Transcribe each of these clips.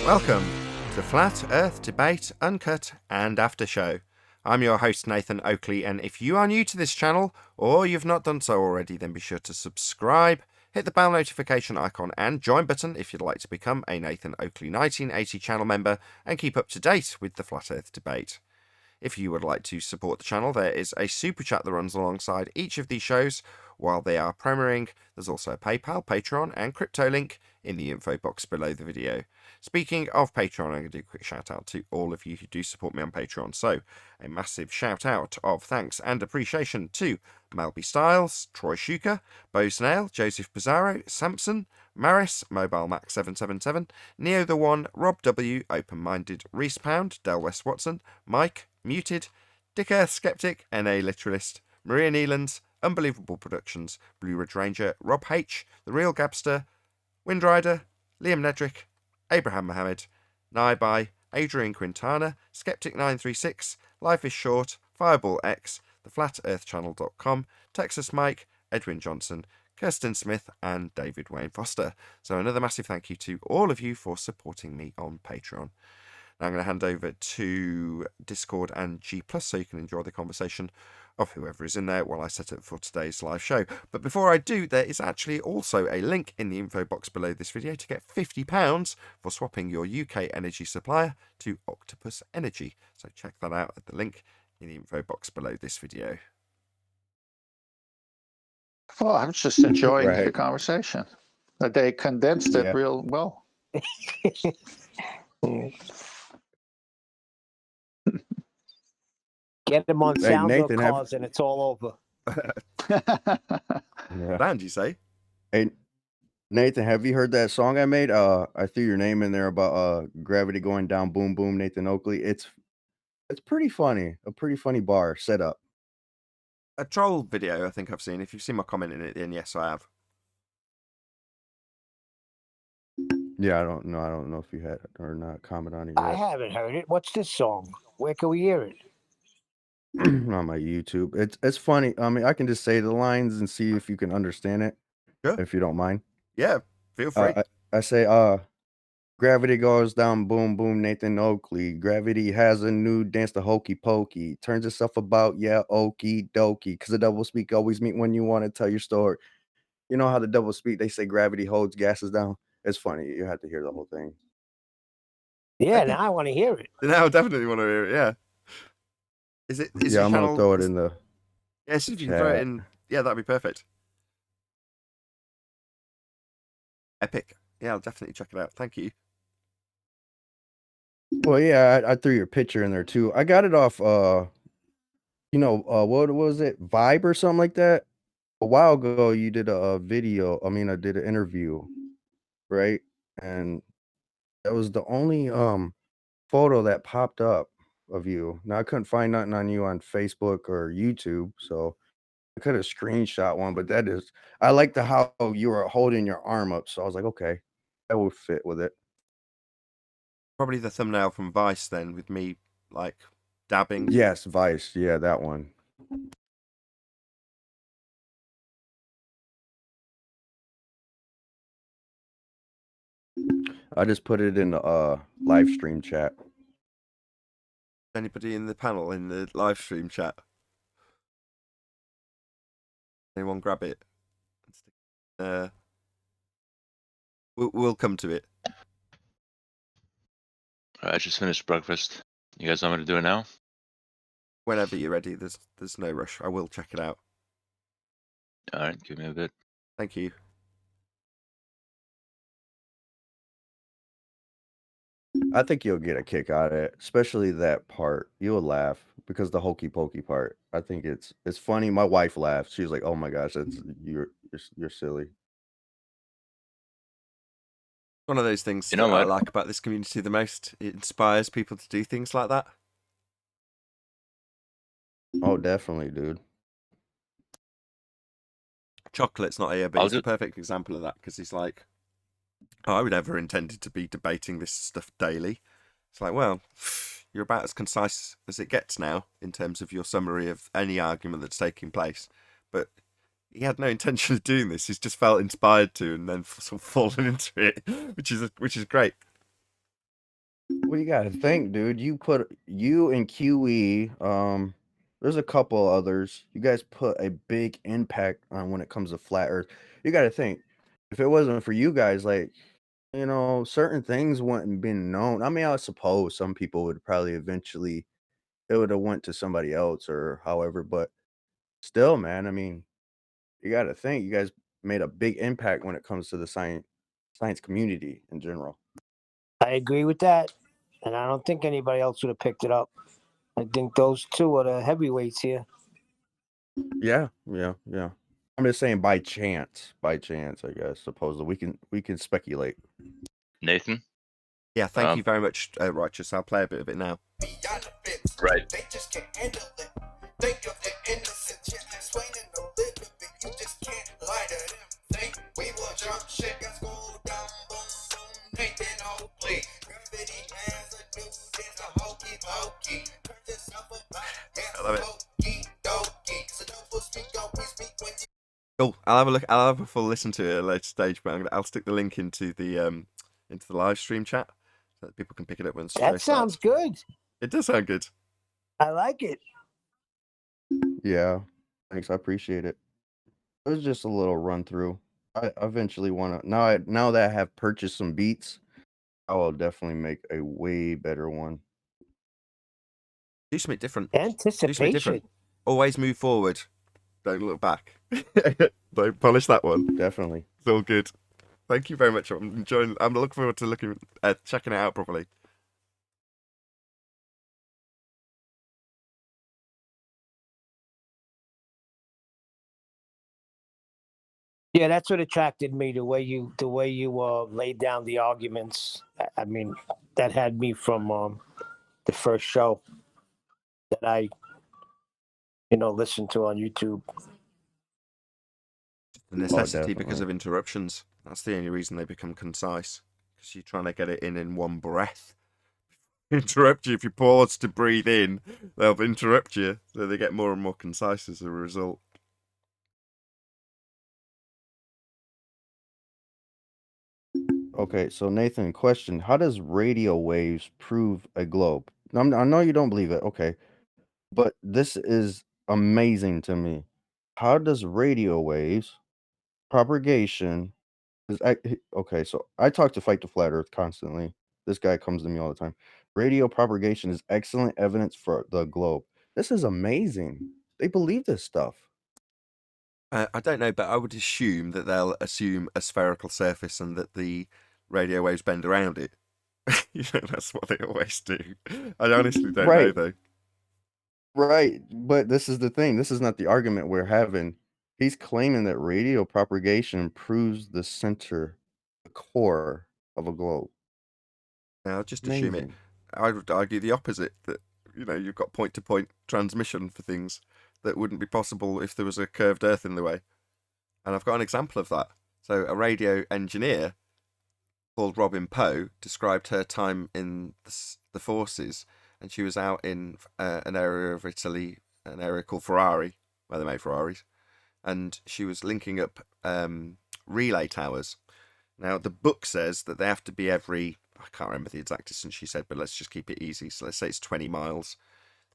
Welcome to Flat Earth Debate, Uncut and After Show. I'm your host Nathan Oakley, and if you are new to this channel, or you've not done so already, then be sure to subscribe, hit the bell notification icon and join button if you'd like to become a Nathan Oakley 1980 channel member and keep up to date with the Flat Earth Debate. If you would like to support the channel, there is a super chat that runs alongside each of these shows while they are premiering. There's also a PayPal, Patreon, and crypto link in the info box below the video. Speaking of Patreon, I'm going to do a quick shout out to all of you who do support me on Patreon. So, a massive shout out of thanks and appreciation to Malby Styles, Troy Shuker, Bo Snail, Joseph Pizarro, Samson, Maris, Mobile Max 777, Neo the One, Rob W, Open Minded, Reese Pound, Del West Watson, Mike, Muted, Dick Earth Skeptic, NA Literalist, Maria Neelands, Unbelievable Productions, Blue Ridge Ranger, Rob H, The Real Gabster, Windrider, Liam Nedrick, Abraham Mohammed, Naibai, Adrian Quintana, Skeptic936, Life is Short, Fireball X, TheFlatEarthChannel.com, Texas Mike, Edwin Johnson, Kirsten Smith, and David Wayne Foster. So another massive thank you to all of you for supporting me on Patreon. Now I'm going to hand over to Discord and G+, so you can enjoy the conversation of whoever is in there while I set up for today's live show. But before I do, there is actually also a link in the info box below this video to get £50 for swapping your UK energy supplier to Octopus Energy. So check that out at the link in the info box below this video. Well, I'm just enjoying the conversation. They condensed it real well. Get them on sound calls and it's all over. Band, you say? Hey, Nathan, have you heard that song I made? I threw your name in there about gravity going down, boom, boom, Nathan Oakley. It's pretty funny. A pretty funny bar setup. A troll video, I think I've seen. If you've seen my comment in it, then yes, I have. Yeah, I don't know if you had or not comment on it yet. I haven't heard it. What's this song? Where can we hear it? On my YouTube. It's funny. I mean, I can just say the lines and see if you can understand it. Sure. If you don't mind. Yeah, feel free. I say, gravity goes down, boom, boom, Nathan Oakley. Gravity has a new dance, the hokey pokey. Turns itself about, yeah, okie dokie. Because the double speak always meet when you want to tell your story. You know how the double speak, they say gravity holds gases down? It's funny. You have to hear the whole thing. Yeah, now I want to hear it. Now I definitely want to hear it, yeah. Is it? Yeah, I'm going to throw it in the Yes, if you can throw it in. Yeah, that'd be perfect. Epic. Yeah, I'll definitely check it out. Thank you. Well, yeah, I threw your picture in there too. I got it off, what was it? Vibe or something like that? A while ago, you did a video. I mean, I did an interview, right? And that was the only photo that popped up of you. Now I couldn't find nothing on you on Facebook or YouTube, so I could have screenshot one, but I like how you were holding your arm up, so I was like, okay, that would fit with it. Probably the thumbnail from Vice then, with me like dabbing. Yes, Vice. Yeah, that one. I just put it in the live stream chat. Anybody in the panel in the live stream chat? Anyone grab it? We'll come to it. I just finished breakfast. You guys want me to do it now? Whenever you're ready. There's no rush. I will check it out. All right, give me a bit. Thank you. I think you'll get a kick out of it, especially that part. You'll laugh because the hokey pokey part. I think it's funny. My wife laughed. She was like, "Oh my gosh, you're silly." One of those things that I like about this community the most. It inspires people to do things like that. Oh, definitely, dude. Chocolate's not here, but he's a perfect example of that because he's like, oh, I would never intended to be debating this stuff daily. It's like, well, you're about as concise as it gets now in terms of your summary of any argument that's taking place. But he had no intention of doing this. He's just felt inspired to, and then sort of fallen into it, which is great. Well, you gotta think, dude. You and QE, there's a couple others. You guys put a big impact on when it comes to flat Earth. You gotta think, if it wasn't for you guys, like, certain things wouldn't been known. I mean, I suppose some people would probably eventually it would have went to somebody else or however, but still, man, I mean, you gotta think you guys made a big impact when it comes to the science community in general. I agree with that, and I don't think anybody else would have picked it up. I think those two are the heavyweights here. Yeah. I'm just saying by chance, I guess. Supposedly we can speculate. Nathan? Yeah, thank you very much, Righteous. I'll play a bit of it now. Right. They just can't handle it. Think of the innocent, you're explaining a little bit. You just can't lie to them. Think we will jump ship and school down, boom, boom. Nathan Oakley. Gravity has a new dance, a hokey pokey. Turn yourself about, I love it. hokey dokey. So don't speak, always speak when you. Cool. I'll have a look. I'll have a full listen to it at a later stage, but I'll stick the link into the live stream chat so that people can pick it up when the show That sounds good. It does sound good. I like it. Yeah. Thanks, I appreciate it. It was just a little run through. I eventually want to now that I have purchased some beats, I will definitely make a way better one. Do something different. Anticipation. Always move forward. Don't look back. Don't polish that one. Definitely. It's all good. Thank you very much. I'm enjoying. I'm looking forward to checking it out properly. Yeah, that's what attracted me. The way you laid down the arguments. I mean, that had me from the first show that I listened to on YouTube. The necessity because of interruptions. That's the only reason they become concise. Because you're trying to get it in one breath. Interrupt you if you pause to breathe in. They'll interrupt you, so they get more and more concise as a result. Okay, so Nathan, question: how does radio waves prove a globe? I know you don't believe it. Okay, but this is amazing to me. How does radio waves propagation okay, so I talk to Fight the Flat Earth constantly. This guy comes to me all the time. Radio propagation is excellent evidence for the globe. This is amazing. They believe this stuff. I don't know, but I would assume that they'll assume a spherical surface and that the radio waves bend around it. That's what they always do. I honestly don't know, though. Right, but this is the thing. This is not the argument we're having. He's claiming that radio propagation proves the center, the core of a globe. Now, just assume it. I would argue the opposite, that, you've got point-to-point transmission for things that wouldn't be possible if there was a curved Earth in the way. And I've got an example of that. So a radio engineer called Robin Poe described her time in the forces, and she was out in an area of Italy, an area called Ferrari, where they make Ferraris, and she was linking up relay towers. Now, the book says that they have to be every, I can't remember the exact distance she said, but let's just keep it easy. So let's say it's 20 miles.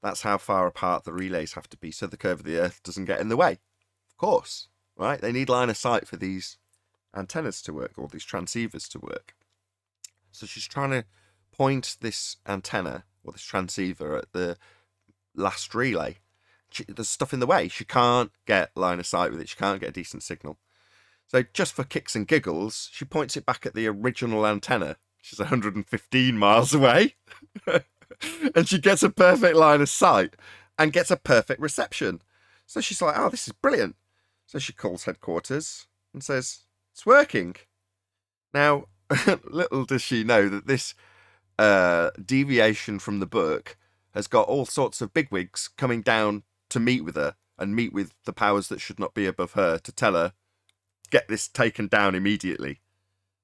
That's how far apart the relays have to be so the curve of the Earth doesn't get in the way. Of course, right? They need line of sight for these antennas to work, or these transceivers to work. So she's trying to point this antenna or this transceiver at the last relay. There's stuff in the way. She can't get line of sight with it. She can't get a decent signal. So just for kicks and giggles, she points it back at the original antenna, which is 115 miles away. And she gets a perfect line of sight and gets a perfect reception. So she's like, oh, this is brilliant. So she calls headquarters and says, it's working. Now, little does she know that this deviation from the book has got all sorts of bigwigs coming down to meet with her and meet with the powers that should not be above her to tell her, get this taken down immediately.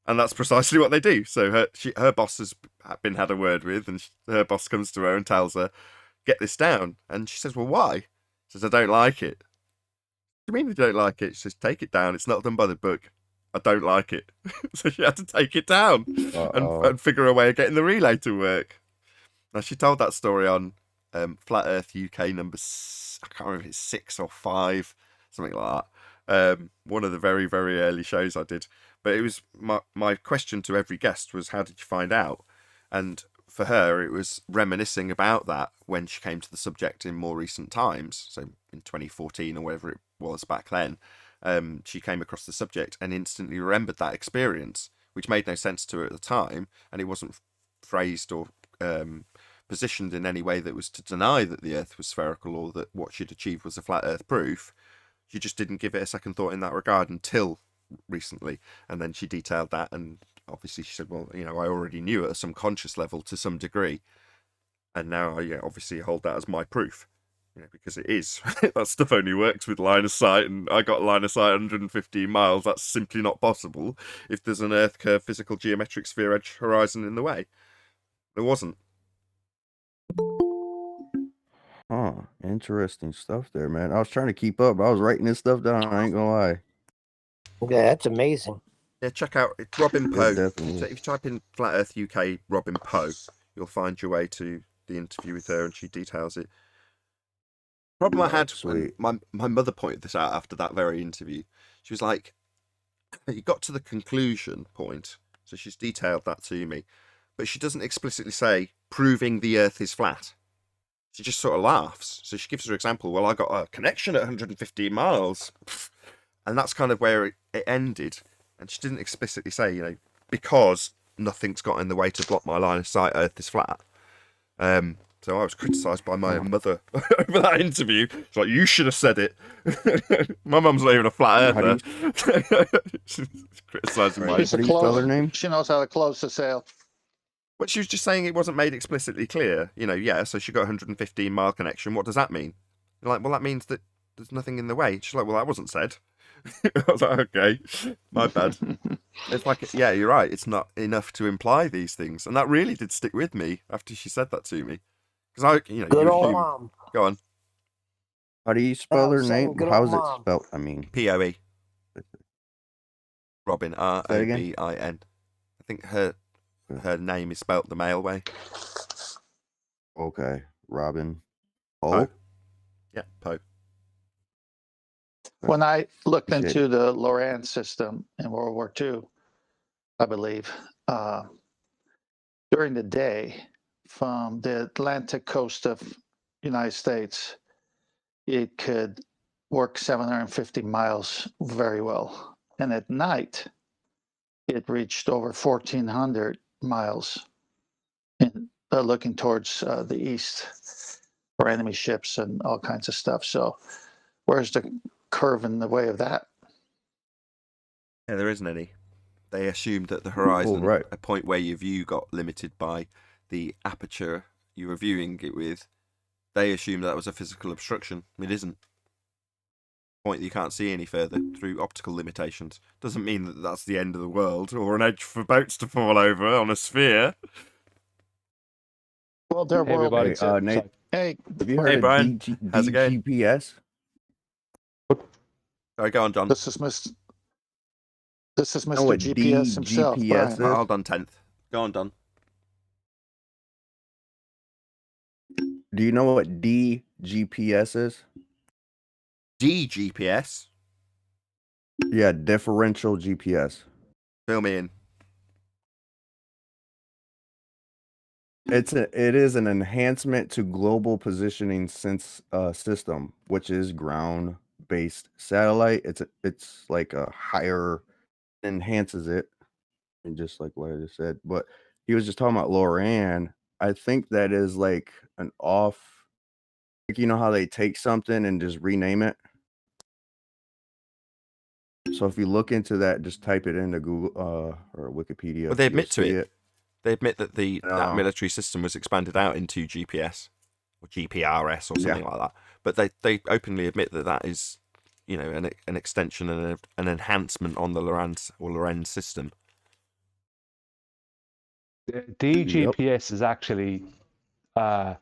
And that's precisely what they do. So her boss has had a word with, and her boss comes to her and tells her, get this down. And she says, well, why? She says, I don't like it. What do you mean you don't like it? She says, take it down. It's not done by the book. I don't like it. So she had to take it down and figure a way of getting the relay to work. Now, she told that story on Flat Earth UK number, I can't remember if it's 6 or 5, something like that. One of the very, very early shows I did. But it was my question to every guest was, how did you find out? And for her, it was reminiscing about that when she came to the subject in more recent times. So in 2014 or whatever it was back then, she came across the subject and instantly remembered that experience, which made no sense to her at the time. And it wasn't phrased or positioned in any way that was to deny that the Earth was spherical or that what she'd achieved was a flat Earth proof. She just didn't give it a second thought in that regard until recently. And then she detailed that, and obviously she said, well, I already knew at some conscious level to some degree, and now I obviously hold that as my proof, because it is. That stuff only works with line of sight, and I got line of sight 115 miles. That's simply not possible if there's an Earth curve physical geometric sphere edge horizon in the way. There wasn't. Oh, interesting stuff there, man. I was trying to keep up. I was writing this stuff down. I ain't gonna lie. Yeah, that's amazing. Yeah, check out it's Robin Poe. definitely If you type in Flat Earth UK Robin Poe, you'll find your way to the interview with her, and she details it. Problem I had when my mother pointed this out after that very interview. She was like, you got to the conclusion point, so she's detailed that to me, but she doesn't explicitly say proving the Earth is flat. She just sort of laughs. So she gives her example. Well, I got a connection at 115 miles. And that's kind of where it ended. And she didn't explicitly say, because nothing's got in the way to block my line of sight, Earth is flat. So I was criticised by my mother over that interview. It's like, you should have said it. My mum's not even a flat earther. She's criticising my... She's a name? She knows how to close the sale. But she was just saying it wasn't made explicitly clear. So she got a 115-mile connection. What does that mean? You're like, well, that means that there's nothing in the way. She's like, well, that wasn't said. I was like, okay, my bad. It's like, yeah, you're right. It's not enough to imply these things. And that really did stick with me after she said that to me. Because Good old mom. Go on. How do you spell her name? How's it spelled? I mean, Poe. Robin, Robin. I think her name is spelt the male way. Okay, Robin. Poe? Yeah, Poe. When I looked into the Loran system in World War II, I believe, during the day from the Atlantic coast of United States, it could work 750 miles very well. And at night, it reached over 1,400 miles looking towards the east for enemy ships and all kinds of stuff. So where's the curve in the way of that? Yeah, there isn't any. They assumed that the horizon, a point where your view got limited by the aperture you were viewing it with, they assumed that was a physical obstruction. It isn't. Point that you can't see any further through optical limitations. Doesn't mean that that's the end of the world or an edge for boats to fall over on a sphere. Well, they're everybody. Nate, hey, have you heard Brian. of How's it going? GPS? Sorry, go on, John. This is Mr. GPS himself. GPS is? Hold on, 10th. Go on, Don. Do you know what DGPS is? DGPS? Yeah, differential GPS. Fill me in. It is an enhancement to global positioning system, which is ground-based satellite. It's like a higher, enhances it, and just like what I just said. But he was just talking about Loran. I think that is like an off, like how they take something and just rename it. So if you look into that, just type it into Google or Wikipedia. Well, they admit to it. it. They admit that that military system was expanded out into GPS or GPRS or something like that. But they openly admit that is, an extension and an enhancement on the Loran system. The DGPS is actually what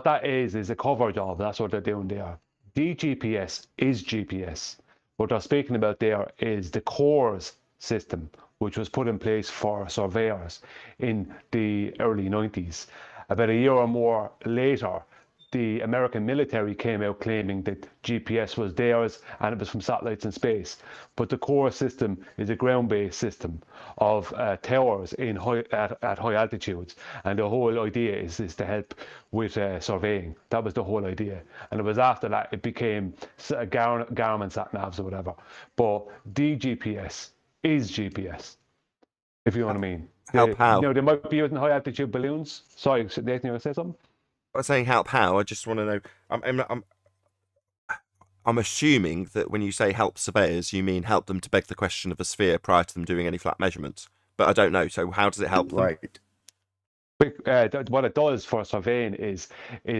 that is a coverage of. That's what they're doing there. DGPS is GPS. What they're speaking about there is the CORS system, which was put in place for surveyors in the early 90s. About a year or more later, the American military came out claiming that GPS was theirs and it was from satellites in space. But the core system is a ground-based system of towers at high altitudes. And the whole idea is to help with surveying. That was the whole idea. And it was after that it became Garmin sat-navs or whatever. But DGPS is GPS, if you know what I mean. Help how? They might be using high-altitude balloons. Sorry, Nathan, you want to say something? I was saying help how. I just want to know. I'm assuming that when you say help surveyors, you mean help them to beg the question of a sphere prior to them doing any flat measurements. But I don't know. So how does it help them? Right. What it does for surveying is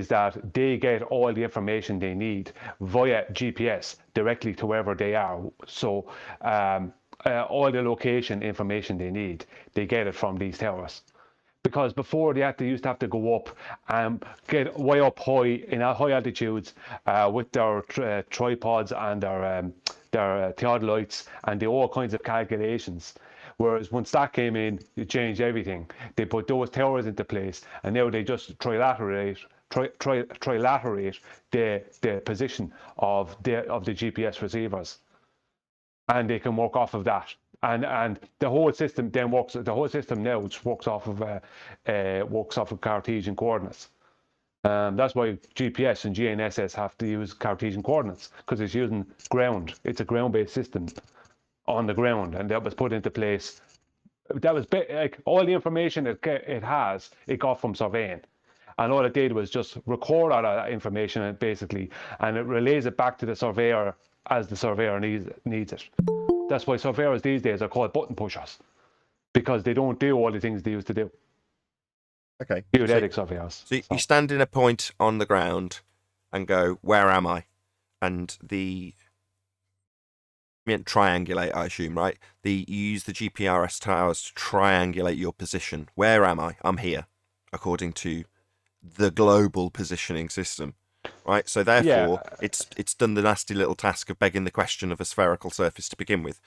that they get all the information they need via GPS directly to wherever they are. So all the location information they need, they get it from these towers. Because before they used to have to go up and get way up high in high altitudes with their tripods and their theodolites and do all kinds of calculations. Whereas once that came in, it changed everything. They put those towers into place, and now they just trilaterate the position of the GPS receivers, and they can work off of that. And the whole system then works. The whole system now works off of Cartesian coordinates. That's why GPS and GNSS have to use Cartesian coordinates, because it's using ground. It's a ground-based system on the ground, and that was put into place. That was like all the information it has, it got from surveying, and all it did was just record all that information basically, and it relays it back to the surveyor as the surveyor needs it. That's why surveyors these days are called button pushers, because they don't do all the things they used to do. Okay. Geodetic surveyors. So you stand in a point on the ground and go, where am I? And triangulate, I assume, right? You use the GPRS towers to triangulate your position. Where am I? I'm here, according to the global positioning system. Right, so therefore, it's done the nasty little task of begging the question of a spherical surface to begin with.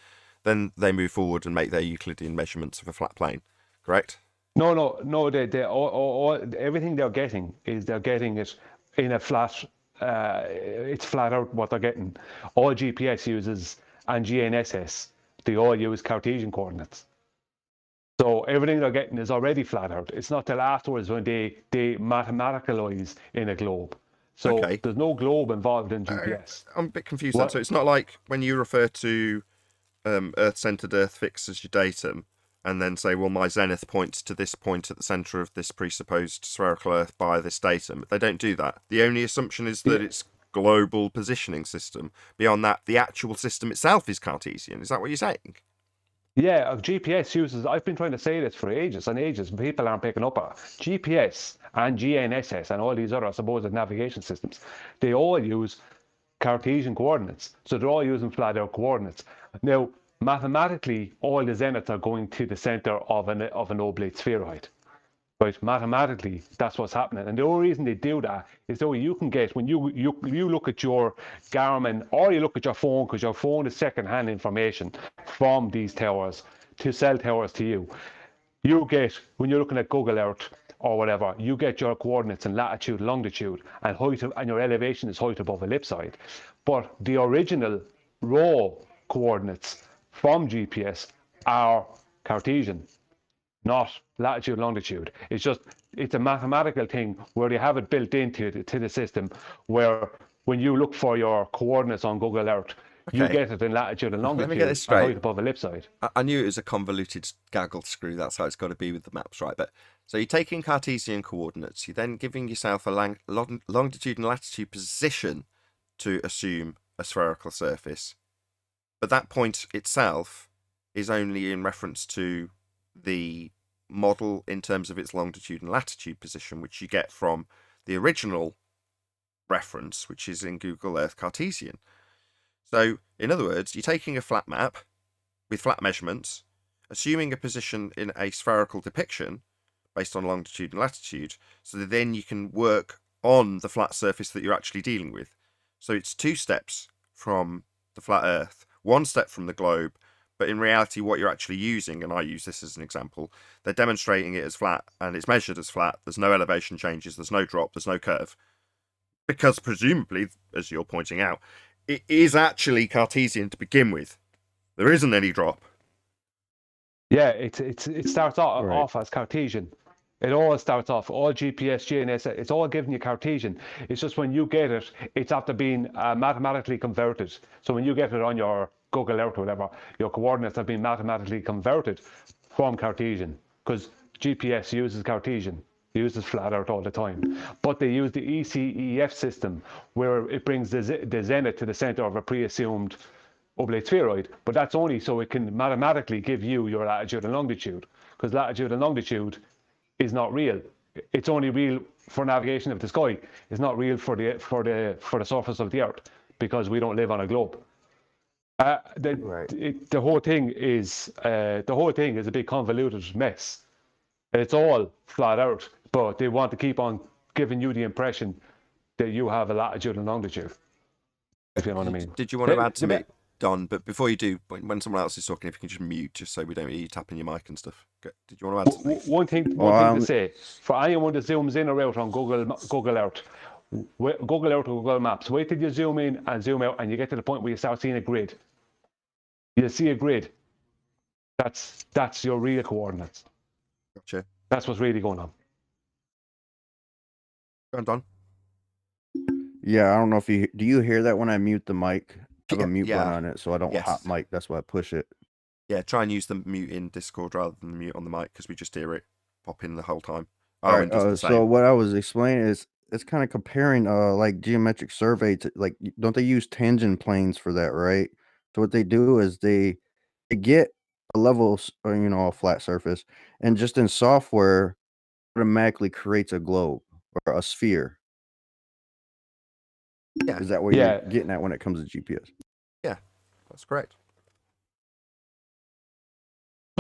Then they move forward and make their Euclidean measurements of a flat plane. Correct? No. Everything they're getting it in a flat. It's flat out what they're getting. All GPS uses and GNSS, they all use Cartesian coordinates. So everything they're getting is already flat out. It's not till afterwards when they mathematicalize in a globe. So there's no globe involved in GPS. I'm a bit confused then. So it's not like when you refer to Earth-centered Earth fixed as your datum, and then say, well, my zenith points to this point at the center of this presupposed spherical Earth by this datum. They don't do that. The only assumption is that it's global positioning system. Beyond that, the actual system itself is Cartesian. Is that what you're saying? Yeah, GPS uses, I've been trying to say this for ages and ages, but people aren't picking up on it. GPS and GNSS and all these other supposed navigation systems, they all use Cartesian coordinates. So they're all using flat out coordinates. Now, mathematically, all the zeniths are going to the center of an oblate spheroid. Right, mathematically, that's what's happening. And the only reason they do that is so you can get, when you look at your Garmin or you look at your phone, because your phone is second-hand information from these towers to sell towers to you. You get, when you're looking at Google Earth or whatever, you get your coordinates in latitude, longitude, and height, and your elevation is height above ellipsoid. But the original raw coordinates from GPS are Cartesian, not latitude, longitude. It's a mathematical thing where they have it built into the system, where when you look for your coordinates on Google Earth, you get it in latitude and longitude. Let me get this straight. Height above ellipsoid. I knew it was a convoluted gaggle screw. That's how it's got to be with the maps, right? But so you're taking Cartesian coordinates. You're then giving yourself a longitude and latitude position to assume a spherical surface. But that point itself is only in reference to the model in terms of its longitude and latitude position, which you get from the original reference, which is in Google Earth Cartesian. So, in other words, you're taking a flat map with flat measurements, assuming a position in a spherical depiction based on longitude and latitude, so that then you can work on the flat surface that you're actually dealing with. So it's 2 steps from the flat Earth, 1 step from the globe, but in reality what you're actually using, and I use this as an example, they're demonstrating it as flat, and it's measured as flat. There's no elevation changes, there's no drop, there's no curve, because presumably, as you're pointing out, it is actually Cartesian to begin with. There isn't any drop. Yeah, it starts off as Cartesian. It all starts off, all GPS, GNS, it's all giving you Cartesian. It's just when you get it, it's after being mathematically converted. So when you get it on your Google Earth or whatever, your coordinates have been mathematically converted from Cartesian, because GPS uses Cartesian. It uses flat Earth all the time. But they use the ECEF system, where it brings the zenith to the center of a pre-assumed oblate spheroid, but that's only so it can mathematically give you your latitude and longitude, because latitude and longitude is not real. It's only real for navigation of the sky. It's not real for the surface of the Earth, because we don't live on a globe. The whole thing is a big convoluted mess. It's all flat out, but they want to keep on giving you the impression that you have a latitude and longitude. If you know what I mean. Did you want to add to me, Don? But before you do, when someone else is talking, if you can just mute, just so we don't hear you tapping your mic and stuff. Did you want to add something? One thing to say, for anyone that zooms in or out on Google Earth, Google Earth or Google Maps, wait till you zoom in and zoom out, and you get to the point where you start seeing a grid. You see a grid. That's your real coordinates. Gotcha. That's what's really going on. Go on, Don. Yeah, I don't know if do you hear that when I mute the mic? I have a mute button on it, so I don't hot mic. That's why I push it. Yeah, try and use the mute in Discord rather than the mute on the mic, because we just hear it pop in the whole time. All right, so what I was explaining is it's kind of comparing like geometric survey to, like, don't they use tangent planes for that, right? So what they do is they get a level, or, you know, a flat surface, and just in software automatically creates a globe or a sphere. Yeah. Is that what you're getting at when it comes to GPS? Yeah, that's correct.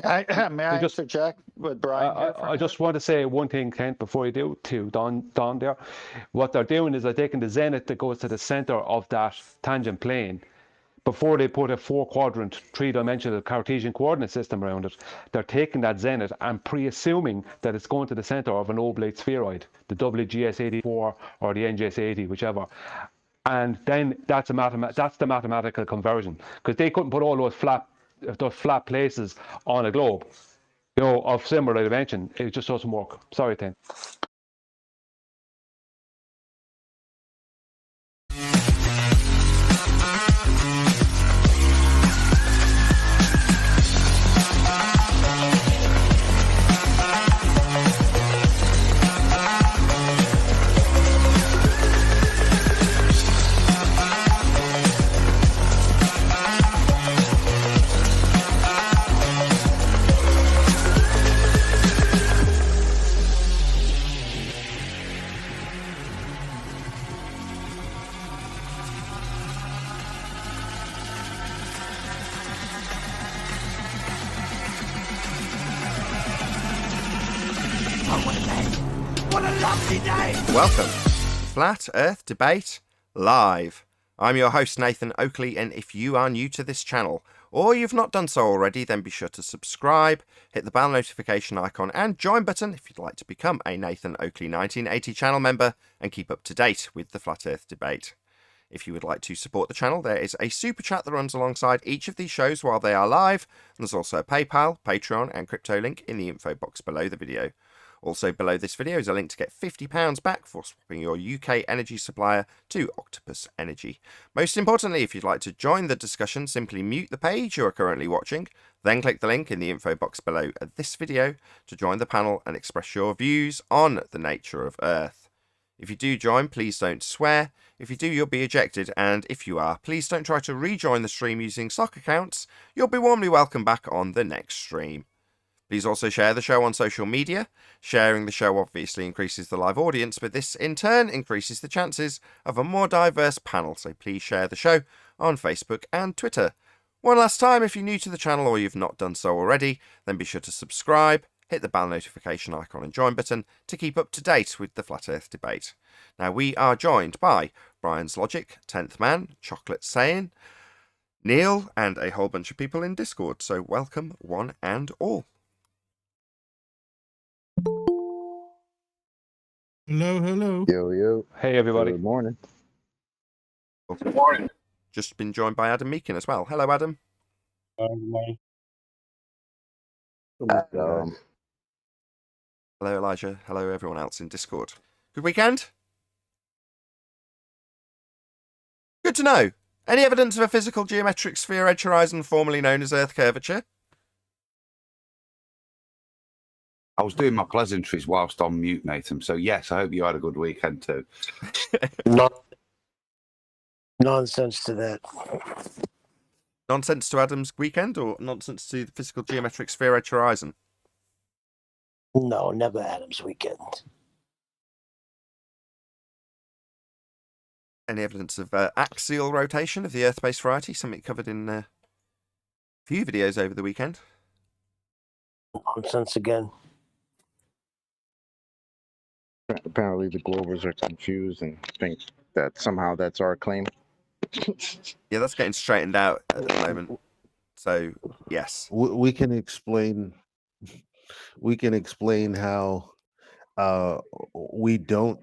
May I interject with Brian? I just want to say one thing, Kent, before you do, to Don there. What they're doing is they're taking the zenith that goes to the center of that tangent plane. Before they put a 4-quadrant, 3-dimensional Cartesian coordinate system around it, they're taking that zenith and pre-assuming that it's going to the center of an oblate spheroid, the WGS84 or the NGS80, whichever. And then that's the mathematical conversion, because they couldn't put all those flat places on a globe, you know, of similar dimension. It just doesn't work. Sorry, Tim. Welcome, Flat Earth Debate Live. I'm your host Nathan Oakley, and if you are new to this channel, or you've not done so already, then be sure to subscribe, hit the bell notification icon and join button if you'd like to become a Nathan Oakley 1980 channel member and keep up to date with the Flat Earth Debate. If you would like to support the channel, there is a super chat that runs alongside each of these shows while they are live, and there's also a PayPal, Patreon and crypto link in the info box below the video. Also below this video is a link to get £50 back for swapping your UK energy supplier to Octopus Energy. Most importantly, if you'd like to join the discussion, simply mute the page you are currently watching, then click the link in the info box below this video to join the panel and express your views on the nature of Earth. If you do join, please don't swear. If you do, you'll be ejected, and if you are, please don't try to rejoin the stream using sock accounts. You'll be warmly welcome back on the next stream. Please also share the show on social media. Sharing the show obviously increases the live audience, but this in turn increases the chances of a more diverse panel, so please share the show on Facebook and Twitter. One last time, if you're new to the channel or you've not done so already, then be sure to subscribe, hit the bell notification icon and join button to keep up to date with the Flat Earth Debate. Now we are joined by Brian's Logic, 10th Man, Chocolate Saiyan, Neil, and a whole bunch of people in Discord. So welcome, one and all. Hello, hello. Yo, yo. Hey, everybody. Good morning. Good morning. Just been joined by Adam Meakin as well. Hello, Adam. Um, Hello, Elijah. Hello, everyone else in Discord. Good weekend? Good to know. Any evidence of a physical geometric sphere edge horizon formerly known as Earth curvature? I was doing my pleasantries whilst on mute, Nathan. So yes, I hope you had a good weekend too. Nonsense to that. Nonsense to Adam's weekend, or nonsense to the physical geometric sphere edge horizon? No, never Adam's weekend. Any evidence of axial rotation of the Earth-based variety? Something covered in a few videos over the weekend. Nonsense again. apparently the Globers are confused and think that somehow that's our claim. Yeah, that's getting straightened out at the moment. So, yes. We can explain. We can explain how we don't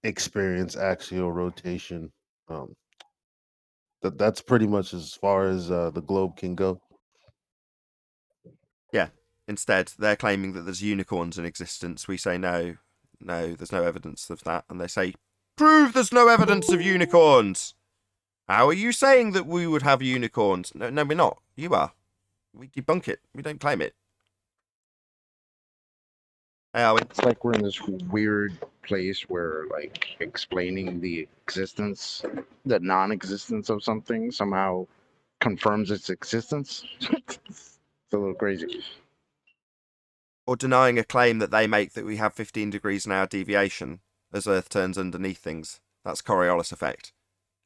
experience axial rotation. That's pretty much as far as the globe can go. Yeah. Instead, they're claiming that there's unicorns in existence. We say no, there's no evidence of that. And they say, prove there's no evidence of unicorns. How are you saying that we would have unicorns? No, we're not. You are. We debunk it. We don't claim it. Hey, are we? It's like we're in this weird place where, like, explaining the existence, the non-existence of something somehow confirms its existence. It's a little crazy. Or denying a claim that they make that we have 15 degrees an hour deviation as Earth turns underneath things. That's Coriolis effect.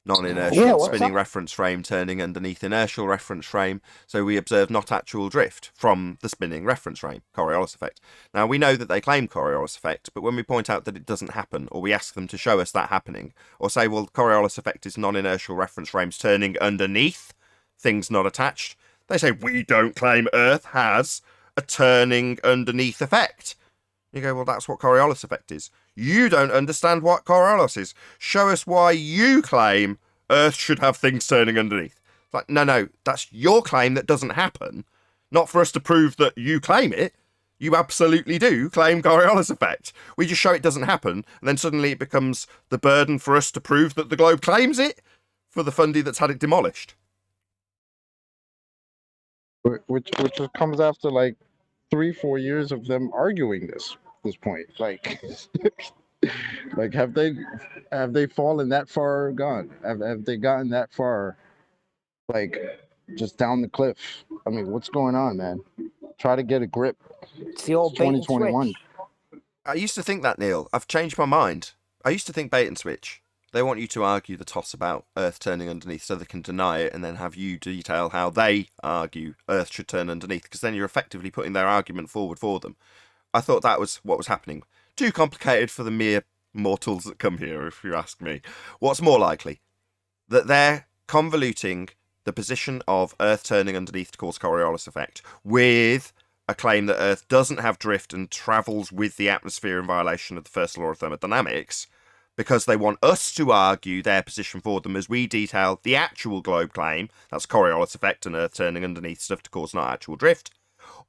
Non-inertial spinning reference frame turning underneath inertial reference frame, so we observe not actual drift from the spinning reference frame, Coriolis effect. Now, we know that they claim Coriolis effect, but when we point out that it doesn't happen, or we ask them to show us that happening, or say, well, Coriolis effect is non-inertial reference frames turning underneath things not attached, they say, we don't claim Earth has a turning underneath effect. You go, well, that's what Coriolis effect is. You don't understand what Coriolis is. Show us why you claim Earth should have things turning underneath. It's like, no, that's your claim that doesn't happen. Not for us to prove that you claim it. You absolutely do claim Coriolis effect. We just show it doesn't happen, and then suddenly it becomes the burden for us to prove that the globe claims it for the fundy that's had it demolished. Which comes after like 3-4 years of them arguing this point. Like, like have they fallen that far gone? Have they gotten that far, like, just down the cliff? I mean, what's going on, man? Try to get a grip. It's the old It's bait and 2021. switch. I used to think that, Neil. I've changed my mind. I used to think bait and switch. They want you to argue the toss about Earth turning underneath so they can deny it and then have you detail how they argue Earth should turn underneath, because then you're effectively putting their argument forward for them. I thought that was what was happening. Too complicated for the mere mortals that come here, if you ask me. What's more likely? That they're convoluting the position of Earth turning underneath to cause Coriolis effect with a claim that Earth doesn't have drift and travels with the atmosphere in violation of the first law of thermodynamics, because they want us to argue their position for them as we detail the actual globe claim, that's Coriolis effect and Earth turning underneath stuff to cause not actual drift,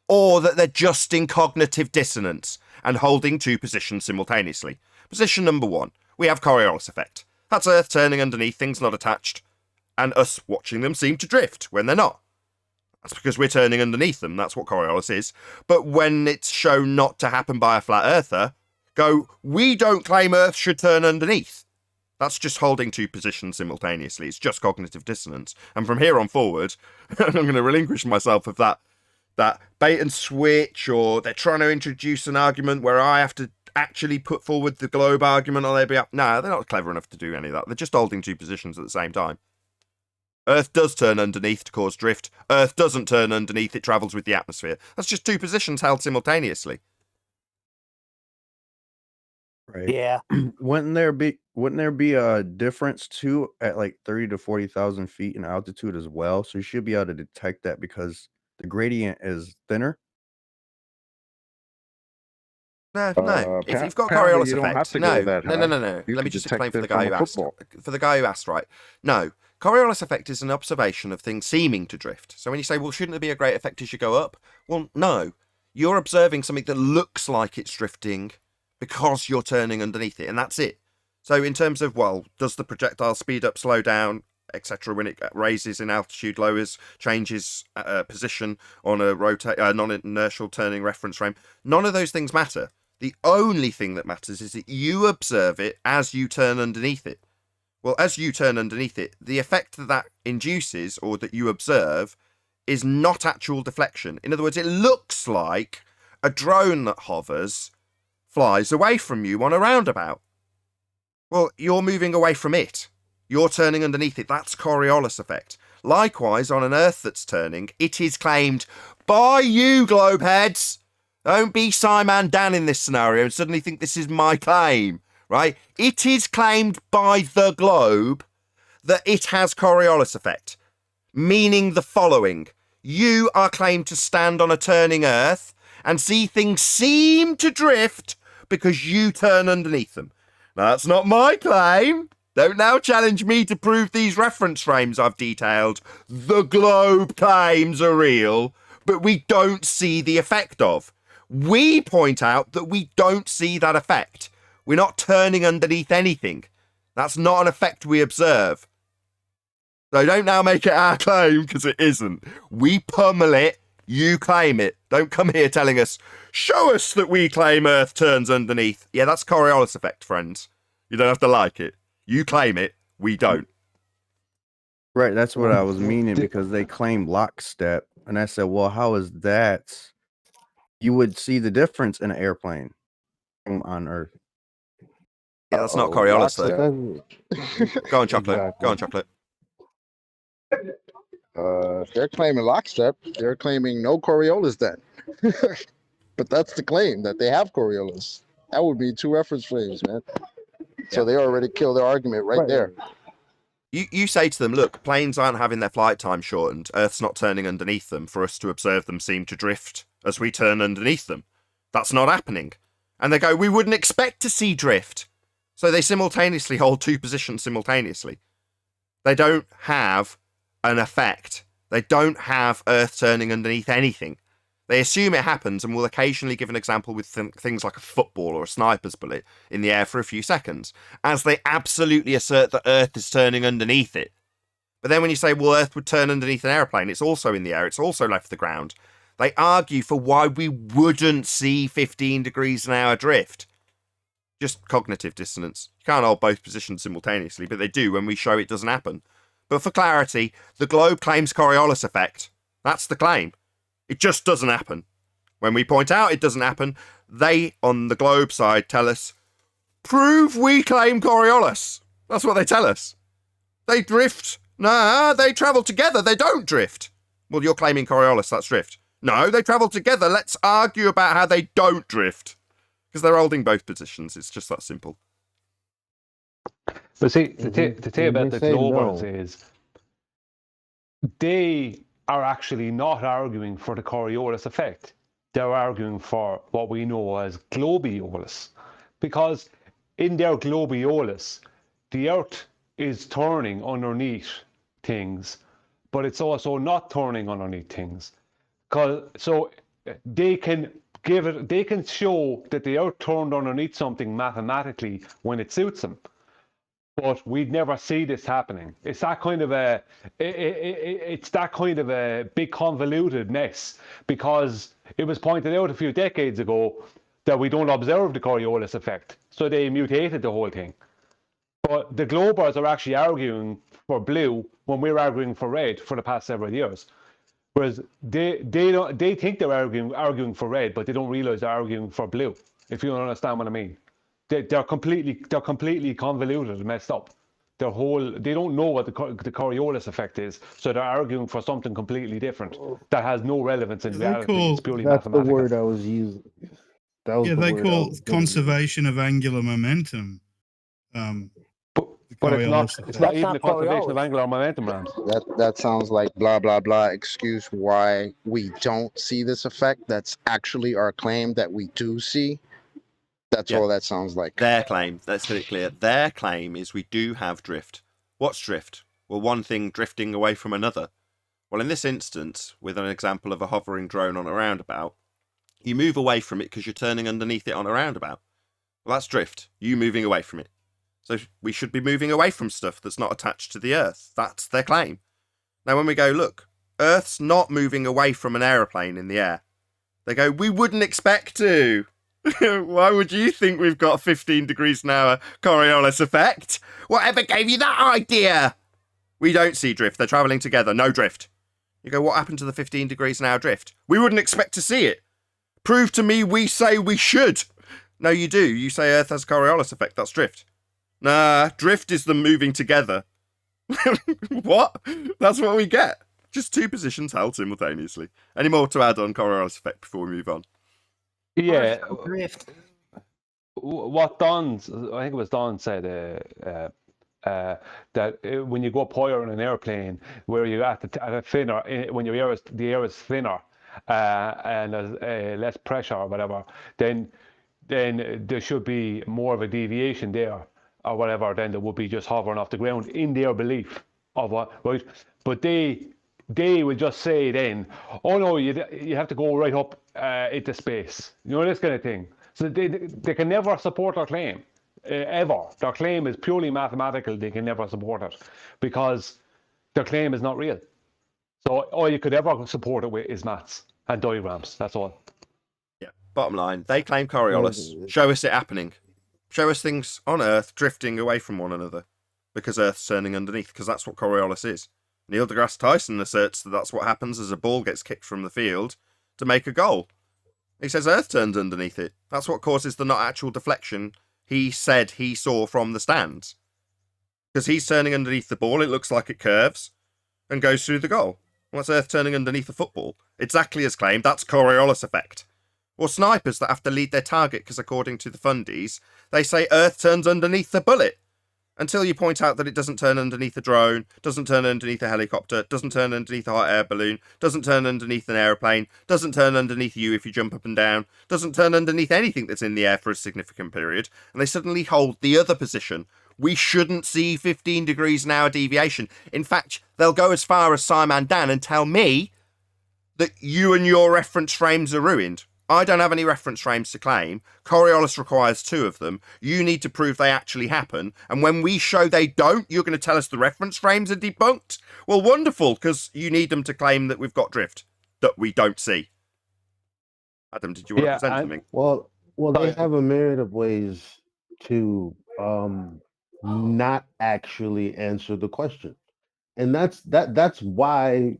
or that they're just in cognitive dissonance and holding two positions simultaneously. Position number one, we have Coriolis effect. That's Earth turning underneath things not attached, and us watching them seem to drift when they're not. That's because we're turning underneath them, that's what Coriolis is. But when it's shown not to happen by a flat earther, go, we don't claim Earth should turn underneath. That's just holding two positions simultaneously. It's just cognitive dissonance. And from here on forward, I'm going to relinquish myself of that bait and switch, or they're trying to introduce an argument where I have to actually put forward the globe argument on their behalf. No, they're not clever enough to do any of that. They're just holding two positions at the same time. Earth does turn underneath to cause drift. Earth doesn't turn underneath, it travels with the atmosphere. That's just two positions held simultaneously. Right. Yeah. Wouldn't there be a difference too at like 30 to 40,000 feet in altitude as well? So you should be able to detect that because the gradient is thinner. No. If you've got Apparently, Coriolis you don't have effect, to go no. that high. You Let me could just detect explain for it the guy from who a asked. football. For the guy who asked, right? No. Coriolis effect is an observation of things seeming to drift. So when you say, well, shouldn't there be a great effect as you go up? Well, no. You're observing something that looks like it's drifting because you're turning underneath it, and that's it. So in terms of, well, does the projectile speed up, slow down, etc. when it raises in altitude, lowers, changes position on a non-inertial turning reference frame? None of those things matter. The only thing that matters is that you observe it as you turn underneath it. Well, as you turn underneath it, the effect that induces, or that you observe, is not actual deflection. In other words, it looks like a drone that hovers flies away from you on a roundabout. Well, you're moving away from it. You're turning underneath it. That's Coriolis effect. Likewise, on an Earth that's turning, it is claimed by you, globeheads. Don't be Simon Dan in this scenario and suddenly think this is my claim, right? It is claimed by the globe that it has Coriolis effect, meaning the following. You are claimed to stand on a turning Earth and see things seem to drift because you turn underneath them. Now, that's not my claim. Don't now challenge me to prove these reference frames I've detailed. The globe claims are real, but we don't see the effect of. We point out that we don't see that effect. We're not turning underneath anything. That's not an effect we observe. So don't now make it our claim, because it isn't. We pummel it, you claim it. Don't come here telling us, show us that we claim Earth turns underneath. Yeah, that's Coriolis effect, friends. You don't have to like it. You claim it, we don't. Right, that's what I was meaning, because they claim lockstep. And I said, well, how is that? You would see the difference in an airplane on Earth. Yeah, that's not Coriolis, though. Go on, Chocolate. Exactly. Go on, Chocolate. If they're claiming lockstep, they're claiming no Coriolis then. But that's the claim, that they have Coriolis. That would be two reference frames, man. So they already killed their argument right there. You say to them, look, planes aren't having their flight time shortened. Earth's not turning underneath them for us to observe them seem to drift as we turn underneath them. That's not happening. And they go, we wouldn't expect to see drift. So they simultaneously hold two positions simultaneously. They don't have an effect. They don't have Earth turning underneath anything. They assume it happens and will occasionally give an example with things like a football or a sniper's bullet in the air for a few seconds, as they absolutely assert that Earth is turning underneath it. But then when you say, well, Earth would turn underneath an airplane, it's also in the air, it's also left the ground. They argue for why we wouldn't see 15 degrees an hour drift. Just cognitive dissonance. You can't hold both positions simultaneously, but they do when we show it doesn't happen. But for clarity, the globe claims Coriolis effect. That's the claim. It just doesn't happen. When we point out it doesn't happen, they, on the globe side, tell us, prove we claim Coriolis. That's what they tell us. They drift. Nah, they travel together. They don't drift. Well, you're claiming Coriolis, that's drift. No, they travel together. Let's argue about how they don't drift. Because they're holding both positions. It's just that simple. But see, the thing about the Globers is they are actually not arguing for the Coriolis effect. They're arguing for what we know as Globiolis. Because in their Globiolis, the Earth is turning underneath things, but it's also not turning underneath things. So they can show that the Earth turned underneath something mathematically when it suits them. But we'd never see this happening. It's that kind of a big convoluted mess, because it was pointed out a few decades ago that we don't observe the Coriolis effect, so they mutated the whole thing. But the Globers are actually arguing for blue when we're arguing for red for the past several years. Whereas they think they're arguing for red, but they don't realize they're arguing for blue. If you don't understand what I mean. They're completely convoluted and messed up. They don't know what the Coriolis effect is, so they're arguing for something completely different that has no relevance in reality. It's purely That's the mathematical. word I was using. That was Yeah, the they word I call was it gonna use. conservation of angular momentum. But it's not. Coriolis It's effect. not That's even not the conservation of Coriolis. angular momentum, Rams. That sounds like blah blah blah excuse why we don't see this effect. That's actually our claim that we do see. That's Yeah. all that sounds like. Their claim, let's get it clear, their claim is we do have drift. What's drift? Well, one thing drifting away from another. Well, in this instance, with an example of a hovering drone on a roundabout, you move away from it because you're turning underneath it on a roundabout. Well, that's drift. You moving away from it. So we should be moving away from stuff that's not attached to the Earth. That's their claim. Now, when we go, look, Earth's not moving away from an aeroplane in the air. They go, we wouldn't expect to. Why would you think we've got 15 degrees an hour Coriolis effect? Whatever gave you that idea? We don't see drift. They're travelling together. No drift. You go, what happened to the 15 degrees an hour drift? We wouldn't expect to see it. Prove to me we say we should. No, you do. You say Earth has Coriolis effect. That's drift. Nah, drift is them moving together. What? That's what we get. Just two positions held simultaneously. Any more to add on Coriolis effect before we move on? Yeah. Drift. What Don, I think it was Don said that when you go up higher in an airplane, where you're at a thinner, when the air is thinner and there's less pressure or whatever, then there should be more of a deviation there or whatever than there would be just hovering off the ground in their belief of what, right? But they will just say then, oh no, you have to go right up into space, you know, this kind of thing. So they can never support their claim, ever. Their claim is purely mathematical. They can never support it because their claim is not real. So all you could ever support it with is maths and diagrams. That's all. Yeah. Bottom line, they claim Coriolis. Show us it happening. Show us things on Earth drifting away from one another because Earth's turning underneath, because that's what Coriolis is. Neil deGrasse Tyson asserts that that's what happens as a ball gets kicked from the field to make a goal. He says Earth turns underneath it. That's what causes the not actual deflection he said he saw from the stands. Because he's turning underneath the ball, it looks like it curves and goes through the goal. Well, that's Earth turning underneath the football. Exactly as claimed, that's Coriolis effect. Or snipers that have to lead their target because according to the fundies, they say Earth turns underneath the bullet. Until you point out that it doesn't turn underneath a drone, doesn't turn underneath a helicopter, doesn't turn underneath a hot air balloon, doesn't turn underneath an aeroplane, doesn't turn underneath you if you jump up and down, doesn't turn underneath anything that's in the air for a significant period, and they suddenly hold the other position. We shouldn't see 15 degrees an hour deviation. In fact, they'll go as far as Simon Dan and tell me that you and your reference frames are ruined. I don't have any reference frames to claim. Coriolis requires 2 of them. You need to prove they actually happen. And when we show they don't, you're going to tell us the reference frames are debunked? Well, wonderful, because you need them to claim that we've got drift that we don't see. Adam, did you want to present something? Well, they have a myriad of ways to not actually answer the question, and that's why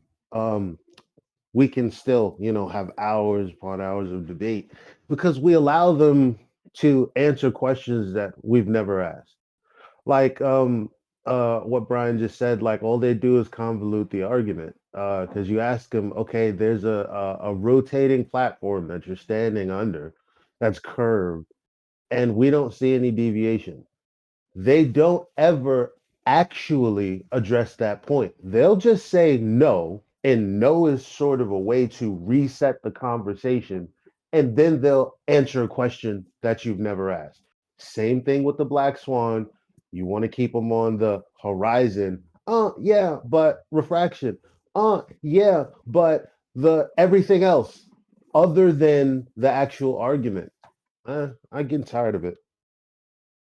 we can still, have hours upon hours of debate because we allow them to answer questions that we've never asked. Like what Brian just said, like all they do is convolute the argument. Because you ask them, okay, there's a rotating platform that you're standing under that's curved, and we don't see any deviation. They don't ever actually address that point. They'll just say no, and no is sort of a way to reset the conversation, and then they'll answer a question that you've never asked. Same thing with the black swan. You want to keep them on the horizon. Yeah, but refraction. Yeah, but the everything else other than the actual argument. I'm getting tired of it.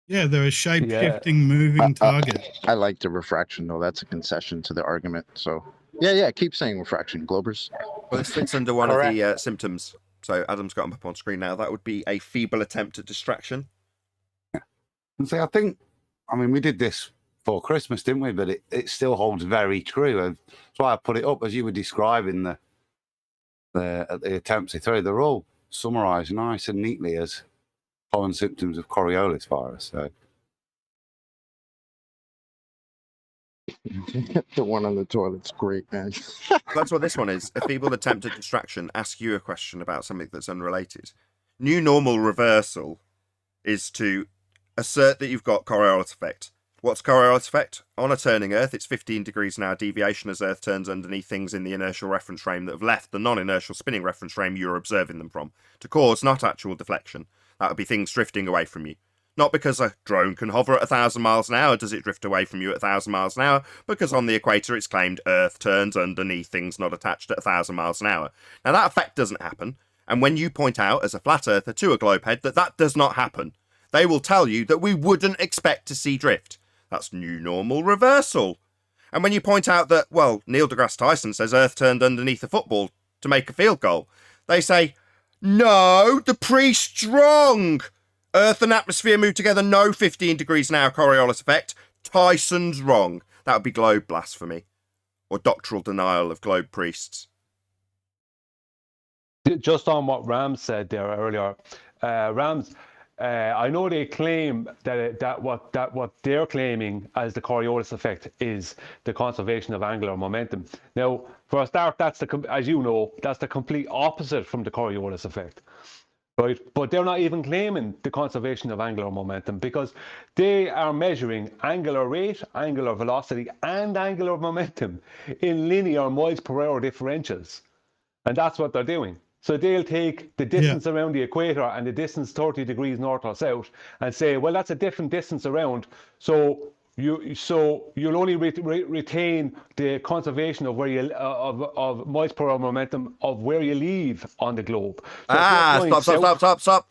Yeah, they're a shape-shifting moving target. I like the refraction though. That's a concession to the argument. So yeah, keep saying refraction, Globers. Well, this fits under one of the symptoms. So Adam's got them up on screen now. That would be a feeble attempt at distraction. And see, we did this for Christmas, didn't we? But it still holds very true. That's why I put it up as you were describing the attempts they're all summarised nice and neatly as common symptoms of Coriolis virus. So The one on the toilet's great, man. That's what this one is. A feeble attempt at distraction. Ask you a question about something that's unrelated. new normal reversal is to assert that you've got Coriolis effect. What's Coriolis effect? On a turning Earth, it's 15 degrees an hour deviation as Earth turns underneath things in the inertial reference frame that have left the non-inertial spinning reference frame you're observing them from, to cause not actual deflection. That would be things drifting away from you. Not because a drone can hover at 1,000 miles an hour does it drift away from you at 1,000 miles an hour, because on the equator it's claimed Earth turns underneath things not attached at 1,000 miles an hour. Now that effect doesn't happen, and when you point out as a flat earther to a globehead that does not happen, they will tell you that we wouldn't expect to see drift. That's new normal reversal. And when you point out that, well, Neil deGrasse Tyson says Earth turned underneath a football to make a field goal, they say, no, the priest's wrong. Earth and atmosphere move together, no 15 degrees an hour Coriolis effect. Tyson's wrong. That would be globe blasphemy, or doctoral denial of globe priests. Just on what Rams said there earlier, Rams, I know they claim that what they're claiming as the Coriolis effect is the conservation of angular momentum. Now, for a start, as you know, that's the complete opposite from the Coriolis effect, right? But they're not even claiming the conservation of angular momentum, because they are measuring angular rate, angular velocity, and angular momentum in linear miles per hour differentials, and that's what they're doing. So they'll take the distance around the equator and the distance 30 degrees north or south and say, well, that's a different distance around. So you'll only retain the conservation of where you of miles per hour momentum of where you leave on the globe. So Stop.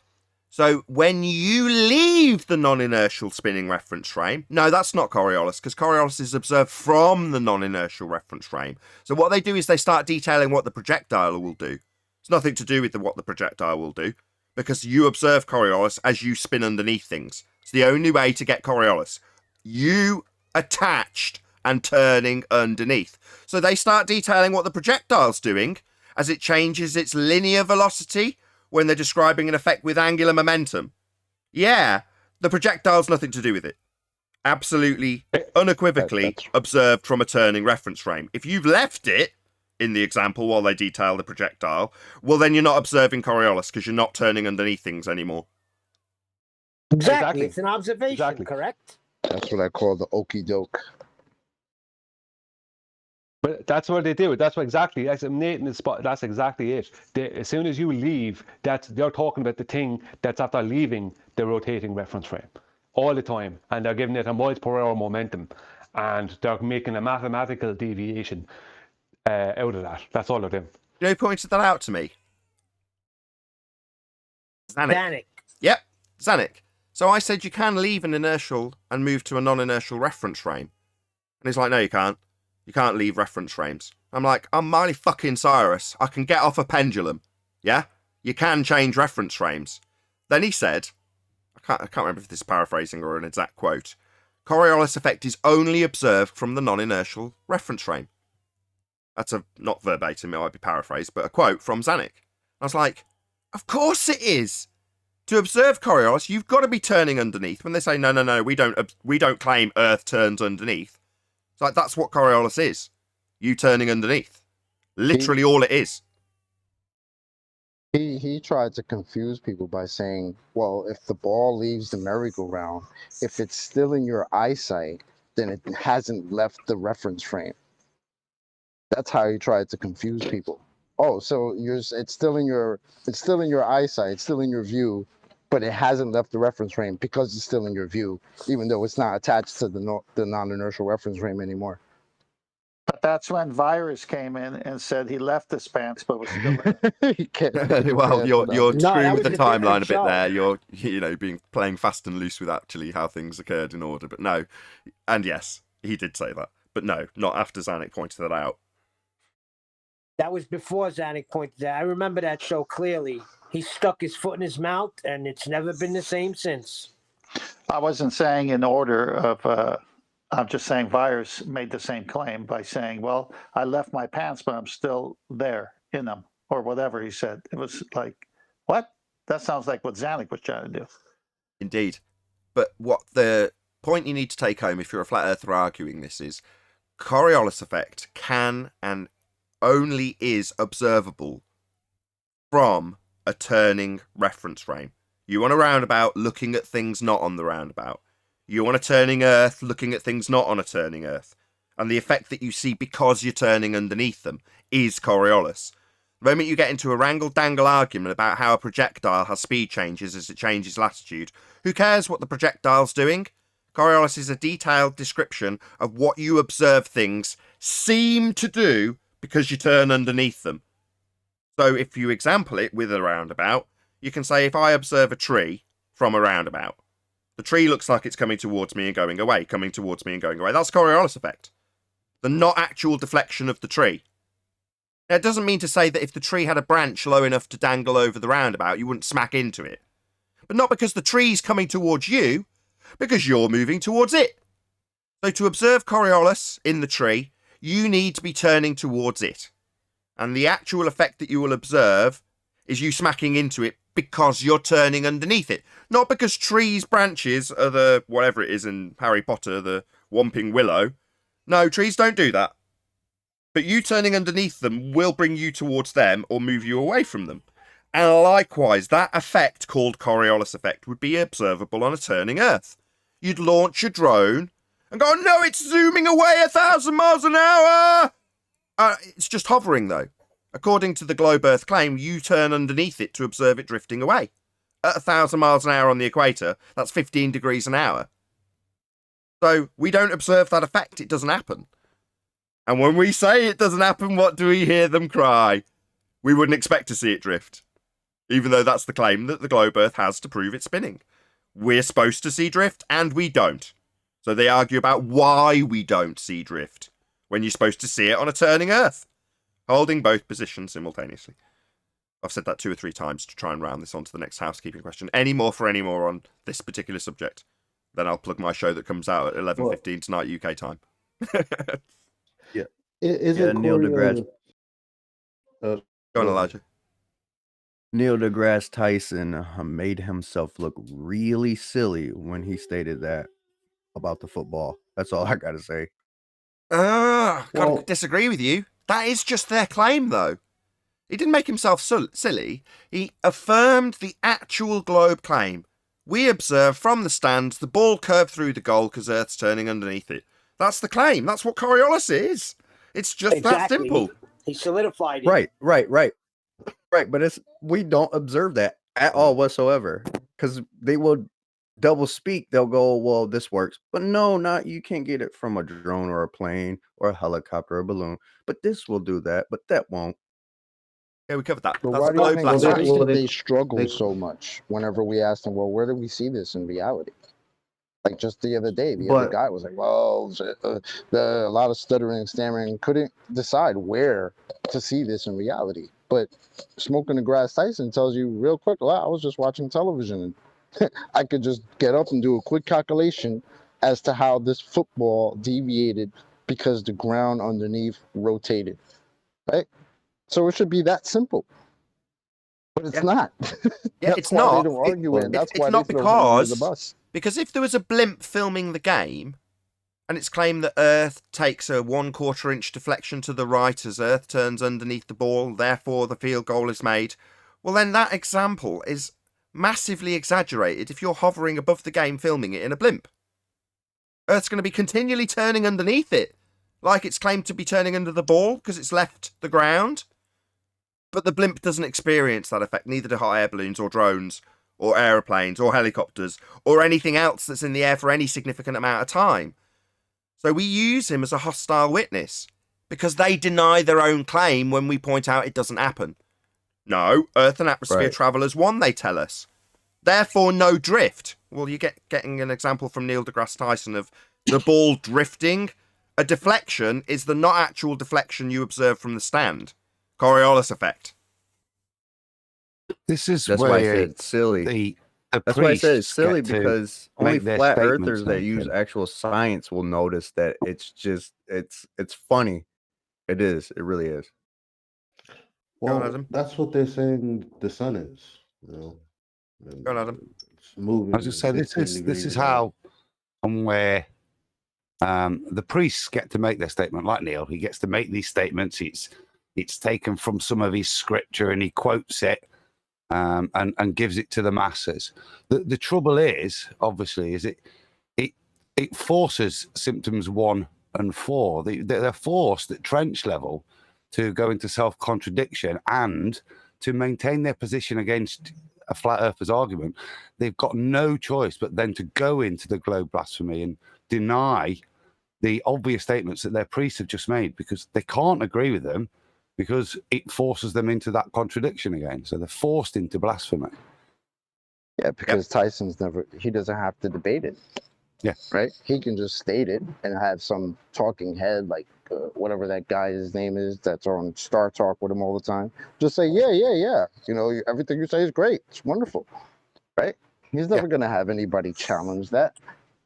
So when you leave the non-inertial spinning reference frame, no, that's not Coriolis, because Coriolis is observed from the non-inertial reference frame. So what they do is they start detailing what the projectile will do. It's nothing to do with what the projectile will do, because you observe Coriolis as you spin underneath things. It's the only way to get Coriolis. You attached and turning underneath. So they start detailing what the projectile's doing as it changes its linear velocity when they're describing an effect with angular momentum. Yeah, the projectile's nothing to do with it. Absolutely, unequivocally observed from a turning reference frame. If you've left it in the example while they detail the projectile, well, then you're not observing Coriolis because you're not turning underneath things anymore. Exactly. It's an observation, correct? That's what I call the okey doke. But that's what they do. That's what exactly. That's Nathan is spot. That's exactly it. As soon as you leave, they're talking about the thing that's after leaving the rotating reference frame all the time, and they're giving it a miles per hour momentum, and they're making a mathematical deviation out of that. That's all they're doing. You know who pointed that out to me? Zanuck. Yep, Zanuck. So I said you can leave an inertial and move to a non-inertial reference frame. And he's like, no, you can't. You can't leave reference frames. I'm like, I'm Miley fucking Cyrus. I can get off a pendulum. Yeah? You can change reference frames. Then he said, I can't remember if this is paraphrasing or an exact quote, Coriolis effect is only observed from the non-inertial reference frame. That's not verbatim, it might be paraphrased, but a quote from Zanuck. I was like, of course it is. To observe Coriolis, you've got to be turning underneath. When they say, no, we don't claim Earth turns underneath. It's like, that's what Coriolis is. You turning underneath. Literally all it is. He tried to confuse people by saying, well, if the ball leaves the merry-go-round, if it's still in your eyesight, then it hasn't left the reference frame. That's how he tried to confuse people. Oh, so it's still in your eyesight, it's still in your view, but it hasn't left the reference frame because it's still in your view, even though it's not attached to the non-inertial reference frame anymore. But that's when Virus came in and said he left his pants, but was still in. Well, you're screwing with the timeline a bit there. You're playing fast and loose with actually how things occurred in order. But no, and yes, he did say that. But no, not after Zanuck pointed that out. That was before Zanuck pointed out. I remember that show clearly. He stuck his foot in his mouth, and it's never been the same since. I wasn't saying in order of. I'm just saying Virus made the same claim by saying, well, I left my pants, but I'm still there in them, or whatever he said. It was like, what? That sounds like what Zanuck was trying to do. Indeed. But what the point you need to take home if you're a flat earther arguing this is, Coriolis effect can and only is observable from a turning reference frame. You want a roundabout looking at things not on the roundabout. You want a turning earth looking at things not on a turning earth. And the effect that you see because you're turning underneath them is Coriolis. The moment you get into a wrangle-dangle argument about how a projectile has speed changes as it changes latitude, who cares what the projectile's doing? Coriolis is a detailed description of what you observe things seem to do because you turn underneath them. So if you example it with a roundabout, you can say if I observe a tree from a roundabout, the tree looks like it's coming towards me and going away, coming towards me and going away. That's Coriolis effect. The not actual deflection of the tree. Now, it doesn't mean to say that if the tree had a branch low enough to dangle over the roundabout, you wouldn't smack into it. But not because the tree's coming towards you, because you're moving towards it. So to observe Coriolis in the tree, you need to be turning towards it. And the actual effect that you will observe is you smacking into it because you're turning underneath it. Not because trees' branches are the, whatever it is in Harry Potter, the Whomping Willow. No, trees don't do that. But you turning underneath them will bring you towards them or move you away from them. And likewise, that effect, called Coriolis effect, would be observable on a turning Earth. You'd launch your drone and go, no, it's zooming away 1,000 miles an hour! It's just hovering, though. According to the globe Earth claim, you turn underneath it to observe it drifting away. At 1,000 miles an hour on the equator, that's 15 degrees an hour. So we don't observe that effect. It doesn't happen. And when we say it doesn't happen, what do we hear them cry? We wouldn't expect to see it drift. Even though that's the claim that the globe Earth has to prove it's spinning. We're supposed to see drift, and we don't. So they argue about why we don't see drift, when you're supposed to see it on a turning Earth, holding both positions simultaneously. I've said that 2 or 3 times to try and round this on to the next housekeeping question. Any more on this particular subject? Then I'll plug my show that comes out at 11:15 tonight UK time. Yeah. Isn't Neil deGrasse. Go on, Elijah. Neil deGrasse Tyson made himself look really silly when he stated that about the football. That's all I got to say. Gotta disagree with you. That is just their claim, though. He didn't make himself silly. He affirmed the actual globe claim. We observe from the stands the ball curved through the goal because Earth's turning underneath it. That's the claim. That's what Coriolis is. It's just that simple. He solidified it. Right. But we don't observe that at all whatsoever, because they will double speak. They'll go, well, this works, but no, you can't get it from a drone or a plane or a helicopter or a balloon. But this will do that, but that won't. Yeah, we covered that. But That's why do you think they struggle they- so much whenever we ask them, well, where do we see this in reality? Like just the other day, the But- other guy was like, well, a lot of stuttering and stammering, couldn't decide where to see this in reality. But Smoking the Grass Tyson tells you real quick, well, I was just watching television and I could just get up and do a quick calculation as to how this football deviated because the ground underneath rotated, right? So it should be that simple. But it's not. Yeah, it's not. They don't argue it. That's why it's not they throw him under the because bus. Because if there was a blimp filming the game, and it's claimed that Earth takes a 1/4 inch deflection to the right as Earth turns underneath the ball, therefore the field goal is made, well then that example is massively exaggerated if you're hovering above the game filming it in a blimp. Earth's going to be continually turning underneath it, like it's claimed to be turning under the ball because it's left the ground. But the blimp doesn't experience that effect, neither do hot air balloons or drones or aeroplanes or helicopters or anything else that's in the air for any significant amount of time. So we use him as a hostile witness because they deny their own claim when we point out it doesn't happen. No, Earth and atmosphere travel as one, they tell us. Therefore, no drift. Well, you're getting an example from Neil deGrasse Tyson of the ball drifting. A deflection is the not actual deflection you observe from the stand. Coriolis effect. This is That's where why I said it's silly. That's why I said it's silly, because only flat earthers that use actual science will notice that it's funny. It is. It really is. Well, that's what they're saying the sun is. You know, Go on, Adam. It's moving. I was just saying this is how and where the priests get to make their statement. Like Neil, he gets to make these statements. It's taken from some of his scripture and he quotes it. and gives it to the masses. The trouble is, obviously, is it forces symptoms 1 and 4. They're forced at trench level to go into self-contradiction and to maintain their position against a flat earther's argument. They've got no choice but then to go into the globe blasphemy and deny the obvious statements that their priests have just made, because they can't agree with them, because it forces them into that contradiction again. So they're forced into blasphemy. Yeah, because Tyson's he doesn't have to debate it. Yeah. Right? He can just state it and have some talking head, like whatever that guy's name is that's on Star Talk with him all the time. Just say, yeah. You know, everything you say is great. It's wonderful. Right? He's never going to have anybody challenge that.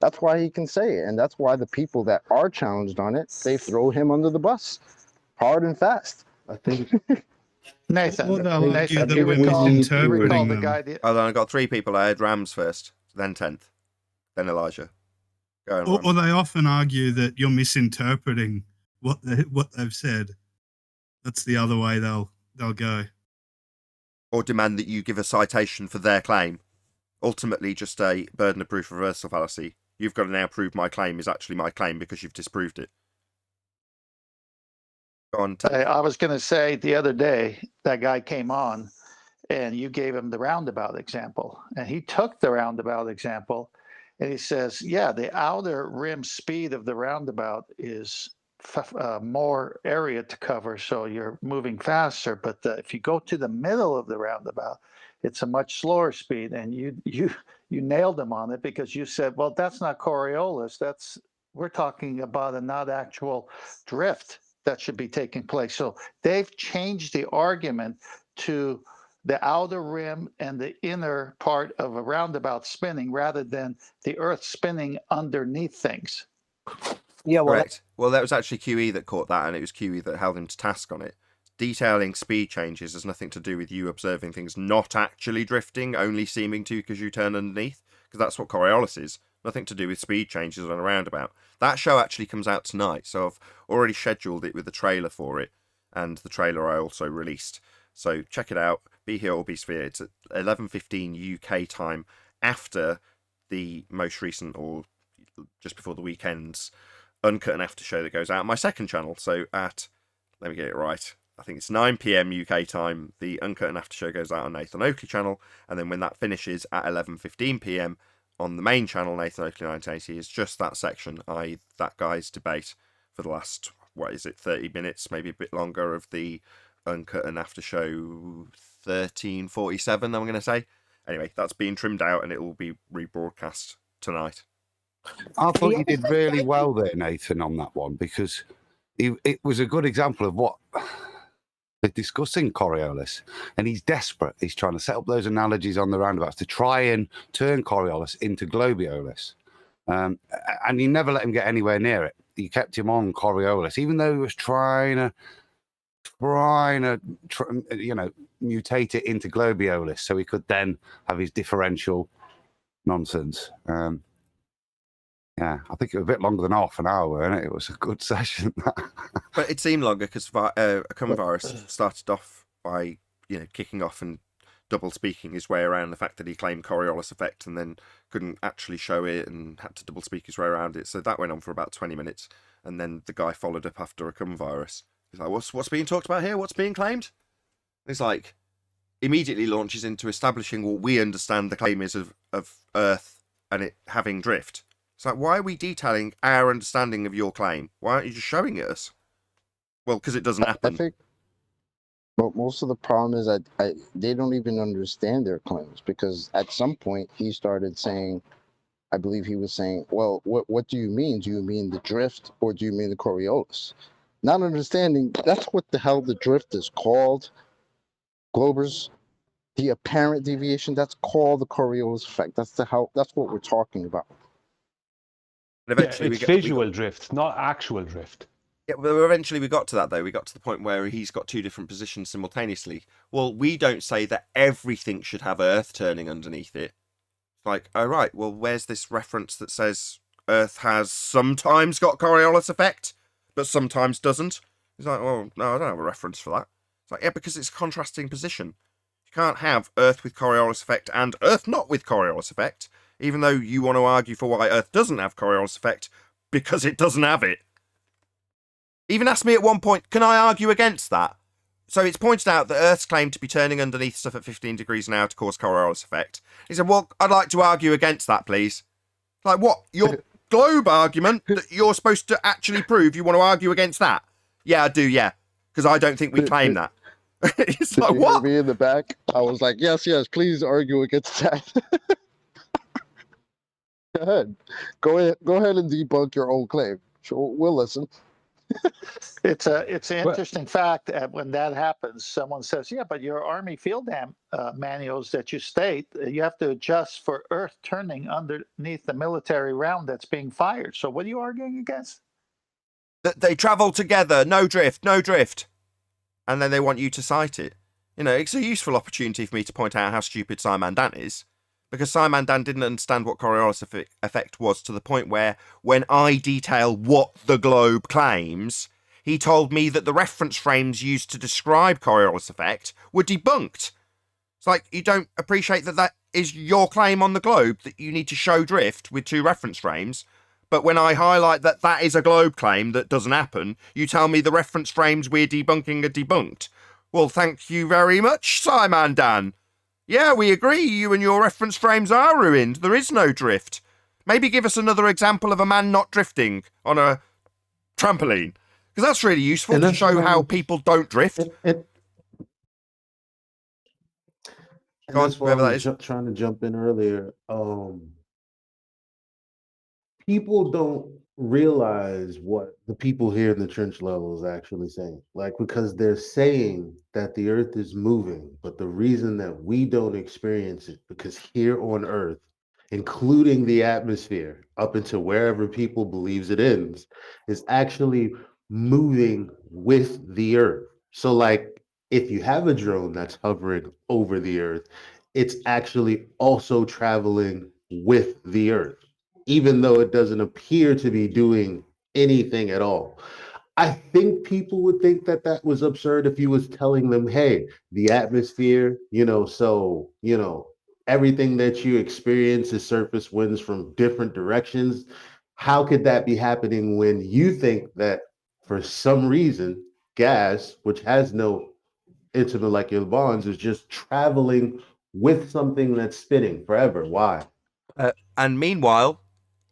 That's why he can say it. And that's why the people that are challenged on it, they throw him under the bus hard and fast. I think Nathan, Or they'll argue Nathan, that you we're recall misinterpreting the them. guy. Hold on, I got 3 people. I had Rams first, then 10th, then Elijah. Go on, Rams. Or they often argue that you're misinterpreting what they've said. That's the other way they'll go. Or demand that you give a citation for their claim. Ultimately, just a burden of proof reversal fallacy. You've got to now prove my claim is actually my claim because you've disproved it. Go on, I was going to say the other day, that guy came on and you gave him the roundabout example. And he took the roundabout example and he says, yeah, the outer rim speed of the roundabout is more area to cover. So you're moving faster. But if you go to the middle of the roundabout, it's a much slower speed. And you nailed him on it, because you said, well, that's not Coriolis. We're talking about a not actual drift that should be taking place. So they've changed the argument to the outer rim and the inner part of a roundabout spinning, rather than the Earth spinning underneath things. Yeah, well, correct. Well, that was actually QE that caught that, and it was QE that held him to task on it. Detailing speed changes has nothing to do with you observing things not actually drifting, only seeming to because you turn underneath, because that's what Coriolis is. Nothing to do with speed changes on a roundabout. That show actually comes out tonight, so I've already scheduled it with the trailer for it, and the trailer I also released. So check it out. Be here or be sphere. It's at 11:15 UK time, after the most recent, or just before the weekend's Uncut and After show that goes out on my second channel. So at, let me get it right, I think it's 9 PM UK time, the Uncut and After show goes out on Nathan Oakley channel, and then when that finishes at 11:15 PM on the main channel, Nathan Oakley 1980, is just that section, i.e. that guy's debate for the last, 30 minutes, maybe a bit longer, of the Uncut and After show 1347, I'm going to say. Anyway, that's being trimmed out and it will be rebroadcast tonight. I thought you did really well there, Nathan, on that one, because it was a good example of what they're discussing Coriolis, and he's desperate. He's trying to set up those analogies on the roundabouts to try and turn Coriolis into Globiolis, and you never let him get anywhere near it. You kept him on Coriolis, even though he was trying to mutate it into Globiolis, so he could then have his differential nonsense. Yeah, I think it was a bit longer than half an hour, wasn't it? It was a good session. But it seemed longer because Virus started off by, kicking off and double speaking his way around the fact that he claimed Coriolis effect and then couldn't actually show it and had to double speak his way around it. So that went on for about 20 minutes. And then the guy followed up after a virus. He's like, what's being talked about here? What's being claimed? He's like, immediately launches into establishing what we understand the claim is of Earth and it having drift. It's like, why are we detailing our understanding of your claim? Why aren't you just showing it us? Well, because it doesn't happen. I think, but most of the problem is that they don't even understand their claims, because at some point he started saying, I believe he was saying, well, what do you mean? Do you mean the drift, or do you mean the Coriolis? Not understanding that's what the hell the drift is called. Globers, the apparent deviation, that's called the Coriolis effect. That's what we're talking about. And eventually it's visual drift, not actual drift. Yeah, but eventually we got to that, though. We got to the point where he's got two different positions simultaneously. Well, we don't say that everything should have Earth turning underneath it. It's like, oh, right, well, where's this reference that says Earth has sometimes got Coriolis effect, but sometimes doesn't? He's like, well, no, I don't have a reference for that. It's like, yeah, because it's a contrasting position. You can't have Earth with Coriolis effect and Earth not with Coriolis effect, even though you want to argue for why Earth doesn't have Coriolis effect, because it doesn't have it. Even asked me at one point, can I argue against that? So it's pointed out that Earth's claim to be turning underneath stuff at 15 degrees an hour to cause Coriolis effect. He said, well, I'd like to argue against that, please. Like, what? Your globe argument that you're supposed to actually prove, you want to argue against that? Yeah, I do, yeah. Because I don't think we claim that. It's Did like, you what? hear me in the back? I was like, yes, please argue against that. Go ahead. Go ahead and debunk your own claim. Sure, we'll listen. It's an interesting fact that when that happens, someone says, yeah, but your Army field manuals that you state, you have to adjust for Earth turning underneath the military round that's being fired. So what are you arguing against? That they travel together, no drift, no drift. And then they want you to cite it. You know, it's a useful opportunity for me to point out how stupid Simon Dan is. Because Simon Dan didn't understand what Coriolis effect was, to the point where, when I detail what the globe claims, he told me that the reference frames used to describe Coriolis effect were debunked. It's like, you don't appreciate that is your claim on the globe, that you need to show drift with 2 reference frames. But when I highlight that is a globe claim that doesn't happen, you tell me the reference frames we're debunking are debunked. Well, thank you very much, Simon Dan. Yeah, we agree, you and your reference frames are ruined. There is no drift. Maybe give us another example of a man not drifting on a trampoline. Because that's really useful to show how people don't drift. And Go on, that's why I whoever that was is. trying to jump in earlier. People don't realize what the people here in the trench level is actually saying. Like, because they're saying that the earth is moving, but the reason that we don't experience it, because here on earth, including the atmosphere, up into wherever people believes it ends, is actually moving with the earth. So like, if you have a drone that's hovering over the earth, it's actually also traveling with the earth, even though it doesn't appear to be doing anything at all. I think people would think that that was absurd if you was telling them, hey, the atmosphere, everything that you experience is surface winds from different directions. How could that be happening when you think that for some reason, gas, which has no intermolecular bonds, is just traveling with something that's spinning forever? Why? And meanwhile,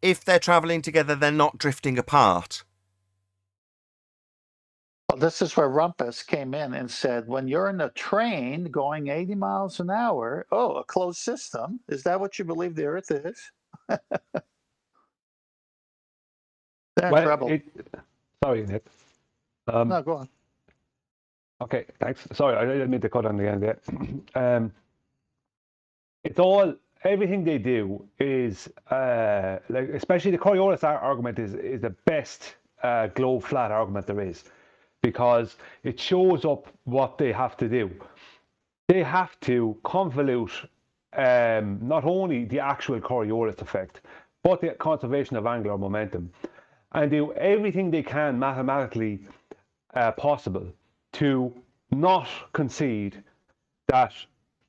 if they're travelling together, they're not drifting apart. Well, this is where Rumpus came in and said, when you're in a train going 80 miles an hour, a closed system, is that what you believe the Earth is? They're in trouble. Sorry, Nick. No, go on. Okay, thanks. Sorry, I didn't mean to cut on the end there. It's all, everything they do is, like, especially the Coriolis argument is the best globe flat argument there is, because it shows up what they have to do. They have to convolute not only the actual Coriolis effect, but the conservation of angular momentum, and do everything they can mathematically possible to not concede that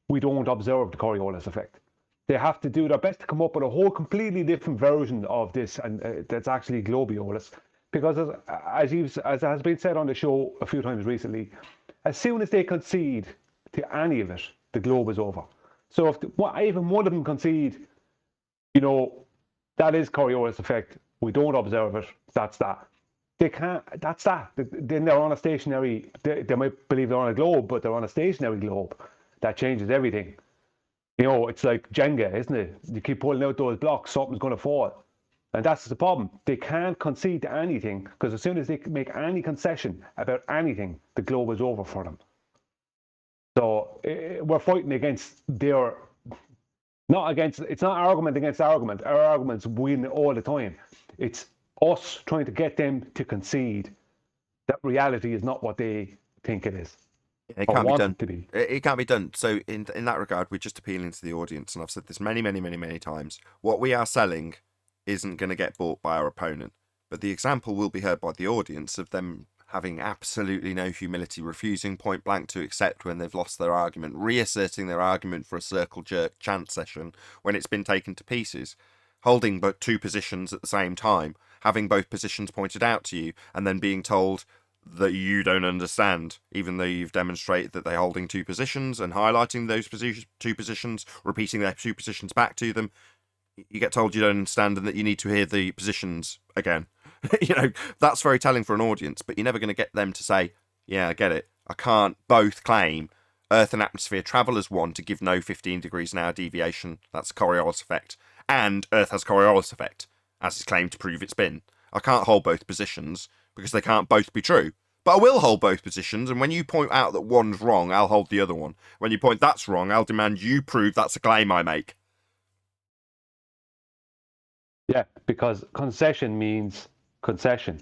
we don't observe the Coriolis effect. They have to do their best to come up with a whole completely different version of this, and that's actually globiolis. Because as has been said on the show a few times recently, as soon as they concede to any of it, the globe is over. So if even one of them concede, that is Coriolis effect, we don't observe it, that's that. They can't, that's that. Then they're on a stationary, they might believe they're on a globe, but they're on a stationary globe. That changes everything. It's like Jenga, isn't it? You keep pulling out those blocks, something's going to fall. And that's the problem. They can't concede to anything, because as soon as they make any concession about anything, the globe is over for them. So we're fighting against it's not argument against argument. Our arguments win all the time. It's us trying to get them to concede that reality is not what they think it is. It can't be done. It can't be done. So in that regard, we're just appealing to the audience, and I've said this many, many, many, many times. What we are selling isn't going to get bought by our opponent, but the example will be heard by the audience of them having absolutely no humility, refusing point blank to accept when they've lost their argument, reasserting their argument for a circle jerk chant session when it's been taken to pieces, holding but two positions at the same time, having both positions pointed out to you, and then being told that you don't understand, even though you've demonstrated that they're holding two positions and highlighting those two positions, repeating their two positions back to them. You get told you don't understand and that you need to hear the positions again. That's very telling for an audience, but you're never going to get them to say, yeah, I get it. I can't both claim Earth and atmosphere travel as one to give no 15 degrees an hour deviation. That's a Coriolis effect. And Earth has Coriolis effect, as is claimed to prove it's been. I can't hold both positions because they can't both be true. But I will hold both positions, and when you point out that one's wrong, I'll hold the other one. When you point that's wrong, I'll demand you prove that's a claim I make. Yeah, because concession means concession.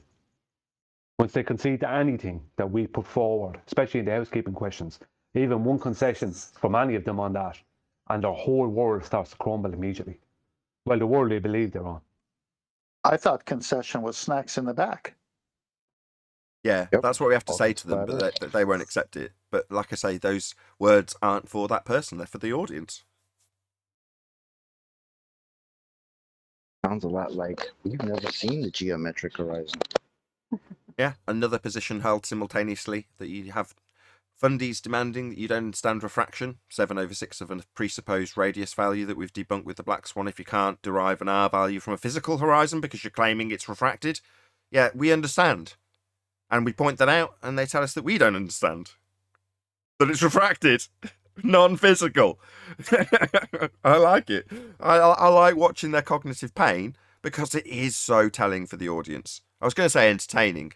Once they concede to anything that we put forward, especially in the housekeeping questions, even one concession from any of them on that, and their whole world starts to crumble immediately. Well, the world they believe they're on. I thought concession was snacks in the back. Yeah, Yep. that's what we have to All say to them, that but they won't accept it. But like I say, those words aren't for that person, they're for the audience. Sounds a lot like we've never seen the geometric horizon. Yeah, another position held simultaneously, that you have fundies demanding that you don't understand refraction, 7/6 of a presupposed radius value that we've debunked with the black swan if you can't derive an R value from a physical horizon because you're claiming it's refracted. Yeah, we understand. And we point that out, and they tell us that we don't understand. That it's refracted. Non-physical. I like it. I like watching their cognitive pain because it is so telling for the audience. I was going to say entertaining,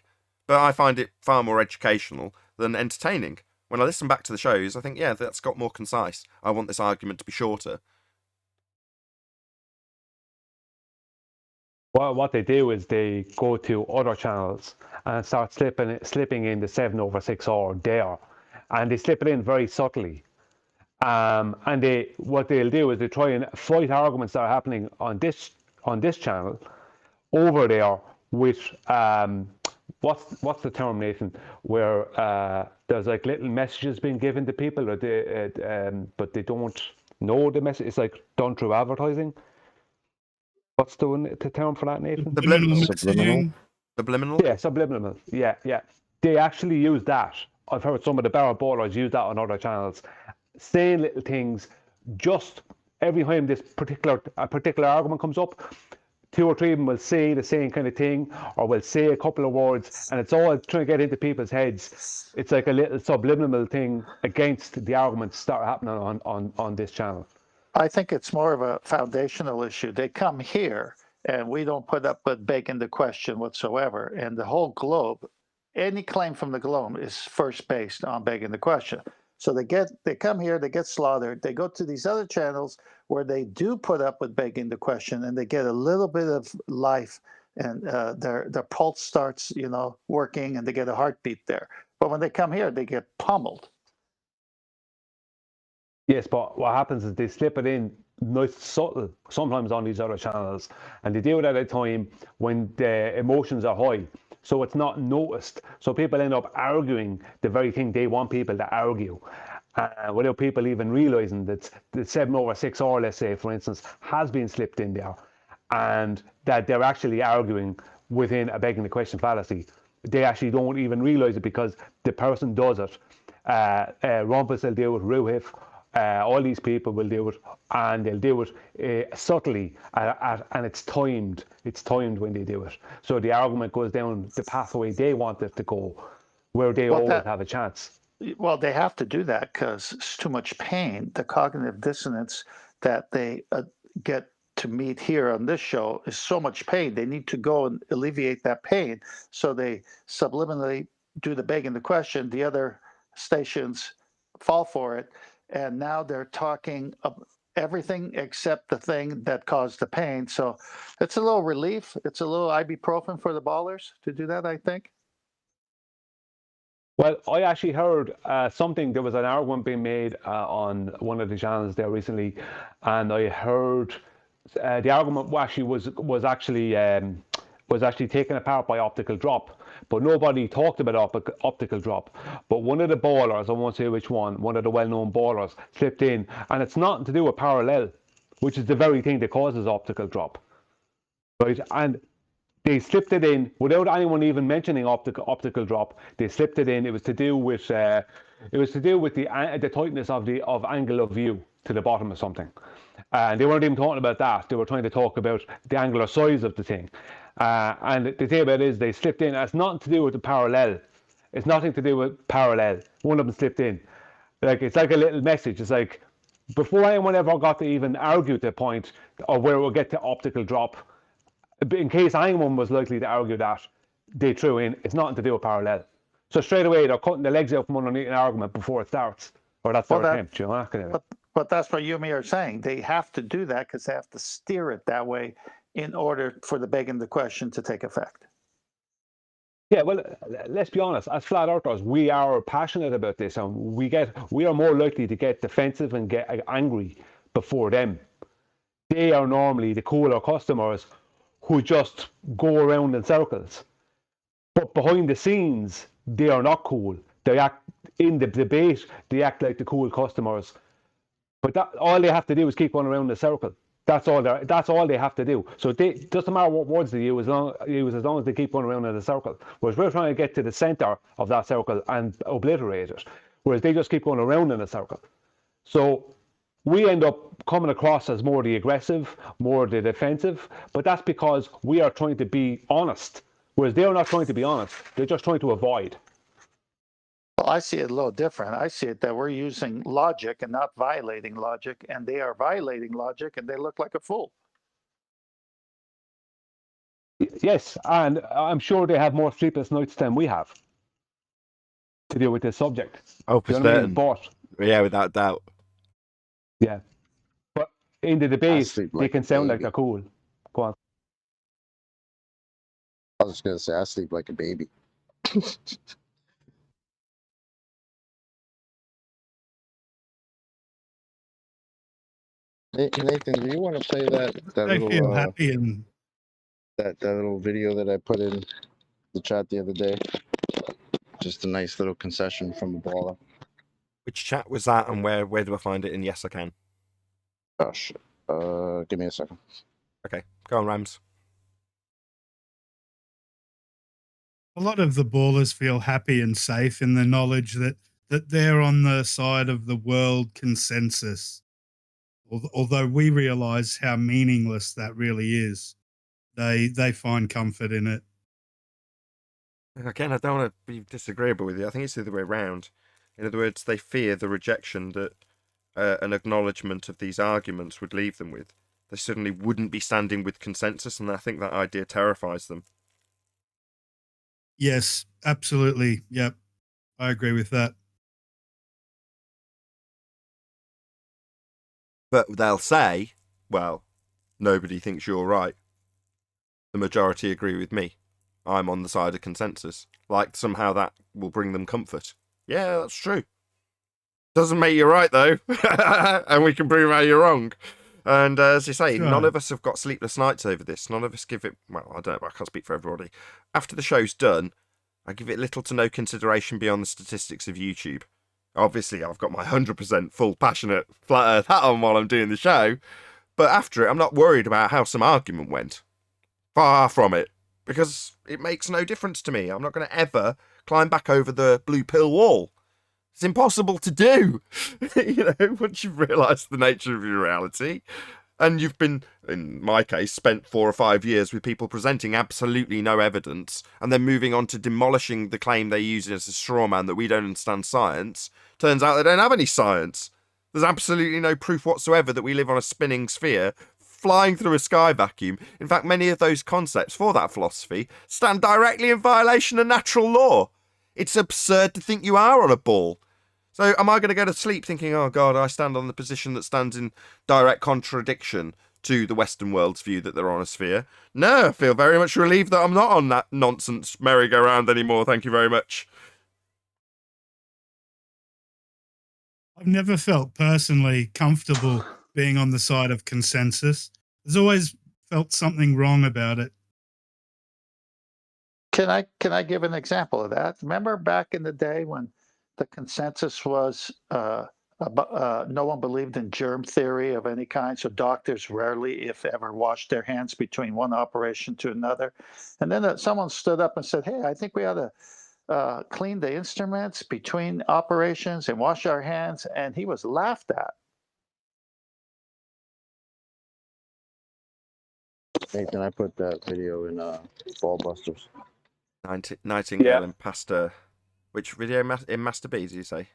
but I find it far more educational than entertaining. When I listen back to the shows, I think, yeah, that's got more concise. I want this argument to be shorter. Well, what they do is they go to other channels and start slipping in the 7/6R there, and they slip it in very subtly. And what they'll do is they try and fight arguments that are happening on this channel over there with what's the term, Nathan, where there's like little messages being given to people, or but they don't know the message. It's like done through advertising. What's the term for that, Nathan? Subliminal Subliminal. messaging. Subliminal? Yeah, subliminal. Yeah. They actually use that. I've heard some of the barrel ballers use that on other channels, saying little things just every time this particular argument comes up. 2 or 3 of them will say the same kind of thing, or will say a couple of words, and it's all trying to get into people's heads. It's like a little subliminal thing against the arguments that are happening on this channel. I think it's more of a foundational issue. They come here, and we don't put up with begging the question whatsoever. And the whole globe, any claim from the globe is first based on begging the question. So they come here, they get slaughtered. They go to these other channels where they do put up with begging the question, and they get a little bit of life, and their pulse starts, working, and they get a heartbeat there. But when they come here, they get pummeled. Yes, but what happens is they slip it in nice subtle, sometimes on these other channels, and they do it at a time when the emotions are high, so it's not noticed. So people end up arguing the very thing they want people to argue, without people even realizing that the 7/6R, let's say, for instance, has been slipped in there, and that they're actually arguing within a begging the question fallacy. They actually don't even realize it because the person does it. Rumpus will do it, Ruhif, all these people will do it, and they'll do it subtly, and it's timed. It's timed when they do it. So the argument goes down the pathway they want it to go, where they always have a chance. Well, they have to do that because it's too much pain. The cognitive dissonance that they get to meet here on this show is so much pain. They need to go and alleviate that pain. So they subliminally do the begging the question. The other stations fall for it. And now they're talking everything except the thing that caused the pain. So it's a little relief. It's a little ibuprofen for the ballers to do that, I think. Well, I actually heard something. There was an argument being made on one of the channels there recently, and I heard the argument was actually taken apart by optical drop, but nobody talked about optical drop. But one of the ballers, I won't say which one of the well-known ballers, slipped in, and it's nothing to do with parallel, which is the very thing that causes optical drop, right? And they slipped it in without anyone even mentioning optical drop. They slipped it in. It was to do with the tightness of angle of view to the bottom of something. And they weren't even talking about that. They were trying to talk about the angular size of the thing. And the thing about it is they slipped in. It's nothing to do with the parallel. It's nothing to do with parallel. One of them slipped in. Like, it's like a little message. It's like, before anyone ever got to even argue the point of where we'll get to optical drop, in case anyone was likely to argue that, they threw in, it's nothing to do with parallel. So straight away, they're cutting the legs out from underneath an argument before it starts. Or that's their attempt, you know, that kind of thing. But that's what you and me are saying. They have to do that because they have to steer it that way in order for the begging the question to take effect. Yeah, well, let's be honest. As flat earthers, we are passionate about this, and we are more likely to get defensive and get angry before them. They are normally the cooler customers who just go around in circles. But behind the scenes, they are not cool. They act in the debate. They act like the cool customers. But all they have to do is keep going around in a circle. That's all they have to do. So it doesn't matter what words they use, as long as they keep going around in a circle. Whereas we're trying to get to the center of that circle and obliterate it. Whereas they just keep going around in a circle. So we end up coming across as more the aggressive, more the defensive, but that's because we are trying to be honest, whereas they're not trying to be honest. They're just trying to avoid. Well, I see it a little different. I see it that we're using logic and not violating logic, and they are violating logic, and they look like a fool. Yes, and I'm sure they have more sleepless nights than we have to deal with this subject. Oh, for you know what I certain. mean? But, yeah, without doubt. Yeah. But in the debate, they can sound like they're cool. Go on. I was just gonna say I sleep like a baby. Nathan, do you want to play that They feel little happy and that little video that I put in the chat the other day? Just a nice little concession from a baller. Which chat was that, and where do I find it in Yes I Can? Gosh, give me a second. Okay, go on, Rams. a lot of the ballers feel happy and safe in the knowledge that they're on the side of the world consensus. Although we realize how meaningless that really is, they find comfort in it. Again, I don't want to be disagreeable with you. I think it's the other way around. In other words, they fear the rejection that an acknowledgement of these arguments would leave them with. They suddenly wouldn't be standing with consensus, and I think that idea terrifies them. Yes, absolutely. Yep, I agree with that. But they'll say, well, nobody thinks you're right. The majority agree with me. I'm on the side of consensus. Like somehow that will bring them comfort. Yeah, that's true. Doesn't make you right, though. And we can prove how you're wrong. And as you say, none of us have got sleepless nights over this. None of us give it, well, I don't know, I can't speak for everybody. After the show's done, I give it little to no consideration beyond the statistics of YouTube. Obviously, I've got my 100% full passionate flat earth hat on while I'm doing the show. But after it, I'm not worried about how some argument went. Far from it. Because it makes no difference to me. I'm not going to ever climb back over the blue pill wall. It's impossible to do, you know, once you've realised the nature of your reality. And you've been, in my case, spent 4 or 5 years with people presenting absolutely no evidence and then moving on to demolishing the claim they use as a straw man that we don't understand science. Turns out they don't have any science. There's absolutely no proof whatsoever that we live on a spinning sphere flying through a sky vacuum. In fact, many of those concepts for that philosophy stand directly in violation of natural law. It's absurd to think you are on a ball. So am I going to go to sleep thinking, oh God, I stand on the position that stands in direct contradiction to the Western world's view that they're on a sphere? No, I feel very much relieved that I'm not on that nonsense merry-go-round anymore. Thank you very much. I've never felt personally comfortable being on the side of consensus. There's always felt something wrong about it. Can I give an example of that? Remember back in the day when the consensus was no one believed in germ theory of any kind, so doctors rarely, if ever, washed their hands between one operation to another. And then someone stood up and said, "Hey, I think we ought to clean the instruments between operations and wash our hands," and he was laughed at. Nathan, I put that video in Ballbusters. Nightingale Yeah. and Pastor. Which video in Master B, did you say?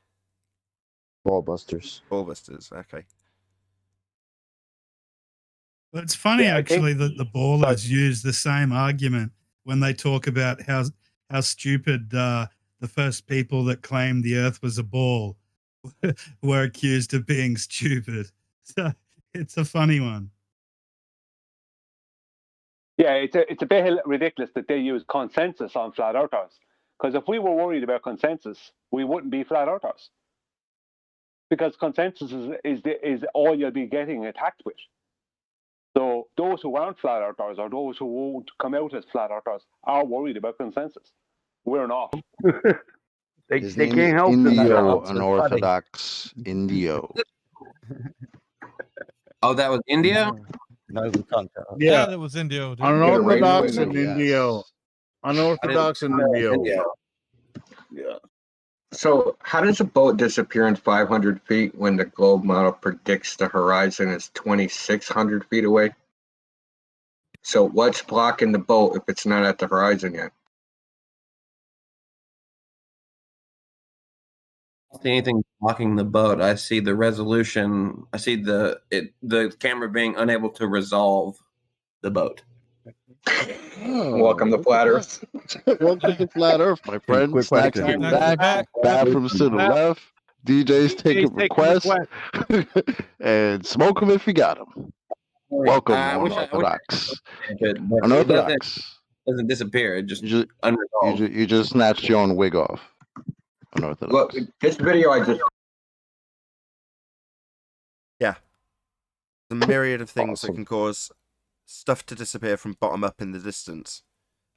Ballbusters. Ballbusters, okay. Well, it's funny Yeah, I think- actually that the ballers use the same argument when they talk about how stupid the first people that claimed the Earth was a ball were accused of being stupid. So it's a funny one. Yeah, it's a bit ridiculous that they use consensus on flat earthers. Because if we were worried about consensus, we wouldn't be flat earthers. Because consensus is all you'll be getting attacked with. So those who aren't flat earthers or those who won't come out as flat earthers are worried about consensus. We're not. They His they name can't is help Indio, themselves. unorthodox Indio. Oh, that was India? No, we can't tell. Yeah, that was Indio. Dude. Unorthodox Wait, and wait, Indio. Unorthodox and Indio. Yeah. So, how does a boat disappear in 500 feet when the globe model predicts the horizon is 2,600 feet away? So, what's blocking the boat if it's not at the horizon yet? I don't see anything blocking the boat. I see the resolution. I see the camera being unable to resolve the boat. Welcome to Flat Earth. Welcome to Flat Earth, my friend. quick Snacks question. in the Snacks in the back, back. bathrooms to the left, DJ's taking requests, and smoke them if you got them. Welcome, I wish I unorthodox. could, but it doesn't disappear. It just unresolved. You just snatched your own wig off. Unorthodox. Look, this video I just Yeah. The myriad of things that Awesome. can cause stuff to disappear from bottom up in the distance.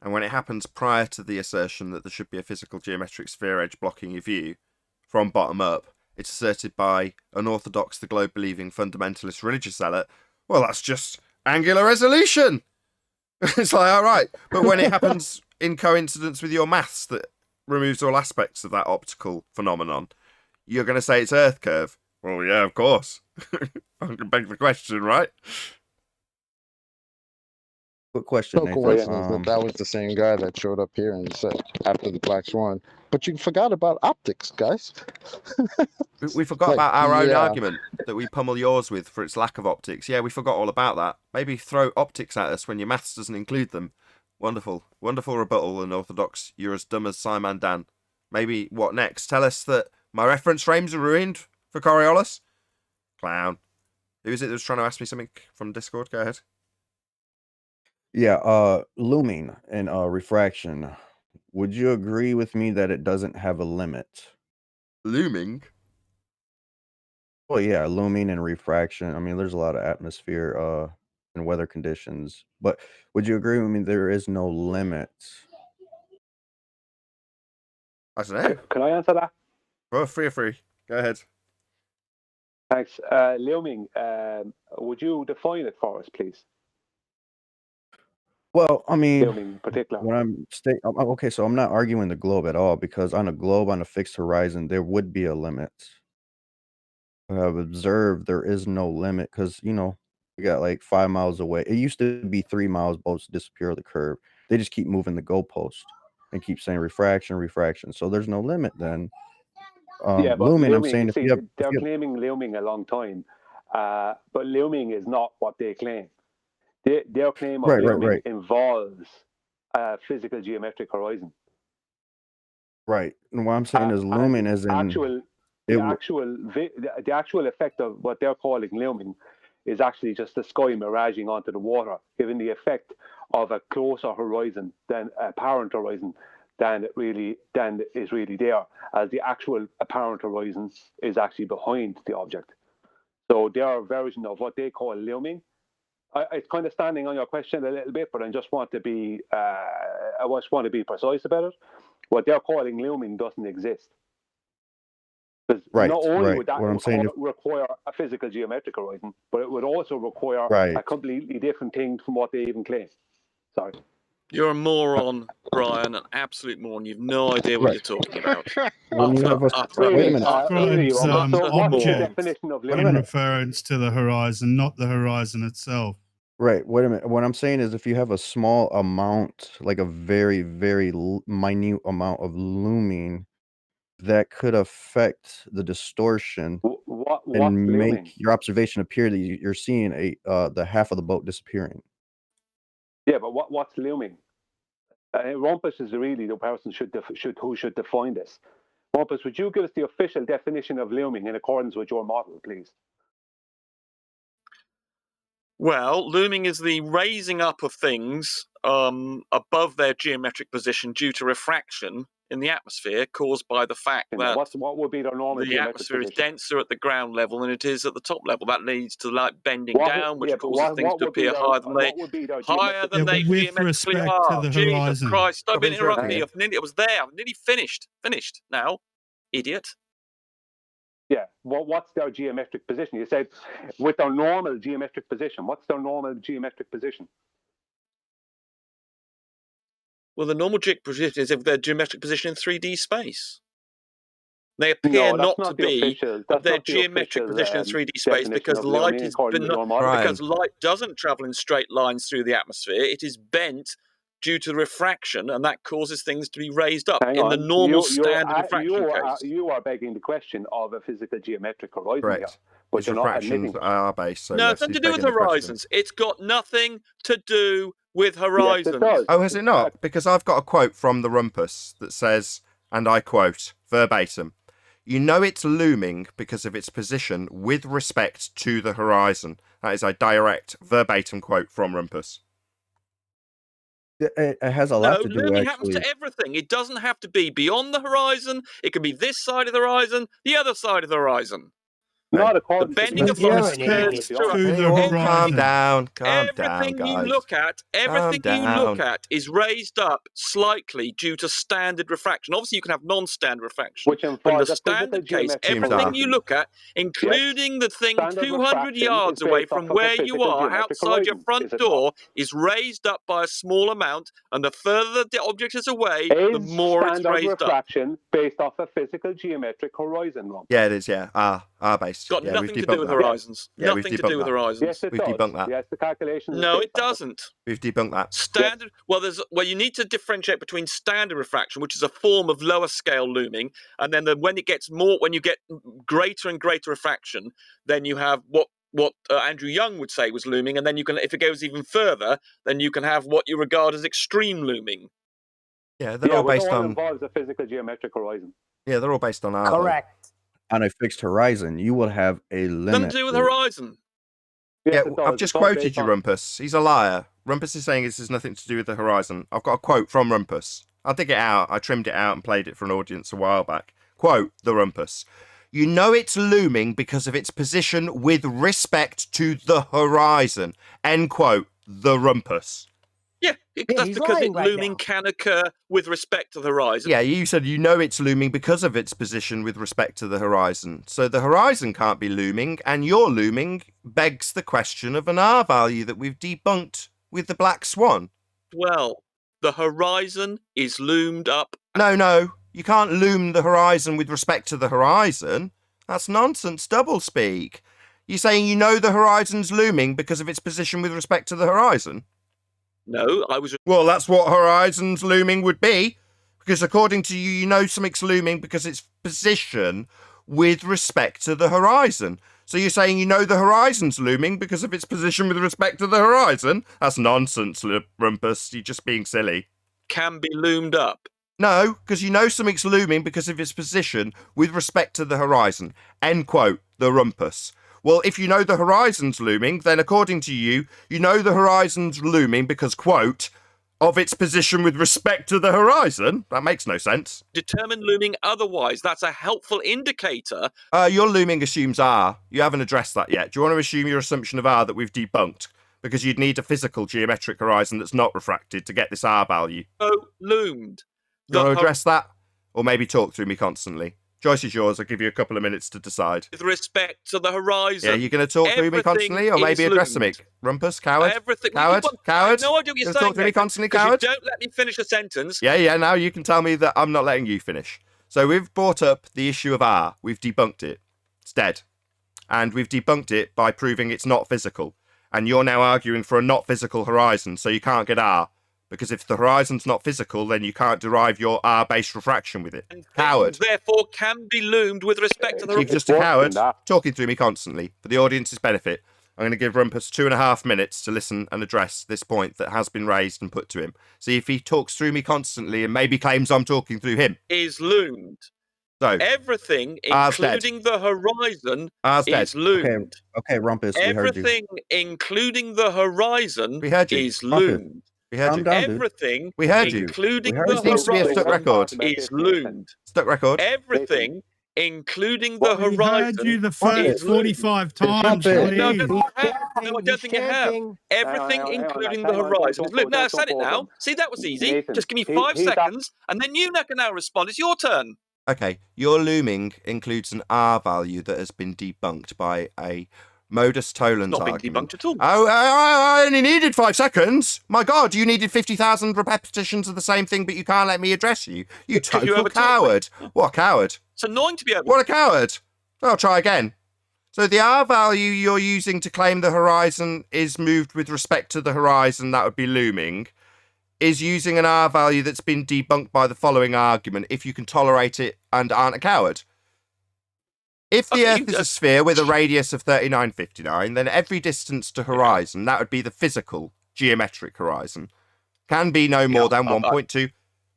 And when it happens prior to the assertion that there should be a physical geometric sphere edge blocking your view from bottom up, it's asserted by unorthodox, the globe-believing fundamentalist religious zealot, well, that's just angular resolution. It's like, all right. But when it happens in coincidence with your maths that removes all aspects of that optical phenomenon, you're going to say it's Earth curve. Well, yeah, of course. I can beg the question, right? Quick question, No Nathan. coincidence that was the same guy that showed up here and said after the Black Swan. But you forgot about optics, guys. We forgot about our own argument that we pummel yours with for its lack of optics. Yeah, we forgot all about that. Maybe throw optics at us when your maths doesn't include them. Wonderful. Wonderful rebuttal, unorthodox. You're as dumb as Simon Dan. Maybe what next? Tell us that my reference frames are ruined for Coriolis? Clown. Who is it that was trying to ask me something from Discord? Go ahead. Yeah, looming and refraction. Would you agree with me that it doesn't have a limit? Looming? Well, yeah, looming and refraction. I mean, there's a lot of atmosphere and weather conditions, but would you agree with me there is no limit? I don't know. Can I answer that? Oh, free. Go ahead. Thanks. Liu-Ming, would you define it for us, please? Well, I mean, Liu-Ming in particular. when okay, so I'm not arguing the globe at all because on a globe on a fixed horizon, there would be a limit. I've observed there is no limit because, you know, we got like 5 miles away. It used to be 3 miles, boats disappear the curve. They just keep moving the goalpost and keep saying refraction. So there's no limit then. Yeah, but looming, I'm Liu-Ming, saying you if see, you have, they're claiming Liu-Ming a long time, but Liu-Ming is not what they claim. Their claim of Liu-Ming involves a physical geometric horizon. Right. And what I'm saying is looming as in the actual effect of what they're calling Liu-Ming is actually just the sky miraging onto the water, giving the effect of a closer horizon than apparent horizon than is really there, as the actual apparent horizon is actually behind the object. So their version of what they call Liu-Ming, it's kind of standing on your question a little bit, but I just want to be I just want to be precise about it. What they're calling looming doesn't exist. Because Right, not only right. would that What I'm saying, require a physical geometric horizon, but it would also require right. a completely different thing from what they even claim. Sorry. You're a moron, Brian, an absolute moron. You've no idea what Right. you're talking about. When you have a Utter, wait a minute. Either you, Describes Robert. So what is the object definition of Wait a in looming? minute. reference to the horizon, not the horizon itself. Right. Wait a minute. What I'm saying is, if you have a small amount, like a very, very minute amount of looming, that could affect the distortion What's and looming? make your observation appear that you're seeing the half of the boat disappearing. Yeah, but what's looming? Rumpus is really the person who should define this. Rumpus, would you give us the official definition of looming in accordance with your model, please? Well, looming is the raising up of things above their geometric position due to refraction in the atmosphere caused by the fact that what would be their normal the geometric atmosphere is position? denser at the ground level than it is at the top level. That leads to light bending down, which but causes things what to would be appear their, higher than they what would be their higher geometric than Yeah, they but with geometrically respect are. to the Jesus horizon. Christ! Stop Stop interrupting me. interrupting. I was there. I've nearly finished. Finished now, idiot. Yeah, what's their geometric position? You said with their normal geometric position. What's their normal geometric position? Well, the normal position is if their geometric position in 3D space. They appear No, that's not to not the be official. at That's their not the geometric official position in 3D space definition because of light looming is according to your model. Brian. because light doesn't travel in straight lines through the atmosphere. It is bent due to refraction, and that causes things to be raised up Hang in the on, normal standard refraction case. you are begging the question of a physical geometric horizon here, Correct. but His you're not refractions admitting it. are based, so No, yes, it's nothing he's to do with begging the question. horizons. It's got nothing to do with Yes, it horizons. does. Oh, has it not? Because I've got a quote from the Rumpus that says, and I quote verbatim, "You know it's looming because of its position with respect to the horizon." That is a direct verbatim quote from Rumpus. It has a No, lot to do, looming happens actually. to everything. It doesn't have to be beyond the horizon. It can be this side of the horizon, the other side of the horizon. Not according The to bending the of You're light an occurs idiot. through To the Calm horizon. down, everything you guys. look at. Everything Calm you look down. at is raised up slightly due to standard refraction. Obviously, you can have non-standard refraction, which but in involves the a physical standard case, geometric everything horizon. you look at, including the thing Standard 200 refraction yards is away based from off of a where you physical are, geometric outside your horizon, front is it door, not? is raised up by a small amount, and the further the object is away, the Is more it's standard raised up. refraction based off a physical geometric horizon, Ron? Yeah, it is, yeah. R based. It's got Yeah, we've nothing to do debunked with that. horizons. Yeah, we've Nothing to do debunked with that. horizons. Yes, it We've does. debunked that. Yes, the calculation is No, based it off it. doesn't. We've debunked that. Standard. Well, you need to differentiate between standard refraction, which is a form of lower scale looming, and then when you get greater and greater refraction, then you have what Andrew Young would say was looming, and then you can, if it goes even further, then you can have what you regard as extreme looming. Yeah, they're all but based it all on. involves a physical geometric horizon. Yeah, they're all based on R. though. Correct. On a fixed horizon, you will have a Nothing limit. to do with to it. horizon. Yeah, Yes, it does. I've just It's all quoted based you, on- Rumpus. He's a liar. Rumpus is saying this has nothing to do with the horizon. I've got a quote from Rumpus. I'll dig it out. I trimmed it out and played it for an audience a while back. Quote the Rumpus. "You know it's looming because of its position with respect to the horizon." End quote. The Rumpus. Yeah, that's he's because lying right looming now. can occur with respect to the horizon. Yeah, you said you know it's looming because of its position with respect to the horizon. So the horizon can't be looming, and your looming begs the question of an R value that we've debunked with the black swan. Well, the horizon is loomed up. No, you can't loom the horizon with respect to the horizon. That's nonsense, doublespeak. You're saying you know the horizon's looming because of its position with respect to the horizon? No, I was. Well, that's what horizon's looming would be, because according to you, you know something's looming because its position with respect to the horizon. So you're saying you know the horizon's looming because of its position with respect to the horizon? That's nonsense, Rumpus. You're just being silly. Can be loomed up. No, because you know something's looming because of its position with respect to the horizon. End quote, the Rumpus. Well, if you know the horizon's looming, then according to you, you know the horizon's looming because, quote, of its position with respect to the horizon? That makes no sense. Determine looming otherwise. That's a helpful indicator. Your looming assumes R. You haven't addressed that yet. Do you want to assume your assumption of R that we've debunked? because you'd need a physical geometric horizon that's not refracted to get this R value. So loomed. Do you want to address that? Or maybe talk through me constantly? Choice is yours. I'll give you a couple of minutes to decide. With respect to the horizon. Yeah, you're going to talk through me constantly, or maybe address me? Rumpus, coward? Everything. Coward? Coward? I have no idea what you're saying. Talk through me constantly, because coward? You don't let me finish a sentence. Yeah, now you can tell me that I'm not letting you finish. So we've brought up the issue of R. We've debunked it. It's dead. And we've debunked it by proving it's not physical. And you're now arguing for a not physical horizon, so you can't get R. Because if the horizon's not physical, then you can't derive your R-based refraction with it. Coward. Therefore, can be loomed with respect to the... You're just a coward, talking through me constantly, for the audience's benefit. I'm going to give Rumpus 2.5 minutes to listen and address this point that has been raised and put to him. See if he talks through me constantly and maybe claims I'm talking through him. Is loomed. So everything, R's including the horizon, R's is dead. loomed. Okay, Rumpus, we heard you. Everything, including the horizon, We heard you. is loomed. We heard you. Everything, We heard you. including We heard the you. This needs to be a stuck record. is loomed. Stuck record. Everything, including the We horizon, heard you the first is loomed. 45 times. No, please. I don't think you have. Everything, including the horizon, is loomed. Now, I've said it now. See, that was easy. Nathan, Just give me 5 seconds, and then you can now respond. It's your turn. Okay, your looming includes an R value that has been debunked by a modus tollens Not been argument. debunked at all. Oh, I only needed 5 seconds. My God, you needed 50,000 repetitions of the same thing, but you can't let me address you. You Because you total overtalked coward. What a coward. It's annoying to be able. What a coward. I'll try again. So the R value you're using to claim the horizon is moved with respect to the horizon, that would be looming, is using an R value that's been debunked by the following argument, if you can tolerate it and aren't a coward. If the Earth is a sphere with a radius of 3959, then every distance to horizon, that would be the physical geometric horizon, can be no more than 1.2.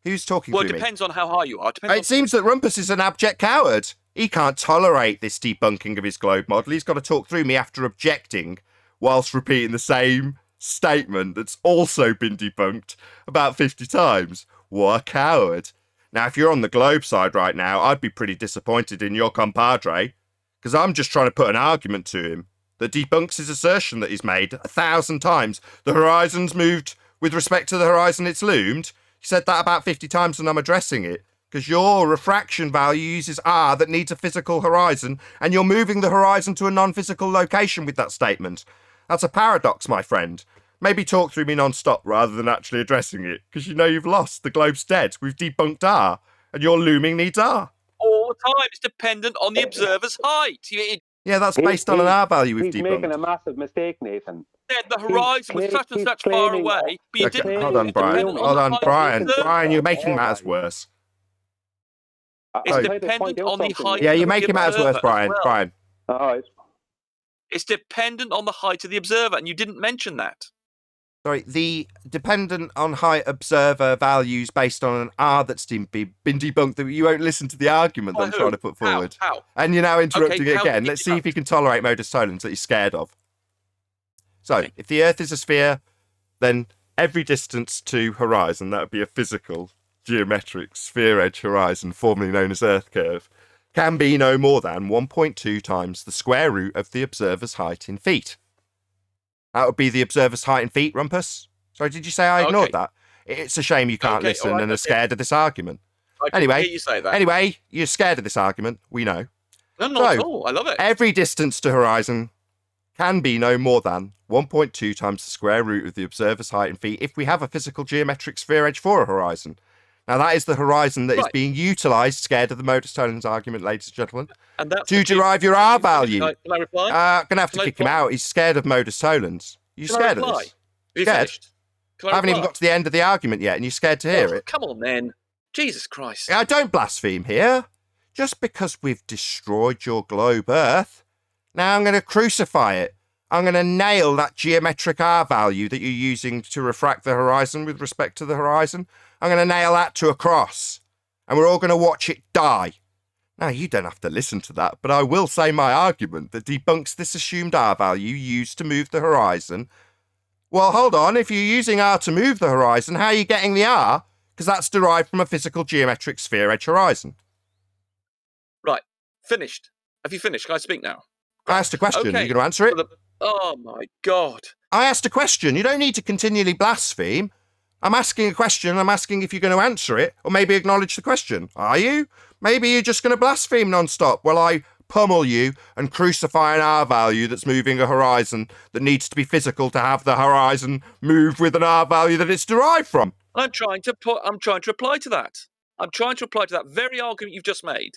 Who's talking Well, through it me? depends on how high you are. Depends It seems that Rumpus is an abject coward. He can't tolerate this debunking of his globe model. He's got to talk through me after objecting whilst repeating the same statement that's also been debunked about 50 times. What a coward. Now, if you're on the globe side right now, I'd be pretty disappointed in your compadre, because I'm just trying to put an argument to him that debunks his assertion that he's made 1,000 times. The horizon's moved with respect to the horizon it's loomed. He said that about 50 times and I'm addressing it, because your refraction value uses R that needs a physical horizon, and you're moving the horizon to a non-physical location with that statement. That's a paradox, my friend. Maybe talk through me non-stop rather than actually addressing it, because you know you've lost. The globe's dead. We've debunked R, and your looming needs R. all the time. It's dependent on the observer's height. Yeah, that's based on an R value we've He's debunked. making a massive mistake, Nathan. The horizon was such and such far away, but you didn't. Hold on, Brian. Hold on, Brian. Brian, you're making matters worse. It's dependent on the height. Yeah, you're making matters worse, Brian. Well. Brian. Oh, it's dependent on the height of the observer, and you didn't mention that. Sorry, the dependent on height observer values based on an R that's been debunked. That you won't listen to the argument that I'm trying to put forward. How? And you're now interrupting Okay, it how again. did Let's you see if you can tolerate modus tollens that he's scared of. So, if the Earth is a sphere, then every distance to horizon, that would be a physical, geometric sphere edge horizon, formerly known as Earth curve, can be no more than 1.2 times the square root of the observer's height in feet. That would be the observer's height in feet, Rumpus. Sorry, did you say I ignored that? It's a shame you can't listen and are scared of this argument. Anyway, you say that. Anyway, you're scared of this argument. We know. No, not at all. I love it. Every distance to horizon can be no more than 1.2 times the square root of the observer's height in feet if we have a physical geometric sphere edge for a horizon. Now, that is the horizon that is being utilised, scared of the modus tollens argument, ladies and gentlemen, and that's to derive your R value. Can I reply? I'm going to have to kick him out. He's scared of modus tollens. You scared of this? You scared? finished? I haven't even got to the end of the argument yet, and you're scared to hear it. Come on, then. Jesus Christ. I don't blaspheme here. Just because we've destroyed your globe Earth, now I'm going to crucify it. I'm going to nail that geometric R value that you're using to refract the horizon with respect to the horizon. I'm going to nail that to a cross, and we're all going to watch it die. Now, you don't have to listen to that, but I will say my argument that debunks this assumed R value used to move the horizon. Well, hold on. If you're using R to move the horizon, how are you getting the R? Because that's derived from a physical geometric sphere edge horizon. Right. Finished. Have you finished? Can I speak now? I asked a question. Are you going to answer it? Oh, my God. I asked a question. You don't need to continually blaspheme. I'm asking a question. I'm asking if you're going to answer it or maybe acknowledge the question. Are you? Maybe you're just going to blaspheme non-stop while I pummel you and crucify an R value that's moving a horizon that needs to be physical to have the horizon move with an R value that it's derived from. I'm trying to reply to that. I'm trying to reply to that very argument you've just made.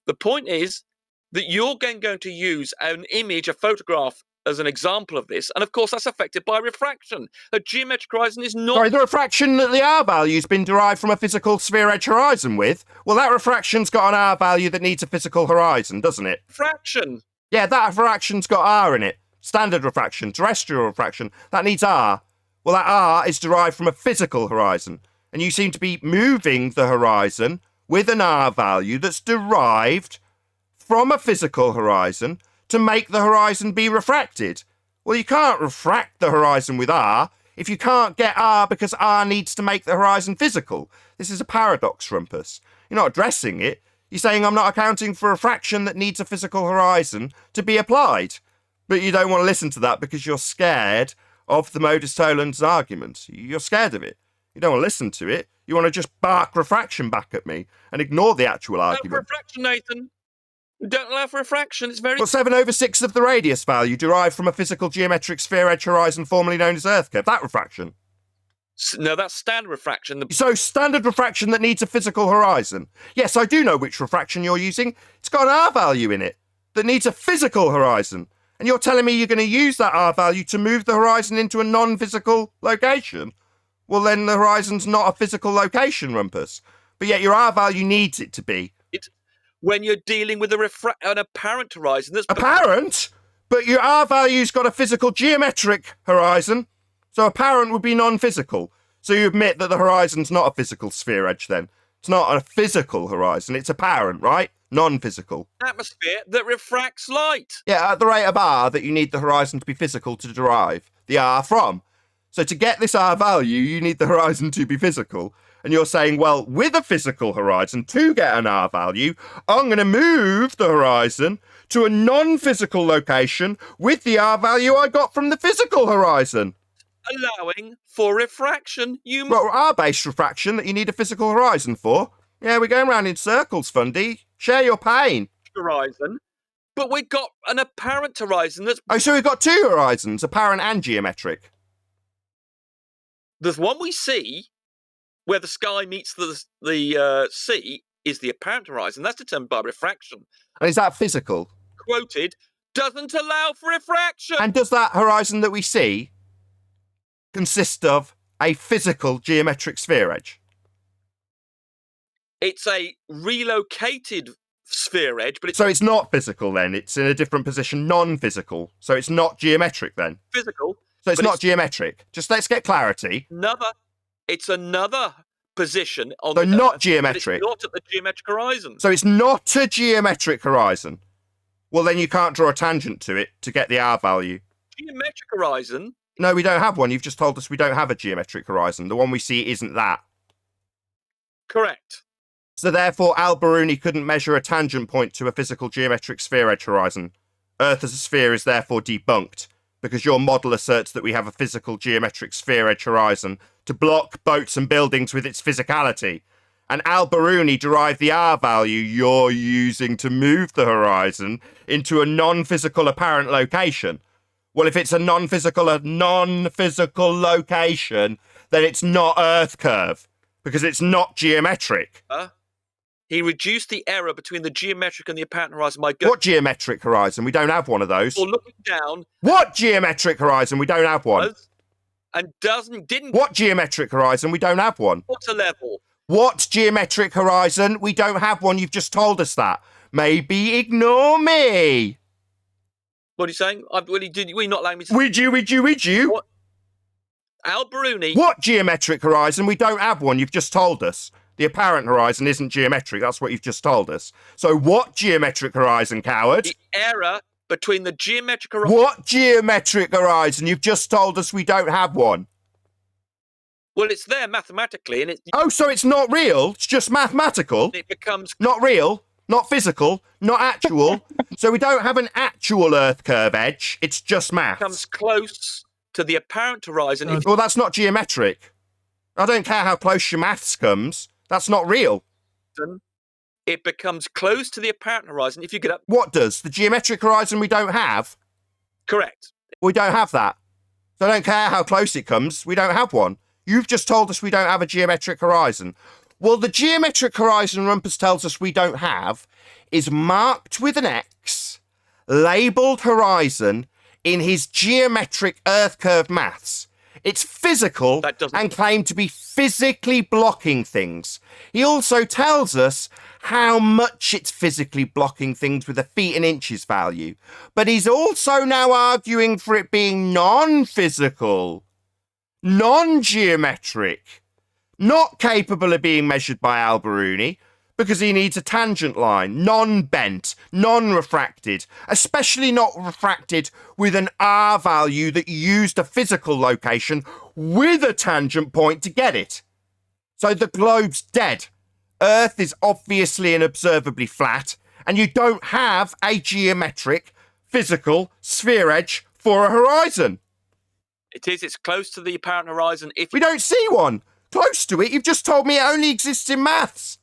The point is that you're going to use an image, a photograph, as an example of this, and of course that's affected by refraction. A geometric horizon is not... Sorry, the refraction that the R value's been derived from a physical sphere-edge horizon with? Well, that refraction's got an R value that needs a physical horizon, doesn't it? Refraction. Yeah, that refraction's got R in it. Standard refraction, terrestrial refraction, that needs R. Well, that R is derived from a physical horizon, and you seem to be moving the horizon with an R value that's derived from a physical horizon to make the horizon be refracted. Well, you can't refract the horizon with R if you can't get R because R needs to make the horizon physical. This is a paradox, Rumpus. You're not addressing it. You're saying I'm not accounting for a fraction that needs a physical horizon to be applied. But you don't want to listen to that because you're scared of the modus tollens argument. You're scared of it. You don't want to listen to it. You want to just bark refraction back at me and ignore the actual argument. No refraction, Nathan. Don't allow for refraction. It's very... Well, 7/6 of the radius value derived from a physical geometric sphere-edge horizon formerly known as Earth curve. That refraction. No, that's standard refraction. So standard refraction that needs a physical horizon. Yes, I do know which refraction you're using. It's got an R value in it that needs a physical horizon. And you're telling me you're going to use that R value to move the horizon into a non-physical location? Well, then the horizon's not a physical location, Rumpus. But yet your R value needs it to be. When you're dealing with an apparent horizon that's... Apparent? But your R value's got a physical geometric horizon, so apparent would be non-physical. So you admit that the horizon's not a physical sphere edge then. It's not a physical horizon, it's apparent, right? Non-physical. Atmosphere that refracts light. Yeah, at the rate of R that you need the horizon to be physical to derive the R from. So to get this R value, you need the horizon to be physical. And you're saying, well, with a physical horizon, to get an R value, I'm going to move the horizon to a non-physical location with the R value I got from the physical horizon. Allowing for refraction. Well, R-based refraction that you need a physical horizon for. Yeah, we're going round in circles, Fundy. Share your pain. Horizon. But we've got an apparent horizon that's... Oh, so we've got two horizons, apparent and geometric. The one we see... where the sky meets the sea is the apparent horizon. That's determined by refraction. And is that physical? Quoted, doesn't allow for refraction. And does that horizon that we see consist of a physical geometric sphere edge? It's a relocated sphere edge, but it's... So it's not physical then? It's in a different position, non-physical. So it's not geometric then? Physical. So it's not geometric. Just let's get clarity. It's another position on so not geometric. It's not at the geometric horizon. So it's not a geometric horizon. Well, then you can't draw a tangent to it to get the R value. Geometric horizon? No, we don't have one. You've just told us we don't have a geometric horizon. The one we see isn't that. Correct. So therefore, Al-Biruni couldn't measure a tangent point to a physical geometric sphere edge horizon. Earth as a sphere is therefore debunked, because your model asserts that we have a physical geometric sphere edge horizon to block boats and buildings with its physicality. And Al-Biruni derived the R value you're using to move the horizon into a non-physical apparent location. Well, if it's a non-physical location, then it's not Earth curve, because it's not geometric. He reduced the error between the geometric and the apparent horizon by... What geometric horizon? We don't have one of those. Or looking down... What geometric horizon? We don't have one. And didn't... What geometric horizon? We don't have one. Water level. What geometric horizon? We don't have one. You've just told us that. Maybe ignore me. What are you saying? Were you not allowing me to... Would you? What? Al-Biruni... What geometric horizon? We don't have one. You've just told us. The apparent horizon isn't geometric. That's what you've just told us. So what geometric horizon, coward? The error between the geometric horizon... What geometric horizon? You've just told us we don't have one. Well, it's there mathematically, and it's... Oh, so it's not real? It's just mathematical? It becomes... Not real, not physical, not actual. So we don't have an actual Earth curve edge. It's just maths. It becomes close to the apparent horizon. If Well, that's not geometric. I don't care how close your maths comes. That's not real. it becomes close to the apparent horizon if you get up. What does? The geometric horizon we don't have? Correct. We don't have that. So I don't care how close it comes. We don't have one. You've just told us we don't have a geometric horizon. Well, the geometric horizon Rumpus tells us we don't have is marked with an X, labelled horizon in his geometric earth curve maths. It's physical and claimed to be physically blocking things. He also tells us how much it's physically blocking things with a feet and inches value. But he's also now arguing for it being non-physical, non-geometric, not capable of being measured by Al-Biruni, because he needs a tangent line, non-bent, non-refracted, especially not refracted with an R value that used a physical location with a tangent point to get it. So the globe's dead. Earth is obviously and observably flat, and you don't have a geometric, physical sphere edge for a horizon. It is. It's close to the apparent horizon. If we don't see one close to it, you've just told me it only exists in maths.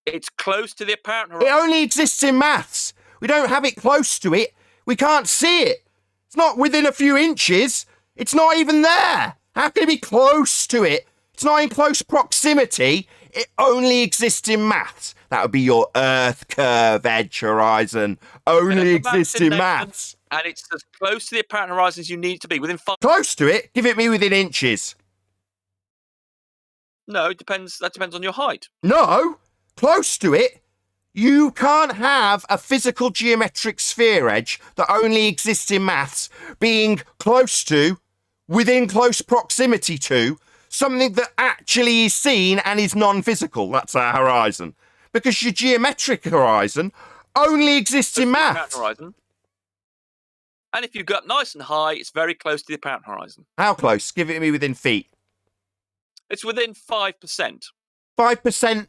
It's close to the apparent horizon. It only exists in maths. We don't have it close to it. We can't see it. It's not within a few inches. It's not even there. How can it be close to it? It's not in close proximity. It only exists in maths. That would be your Earth curve edge horizon. Only exists in maths. And it's as close to the apparent horizon as you need it to be. Within 5. Close to it? Give it me within inches. No, it depends. That depends on your height. No. Close to it, you can't have a physical geometric sphere edge that only exists in maths being close to, within close proximity to, something that actually is seen and is non-physical. That's our horizon. Because your geometric horizon only exists in maths. Horizon. And if you go up nice and high, it's very close to the apparent horizon. How close? Give it to me within feet. It's within 5%. 5%?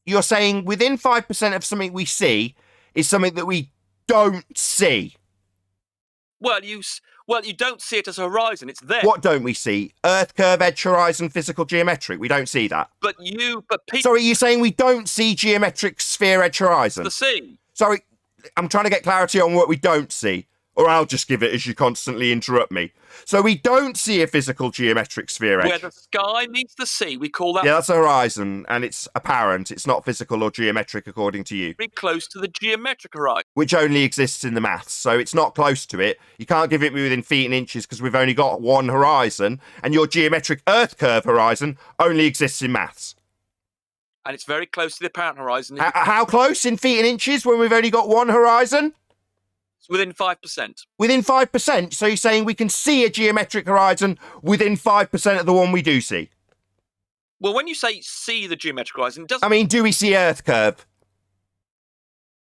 You're saying within 5% of something we see is something that we don't see. Well, you don't see it as a horizon. It's there. What don't we see? Earth curve, edge, horizon, physical, geometric. We don't see that. But people. Sorry, you're saying we don't see geometric sphere, edge, horizon? The sea. Sorry, I'm trying to get clarity on what we don't see. Or I'll just give it as you constantly interrupt me. So we don't see a physical geometric sphere edge. Where the sky meets the sea, we call that... Yeah, that's a horizon, and it's apparent. It's not physical or geometric, according to you. Very close to the geometric horizon. Which only exists in the maths, so it's not close to it. You can't give it me within feet and inches because we've only got one horizon, and your geometric Earth curve horizon only exists in maths. And it's very close to the apparent horizon. How close in feet and inches when we've only got one horizon? Within 5%. Within 5%? So you're saying we can see a geometric horizon within 5% of the one we do see? Well, when you say see the geometric horizon, it doesn't... I mean, do we see Earth curve?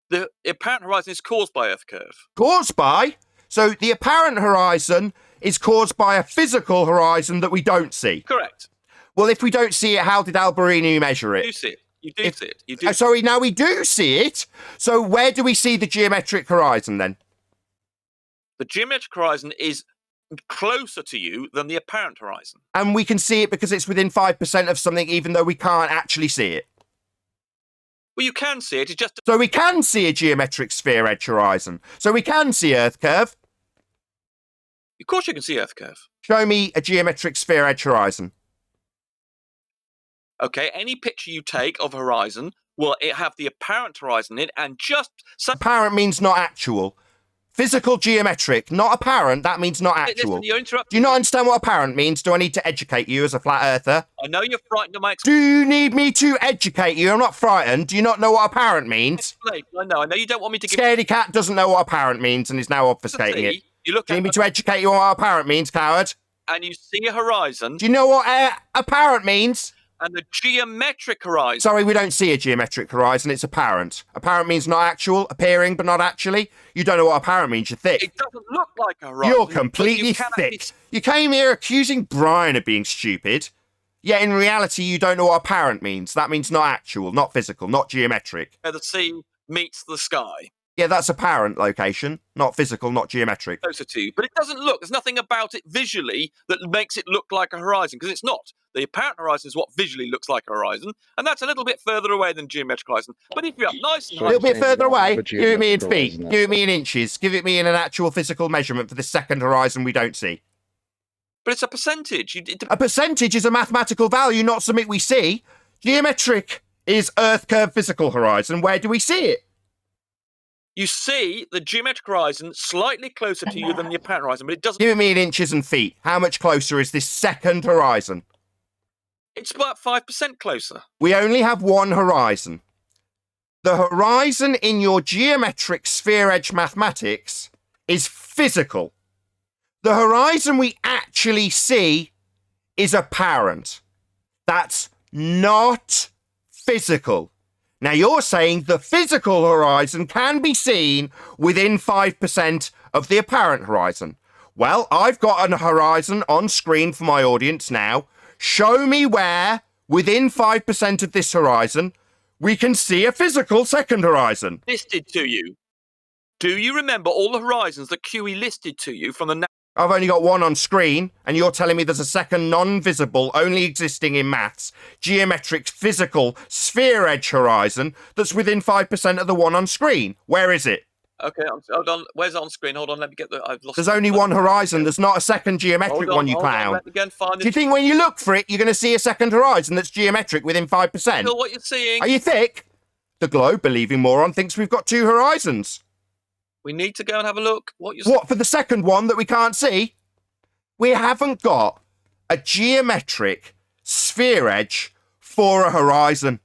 The apparent horizon is caused by Earth curve. Caused by? So the apparent horizon is caused by a physical horizon that we don't see? Correct. Well, if we don't see it, how did Al-Biruni measure it? You do see it. You do see it. You do. Sorry, now we do see it. So where do we see the geometric horizon then? The geometric horizon is closer to you than the apparent horizon. And we can see it because it's within 5% of something, even though we can't actually see it. Well, you can see it. It's just... So we can see a geometric sphere edge horizon. So we can see Earth curve. Of course you can see Earth curve. Show me a geometric sphere edge horizon. Okay, any picture you take of a horizon will it have the apparent horizon in it and just... Apparent means not actual. Physical geometric, not apparent, that means not actual. Listen, you're interrupting. Do you not understand what apparent means? Do I need to educate you as a flat earther? I know you're frightened of my... Do you need me to educate you? I'm not frightened. Do you not know what apparent means? I know you don't want me to give... Scaredy cat doesn't know what apparent means and is now obfuscating it. You look Do you need me to educate you on what apparent means, coward? And you see a horizon... Do you know what apparent means? And the geometric horizon... Sorry, we don't see a geometric horizon. It's apparent. Apparent means not actual, appearing but not actually. You don't know what apparent means. You're thick. It doesn't look like a horizon. You're completely thick. You came here accusing Brian of being stupid. Yet in reality, you don't know what apparent means. That means not actual, not physical, not geometric. Where the sea meets the sky. Yeah, that's apparent location, not physical, not geometric. Closer to you, but it doesn't look. There's nothing about it visually that makes it look like a horizon, because it's not. The apparent horizon is what visually looks like a horizon, and that's a little bit further away than geometric horizon. But if you're up nice and A high, little bit further away, But give it me in geometrical feet, horizon, give it me in inches, give it me in an actual physical measurement for the second horizon we don't see. but it's a percentage. A percentage is a mathematical value, not something we see. Geometric is Earth curve physical horizon. Where do we see it? You see the geometric horizon slightly closer to you than the apparent horizon, but it doesn't. Give it me in inches and feet. How much closer is this second horizon? It's about 5% closer. We only have one horizon. The horizon in your geometric sphere edge mathematics is physical. The horizon we actually see is apparent. That's not physical. Now you're saying the physical horizon can be seen within 5% of the apparent horizon. Well, I've got a horizon on screen for my audience now. Show me where, within 5% of this horizon, we can see a physical second horizon. Listed to you. Do you remember all the horizons that QE listed to you from the... I've only got one on screen, and you're telling me there's a second non-visible, only existing in maths, geometric, physical, sphere edge horizon that's within 5% of the one on screen. Where is it? Okay, hold on. Where's it on screen? Hold on, let me get the... I've lost... There's only one horizon. There's not a second geometric one, you clown. Let me go and find Do you think when you look for it, you're going to see a second horizon that's geometric within 5%? Feel what you're seeing. Are you thick? The globe-believing moron thinks we've got two horizons. We need to go and have a look. What for the second one that we can't see? We haven't got a geometric sphere edge for a horizon.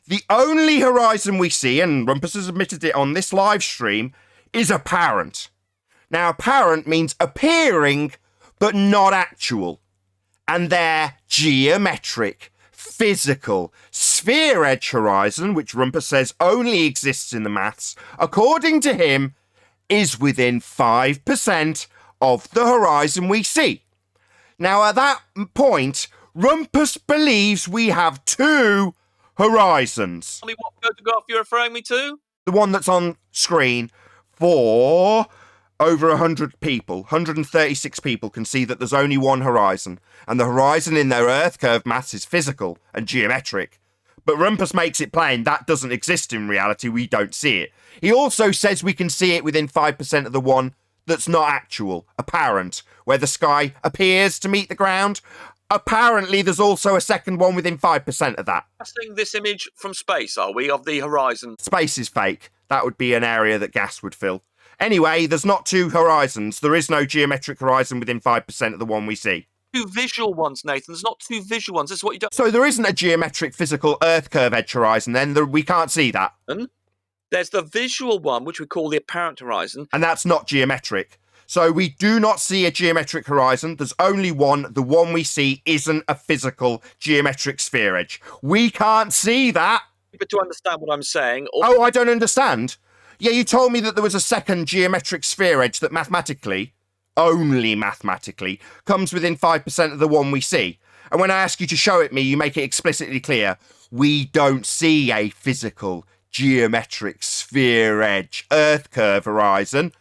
The only horizon we see, and Rumpus has admitted it on this live stream, is apparent. Now, apparent means appearing, but not actual. And they're geometric, physical, sphere edge horizon, which Rumpus says only exists in the maths, according to him, is within 5% of the horizon we see. Now, at that point, Rumpus believes we have two horizons. Tell me what photograph you're referring me to? The one that's on screen for over 100 people, 136 people can see that there's only one horizon, and the horizon in their Earth curve maths is physical and geometric. But Rumpus makes it plain that doesn't exist in reality, we don't see it. He also says we can see it within 5% of the one that's not actual, apparent, where the sky appears to meet the ground. Apparently, there's also a second one within 5% of that. Casting this image from space, are we, of the horizon? Space is fake. That would be an area that gas would fill. Anyway, there's not two horizons. There is no geometric horizon within 5% of the one we see. Two visual ones, Nathan. There's not two visual ones. This is what you don't... So there isn't a geometric physical Earth curve edge horizon then? We can't see that? There's the visual one, which we call the apparent horizon. And that's not geometric. So we do not see a geometric horizon. There's only one. The one we see isn't a physical geometric sphere edge. We can't see that. But to understand what I'm saying... Oh, I don't understand. Yeah, you told me that there was a second geometric sphere edge that mathematically, only mathematically, comes within 5% of the one we see. And when I ask you to show it me, you make it explicitly clear. We don't see a physical geometric sphere edge Earth curve horizon.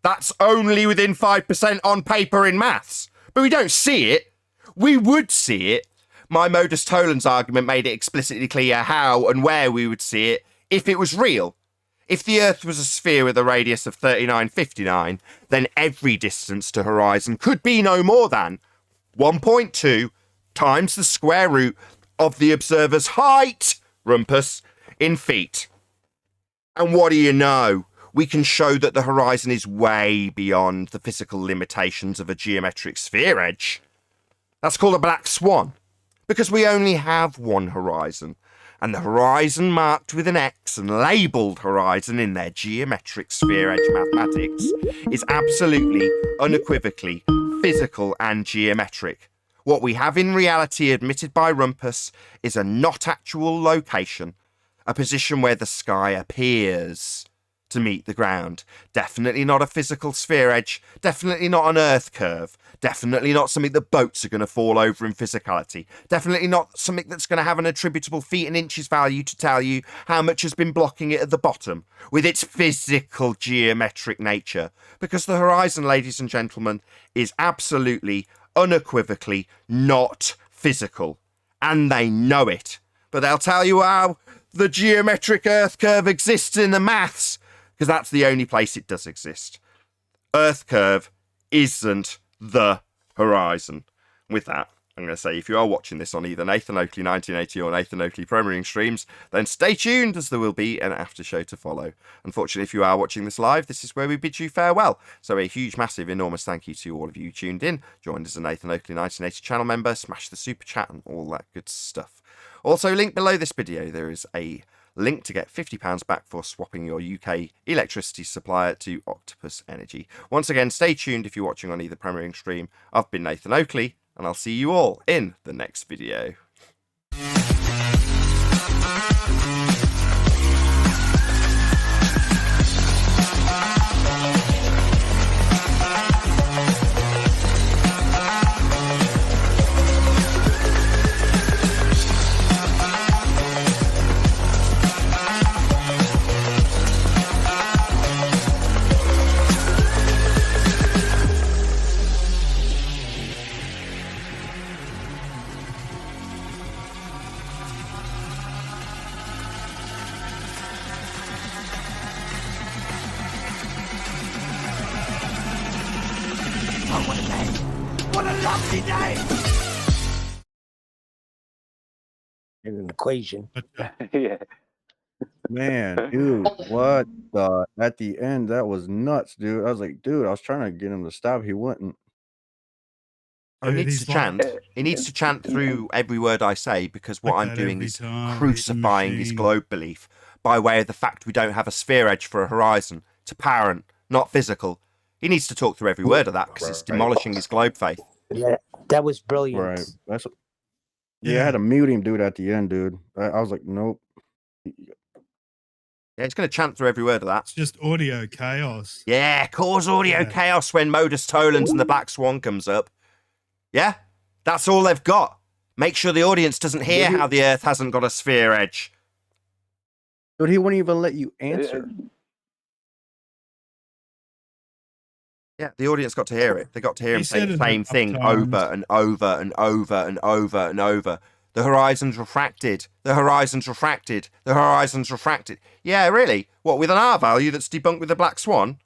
That's only within 5% on paper in maths. But we don't see it. We would see it. My modus tollens argument made it explicitly clear how and where we would see it if it was real. If the Earth was a sphere with a radius of 3959, then every distance to horizon could be no more than 1.2 times the square root of the observer's height, Rumpus, in feet. And what do you know? We can show that the horizon is way beyond the physical limitations of a geometric sphere edge. That's called a black swan, because we only have one horizon, and the horizon marked with an X and labelled horizon in their geometric sphere edge mathematics is absolutely, unequivocally physical and geometric. What we have in reality, admitted by Rumpus, is a not actual location, a position where the sky appears to meet the ground. Definitely not a physical sphere edge. Definitely not an Earth curve. Definitely not something that boats are going to fall over in physicality. Definitely not something that's going to have an attributable feet and inches value to tell you how much has been blocking it at the bottom with its physical geometric nature. Because the horizon, ladies and gentlemen, is absolutely, unequivocally not physical. And they know it. But they'll tell you how the geometric Earth curve exists in the maths, because that's the only place it does exist. Earth curve isn't the horizon. With that, I'm going to say, if you are watching this on either Nathan Oakley 1980 or Nathan Oakley Premiering streams, then stay tuned, as there will be an after show to follow. Unfortunately, if you are watching this live, this is where we bid you farewell. So a huge, massive, enormous thank you to all of you who tuned in, joined as a Nathan Oakley 1980 channel member, smash the super chat and all that good stuff. Also, link below this video, there is a link to get £50 back for swapping your UK electricity supplier to Octopus Energy. Once again, stay tuned if you're watching on either Premiering stream. I've been Nathan Oakley, and I'll see you all in the next video. What a lovely day! In an equation. Yeah. Man, dude, what the? At the end, that was nuts, dude. I was like, dude, I was trying to get him to stop. He wouldn't. He needs to chant. He needs to chant through every word I say, because what I'm doing is crucifying his globe belief by way of the fact we don't have a sphere edge for a horizon. It's apparent, not physical. He needs to talk through every word of that, because it's demolishing his globe faith. Yeah, that was brilliant. Right. That's. Yeah, I had to mute him, dude, at the end, dude. I was like, nope. Yeah, he's going to chant through every word of that. It's just audio chaos. Yeah, cause audio chaos when Modus Tollens and the Black Swan comes up. Yeah, that's all they've got. Make sure the audience doesn't hear how the Earth hasn't got a sphere edge. Dude, he wouldn't even let you answer. Yeah, the audience got to hear it. They got to hear him say said the it same enough thing times. over and over and over and over and over. The horizon's refracted. The horizon's refracted. The horizon's refracted. Yeah, really? What, with an R value that's debunked with a black swan?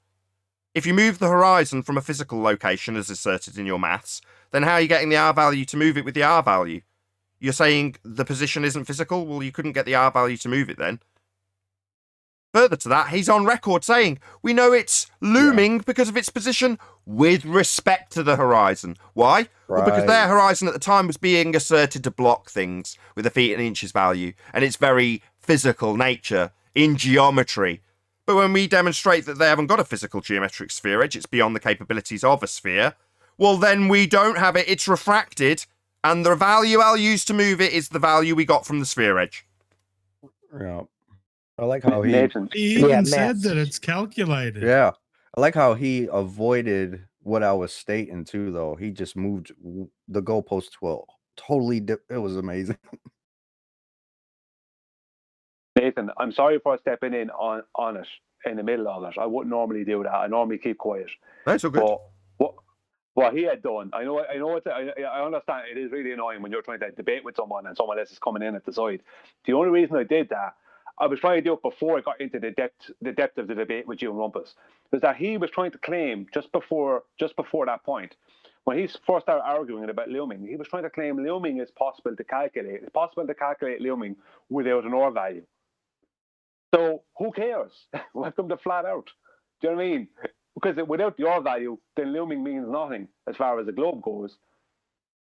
If you move the horizon from a physical location, as asserted in your maths, then how are you getting the R value to move it with the R value? You're saying the position isn't physical? Well, you couldn't get the R value to move it then. Further to that, he's on record saying, we know it's looming because of its position with respect to the horizon. Why? Well, because their horizon at the time was being asserted to block things with a feet and inches value, and its very physical nature in geometry. But when we demonstrate that they haven't got a physical geometric sphere edge, it's beyond the capabilities of a sphere, well, then we don't have it, it's refracted, and the value I'll use to move it is the value we got from the sphere edge. Yeah. I like how he even said that it's calculated. Yeah. I like how he avoided what I was stating too, though. He just moved the goalpost to a totally it was amazing. Nathan, I'm sorry for stepping in on it in the middle of it. I wouldn't normally do that. I normally keep quiet. That's all good. But what he had done, I understand it is really annoying when you're trying to debate with someone and someone else is coming in at the side. The only reason I did that, I was trying to do it before I got into the depth of the debate with you and Rumpus, was that he was trying to claim just before that point, when he first started arguing about looming, he was trying to claim looming is possible to calculate. It's possible to calculate looming without an R value. So who cares? Let them to flat out. Do you know what I mean? Because without the R value, then looming means nothing as far as the globe goes.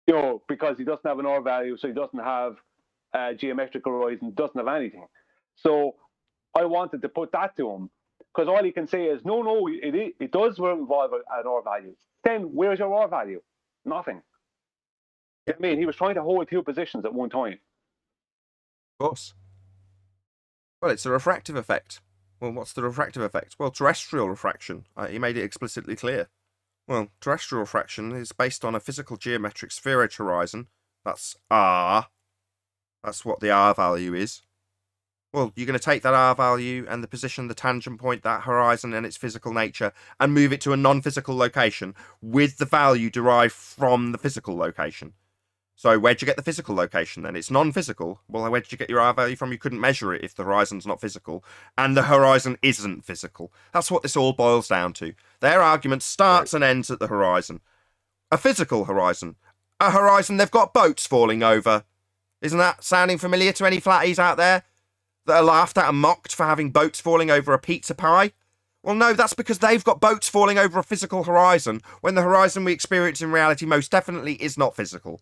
You know, because he doesn't have an R value, so he doesn't have a geometrical horizon, doesn't have anything. So I wanted to put that to him, because all he can say is, no, it does involve an R value. Then where's your R value? Nothing. You know what I mean? He was trying to hold two positions at one time. Of course. Well, it's a refractive effect. Well, what's the refractive effect? Well, terrestrial refraction. He made it explicitly clear. Well, terrestrial refraction is based on a physical geometric sphere edge horizon. That's R. That's what the R value is. Well, you're going to take that R value and the position, the tangent point, that horizon and its physical nature, and move it to a non-physical location with the value derived from the physical location. So where'd you get the physical location then? It's non-physical. Well, where did you get your R value from? You couldn't measure it if the horizon's not physical. And the horizon isn't physical. That's what this all boils down to. Their argument starts and ends at the horizon. A physical horizon. A horizon they've got boats falling over. Isn't that sounding familiar to any flatties out there that are laughed at and mocked for having boats falling over a pizza pie? Well, no, that's because they've got boats falling over a physical horizon when the horizon we experience in reality most definitely is not physical.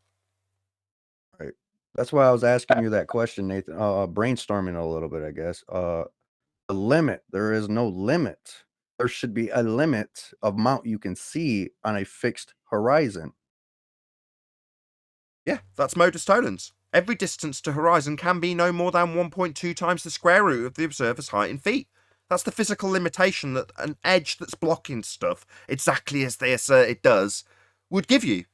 Right. That's why I was asking you that question, Nathan. Brainstorming a little bit, I guess. A limit. There is no limit. There should be a limit of amount you can see on a fixed horizon. Yeah, that's modus tollens. Every distance to horizon can be no more than 1.2 times the square root of the observer's height in feet. That's the physical limitation that an edge that's blocking stuff, exactly as they assert it does, would give you.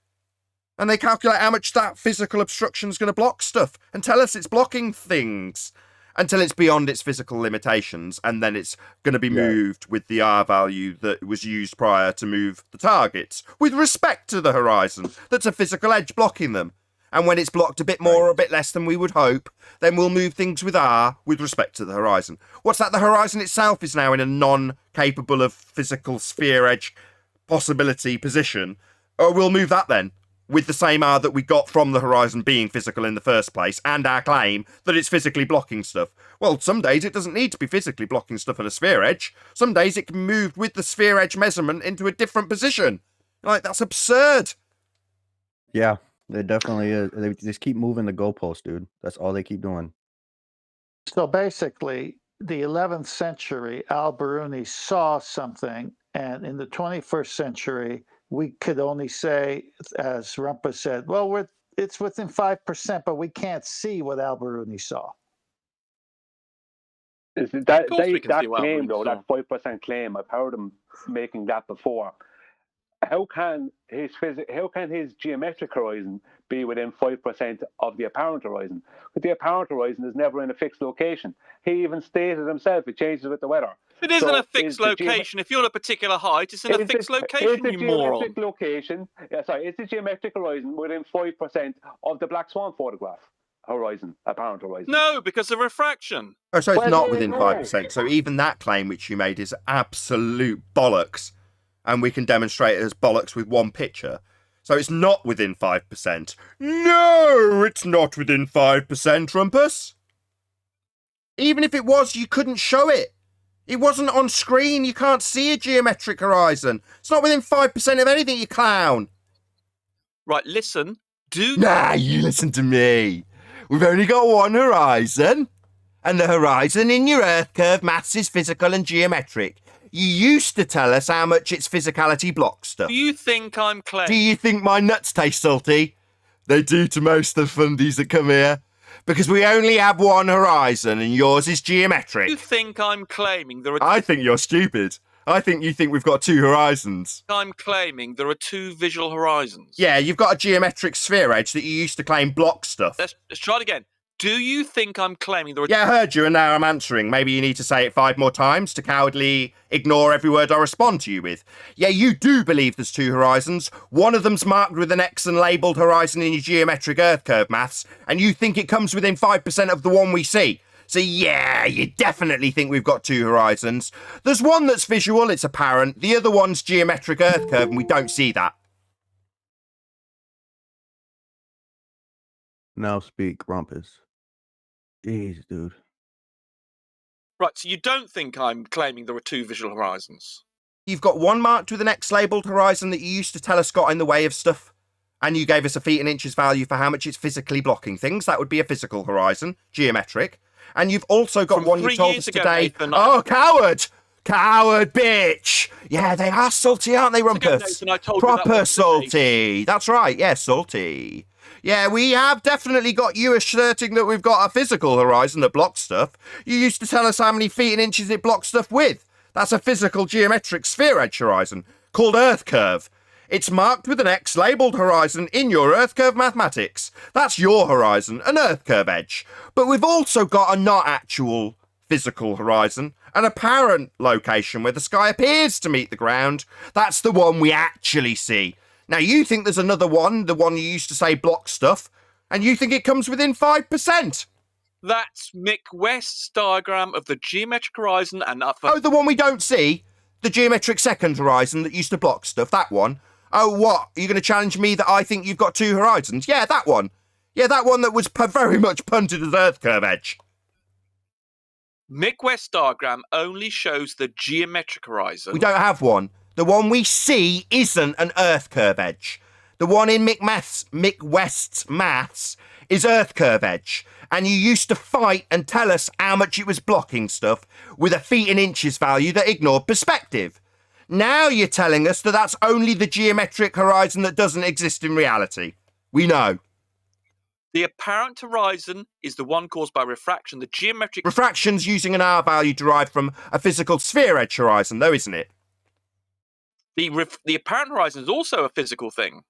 And they calculate how much that physical obstruction is going to block stuff and tell us it's blocking things until it's beyond its physical limitations, and then it's going to be moved with the R value that was used prior to move the targets with respect to the horizon. That's a physical edge blocking them. And when it's blocked a bit more or a bit less than we would hope, then we'll move things with R with respect to the horizon. What's that? The horizon itself is now in a non-capable of physical sphere edge possibility position. Or we'll move that then with the same R that we got from the horizon being physical in the first place and our claim that it's physically blocking stuff. Well, some days it doesn't need to be physically blocking stuff at a sphere edge. Some days it can be moved with the sphere edge measurement into a different position. Like, that's absurd. Yeah. It definitely is. They just keep moving the goalpost, dude. That's all they keep doing. So basically, the 11th century, Al-Biruni saw something, and in the 21st century, we could only say, as Rumpus said, well, it's within 5%, but we can't see what Al-Biruni saw. That see what claim, Al-Biruni though, saw. that 5% claim, I've heard him making that before. How can his geometric horizon be within 5% of the apparent horizon? But the apparent horizon is never in a fixed location. He even stated himself it changes with the weather. It isn't a fixed location. If you're at a particular height, it's in a fixed location, you moron. Is the geometric horizon within 5% of the Black Swan photograph horizon, apparent horizon? No, because of refraction. Oh, so it's not within 5%. So even that claim which you made is absolute bollocks. And we can demonstrate it as bollocks with one picture. So it's not within 5%. No, it's not within 5%, Rumpus. Even if it was, you couldn't show it. It wasn't on screen. You can't see a geometric horizon. It's not within 5% of anything, you clown. Right, listen. Nah, you listen to me. We've only got one horizon. And the horizon in your Earth curve maths is physical and geometric. You used to tell us how much its physicality blocks stuff. Do you think I'm claiming? Do you think my nuts taste salty? They do to most of the fundies that come here. Because we only have one horizon and yours is geometric. Do you think I'm claiming there are... I think you're stupid. I think you think we've got two horizons. I'm claiming there are two visual horizons. Yeah, you've got a geometric sphere edge that you used to claim blocks stuff. Let's try it again. Do you think I'm claiming there are... Yeah, I heard you and now I'm answering. Maybe you need to say it 5 more times to cowardly ignore every word I respond to you with. Yeah, you do believe there's two horizons. One of them's marked with an X and labelled horizon in your geometric Earth curve maths, and you think it comes within 5% of the one we see. So yeah, you definitely think we've got two horizons. There's one that's visual, it's apparent. The other one's geometric Earth curve, and we don't see that. Now speak, Rumpus. Jeez, dude. Right, so you don't think I'm claiming there are two visual horizons? You've got one marked with an X labelled horizon that you used to tell us got in the way of stuff. And you gave us a feet and inches value for how much it's physically blocking things. That would be a physical horizon, geometric. And you've also got one you told us today. Nathan, oh, coward! Coward bitch! Yeah, they are salty, aren't they, Rumpus? Nathan, I told Proper you that salty. That's right, yeah, salty. Yeah, we have definitely got you asserting that we've got a physical horizon that blocks stuff. You used to tell us how many feet and inches it blocks stuff with. That's a physical geometric sphere edge horizon called Earth curve. It's marked with an X labelled horizon in your Earth curve mathematics. That's your horizon, an Earth curve edge. But we've also got a not actual physical horizon, an apparent location where the sky appears to meet the ground. That's the one we actually see. Now, you think there's another one, the one you used to say blocks stuff, and you think it comes within 5%. That's Mick West's diagram of the geometric horizon and Oh, the one we don't see? The geometric second horizon that used to block stuff, that one? Oh, what? Are you going to challenge me that I think you've got two horizons? Yeah, that one. Yeah, that one that was very much punted as Earth curve edge. Mick West's diagram only shows the geometric horizon. We don't have one. The one we see isn't an Earth curve edge. The one in Mick West's maths is Earth curve edge. And you used to fight and tell us how much it was blocking stuff with a feet and inches value that ignored perspective. Now you're telling us that that's only the geometric horizon that doesn't exist in reality. We know. The apparent horizon is the one caused by refraction. The geometric... Refraction's using an R value derived from a physical sphere edge horizon, though, isn't it? The apparent horizon is also a physical thing.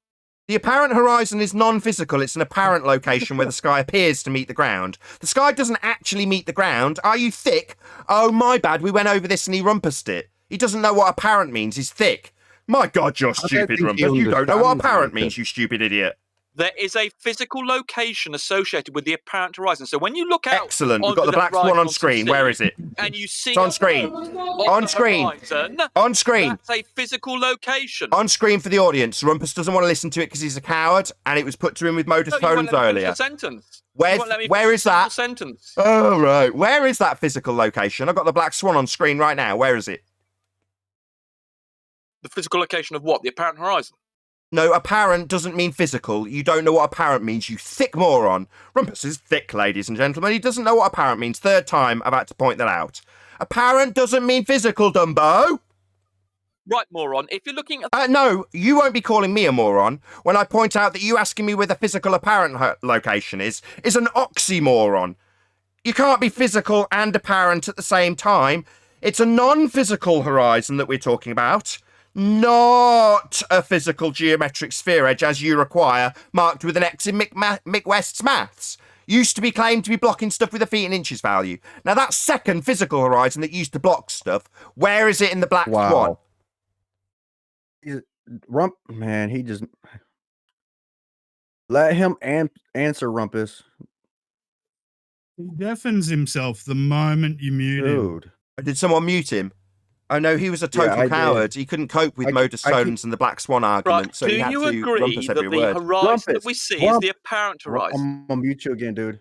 The apparent horizon is non-physical. It's an apparent location where the sky appears to meet the ground. The sky doesn't actually meet the ground. Are you thick? Oh, my bad. We went over this and he rumpused it. He doesn't know what apparent means. He's thick. My God, you're stupid, Rumpus. You don't know what apparent means, you stupid idiot. There is a physical location associated with the apparent horizon. So when you look out... Excellent. We've got the black swan on screen. Where is it? And you see... It's on screen. On screen. On screen. That's a physical location. On screen for the audience. Rumpus doesn't want to listen to it because he's a coward, and it was put to him with modus ponens earlier. Where is that? Sentence. Oh, right. Where is that physical location? I've got the black swan on screen right now. Where is it? The physical location of what? The apparent horizon? No, apparent doesn't mean physical. You don't know what apparent means, you thick moron. Rumpus is thick, ladies and gentlemen. He doesn't know what apparent means. Third time I've had to point that out. Apparent doesn't mean physical, Dumbo. Right, moron. If you're looking at... No, you won't be calling me a moron when I point out that you asking me where the physical apparent location is an oxymoron. You can't be physical and apparent at the same time. It's a non-physical horizon that we're talking about. Not a physical geometric sphere edge as you require, marked with an X in Mick West's maths. Used to be claimed to be blocking stuff with a feet and inches value. Now that second physical horizon that used to block stuff, where is it in the black swan? Man, he just... Let him answer, Rumpus. He deafens himself the moment you mute him. Did someone mute him? Oh no, he was a total coward. Did. He couldn't cope with modus ponens and the black swan argument, right, so he had to rumpus every the word. horizon that we see is the apparent horizon? I'm gonna mute you again, dude.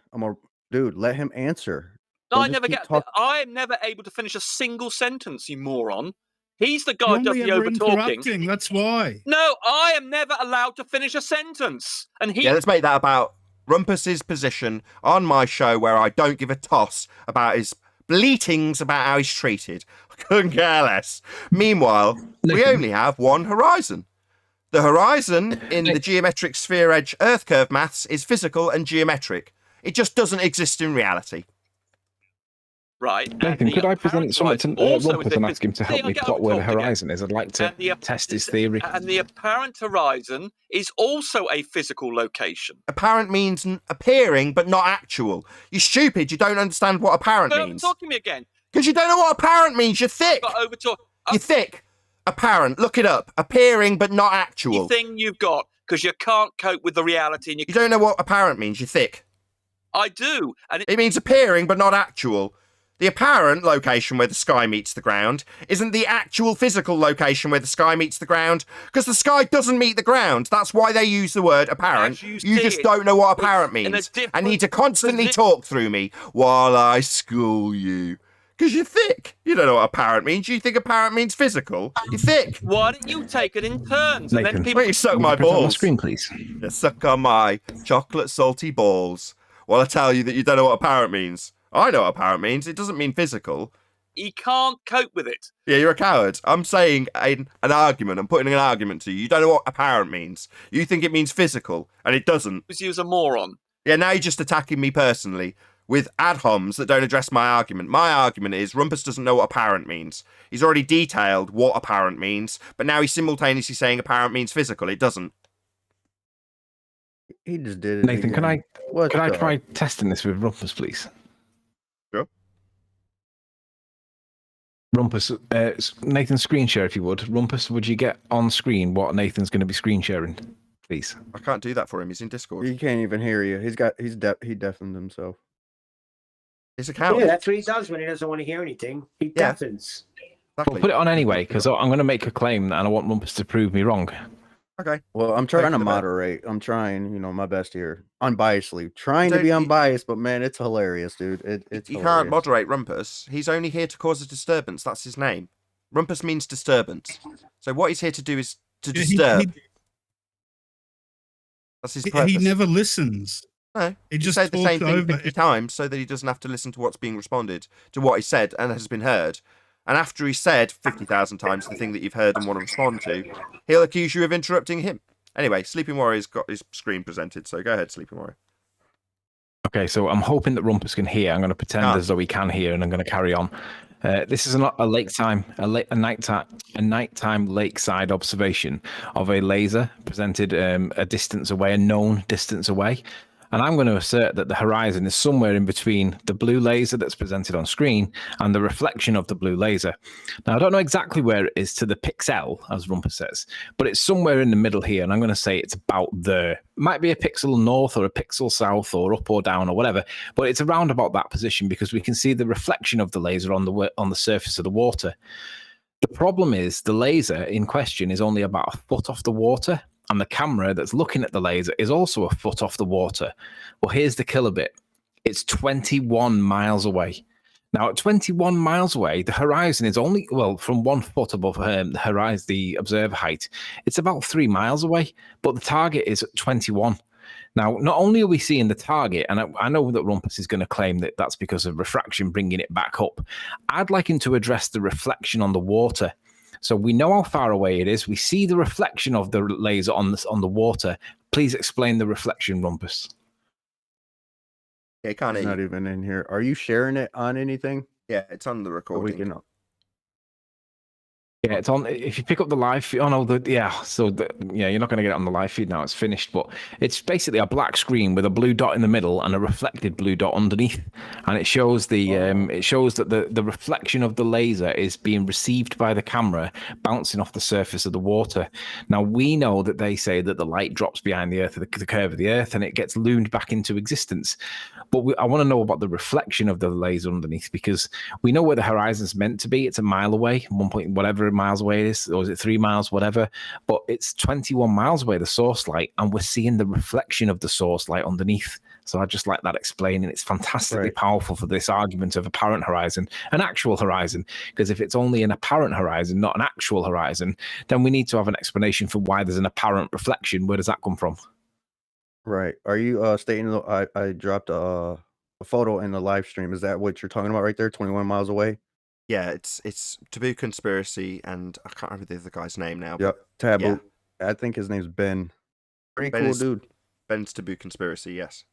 Dude, let him answer. No, I am never able to finish a single sentence, you moron. He's the guy who does the over-talking. That's why. No, I am never allowed to finish a sentence. And Yeah, let's make that about Rumpus's position on my show, where I don't give a toss about his bleatings about how he's treated. I couldn't care less. Meanwhile, we only have one horizon. The horizon in the geometric sphere edge Earth curve maths is physical and geometric. It just doesn't exist in reality. Right. Nathan, could I present something to Rumpus and ask him to help me plot where the horizon is? I'd like to test his theory. And the apparent horizon is also a physical location. Apparent means appearing, but not actual. You're stupid. You don't understand what apparent means. Talking to me again. Because you don't know what apparent means. You're thick. You're thick. Apparent. Look it up. Appearing, but not actual. The thing you've got, because you can't cope with the reality. And you don't know what apparent means. You're thick. I do. And it means appearing, but not actual. The apparent location where the sky meets the ground isn't the actual physical location where the sky meets the ground, because the sky doesn't meet the ground. That's why they use the word apparent. You just don't know what apparent means and need to constantly talk through me while I school you. Because you're thick. You don't know what apparent means. You think apparent means physical. You're thick. Why don't you take it in turns? Nathan, and then people... Wait, you suck my balls. On the screen, please. You suck on my chocolate salty balls while I tell you that you don't know what apparent means. I know what apparent means. It doesn't mean physical. He can't cope with it. Yeah, you're a coward. I'm saying an argument. I'm putting an argument to you. You don't know what apparent means. You think it means physical, and it doesn't. Because he was a moron. Yeah, now you're just attacking me personally with ad homs that don't address my argument. My argument is Rumpus doesn't know what apparent means. He's already detailed what apparent means, but now he's simultaneously saying apparent means physical. It doesn't. He just did it. Nathan, again. can I try testing this with Rumpus, please? Sure. Rumpus, Nathan, screen share if you would. Rumpus, would you get on screen what Nathan's going to be screen sharing, please? I can't do that for him. He's in Discord. He can't even hear you. He deafened himself. He's a coward. Yeah, that's what he does when he doesn't want to hear anything. He deafens. Exactly. Well, put it on anyway, because I'm going to make a claim and I want Rumpus to prove me wrong. Okay. Well, I'm trying to moderate. I'm trying, my best here, unbiasedly, trying to be unbiased. But man, it's hilarious, dude. It's you hilarious. can't moderate Rumpus. He's only here to cause a disturbance. That's his name. Rumpus means disturbance. So what he's here to do is to disturb. That's his purpose. He never listens. No, he just said the same thing over 50 times so that he doesn't have to listen to what's being responded to what he said and has been heard. And after he said 50,000 times the thing that you've heard and want to respond to, he'll accuse you of interrupting him. Anyway, Sleeping Warrior's got his screen presented, so go ahead, Sleeping Warrior. Okay, so I'm hoping that Rumpus can hear. I'm going to pretend as though he can hear, and I'm going to carry on. This is a nighttime lakeside observation of a laser presented a distance away, a known distance away. And I'm going to assert that the horizon is somewhere in between the blue laser that's presented on screen and the reflection of the blue laser. Now, I don't know exactly where it is to the pixel, as Rumpus says, but it's somewhere in the middle here, and I'm going to say it's about there. Might be a pixel north or a pixel south or up or down or whatever, but it's around about that position because we can see the reflection of the laser on the surface of the water. The problem is the laser in question is only about a foot off the water, and the camera that's looking at the laser is also a foot off the water. Well, here's the killer bit. It's 21 miles away. Now, at 21 miles away, the horizon is only, from 1 foot above the horizon, the observer height, it's about 3 miles away, but the target is at 21. Now, not only are we seeing the target, and I know that Rumpus is going to claim that that's because of refraction bringing it back up, I'd like him to address the reflection on the water. So we know how far away it is. We see the reflection of the laser on the water. Please explain the reflection, Rumpus. Yeah, can't It's not even in here. Are you sharing it on anything? Yeah, it's on the recording. We can. Yeah, it's on. If you pick up the live feed, you're not going to get it on the live feed now. It's finished, but it's basically a black screen with a blue dot in the middle and a reflected blue dot underneath, and it shows that the reflection of the laser is being received by the camera, bouncing off the surface of the water. Now we know that they say that the light drops behind the Earth, the curve of the Earth, and it gets loomed back into existence. But I want to know about the reflection of the laser underneath, because we know where the horizon's meant to be. It's a mile away, 1 point whatever miles away it is, or is it 3 miles, whatever. But it's 21 miles away, the source light, and we're seeing the reflection of the source light underneath. So I just like that explaining. It's fantastically powerful for this argument of apparent horizon, an actual horizon. Because if it's only an apparent horizon, not an actual horizon, then we need to have an explanation for why there's an apparent reflection. Where does that come from? Right. Are you stating I dropped a photo in the live stream? Is that what you're talking about right there? 21 miles away? Yeah, it's Taboo Conspiracy, and I can't remember the other guy's name now. Yep. But Taboo. Yeah. I think his name's Ben. Pretty cool dude. Ben's Taboo Conspiracy, yes.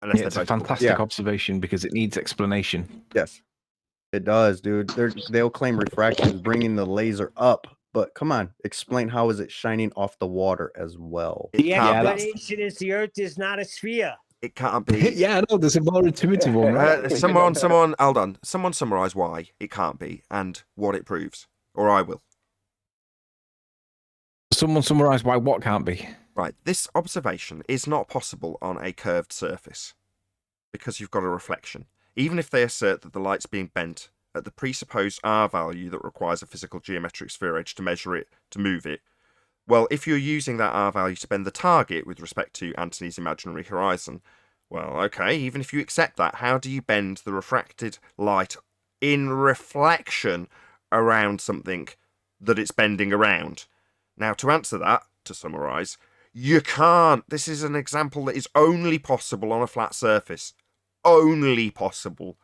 Yeah, it's a fantastic observation because it needs explanation. Yes, it does, dude. They'll claim refraction is bringing the laser up, but come on, explain how is it shining off the water as well? The explanation is the Earth is not a sphere. It can't be. Yeah, I know. There's a more intuitive one, right? Someone, hold on. Someone summarize why it can't be and what it proves, or I will. Someone summarize why what can't be. Right. This observation is not possible on a curved surface because you've got a reflection. Even if they assert that the light's being bent at the presupposed R value that requires a physical geometric sphere edge to measure it, to move it, well, if you're using that R value to bend the target with respect to Antony's imaginary horizon, well, okay, even if you accept that, how do you bend the refracted light in reflection around something that it's bending around? Now, to answer that, to summarise, you can't. This is an example that is only possible on a flat surface. only possible.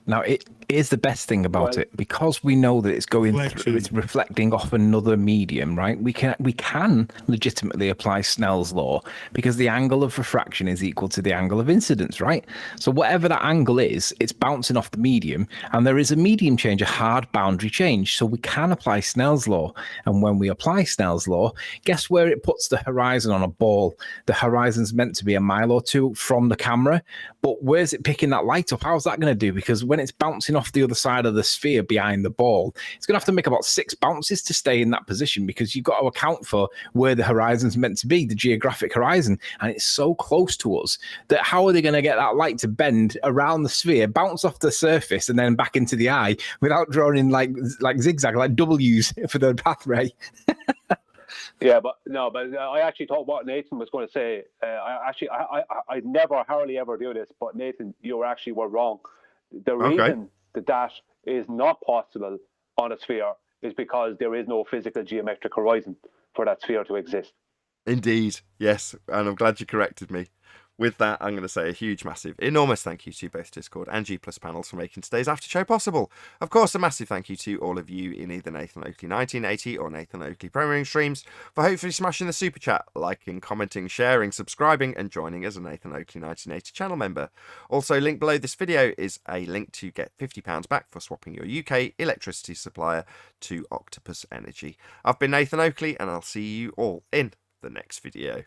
Now, it is the best thing about it, because we know that it's going through, it's reflecting off another medium, right? We can legitimately apply Snell's law because the angle of refraction is equal to the angle of incidence, right? So whatever that angle is, it's bouncing off the medium, and there is a medium change, a hard boundary change. So we can apply Snell's law, and when we apply Snell's law, guess where it puts the horizon on a ball? The horizon's meant to be a mile or two from the camera, but where's it picking that light up? How's that going to do? Because when it's bouncing off the other side of the sphere behind the ball, it's going to have to make about 6 bounces to stay in that position, because you've got to account for where the horizon's meant to be, the geographic horizon, and it's so close to us that how are they going to get that light to bend around the sphere, bounce off the surface, and then back into the eye without drawing like zigzag, like W's for the pathway? Yeah, but I actually thought what Nathan was going to say. I never hardly ever do this, but Nathan, you were wrong. The reason that is not possible on a sphere is because there is no physical geometric horizon for that sphere to exist. Indeed, yes, and I'm glad you corrected me. With that, I'm going to say a huge, massive, enormous thank you to both Discord and G Plus panels for making today's after show possible. Of course, a massive thank you to all of you in either Nathan Oakley 1980 or Nathan Oakley Premiering streams for hopefully smashing the super chat, liking, commenting, sharing, subscribing, and joining as a Nathan Oakley 1980 channel member. Also, linked below this video is a link to get £50 back for swapping your UK electricity supplier to Octopus Energy. I've been Nathan Oakley, and I'll see you all in the next video.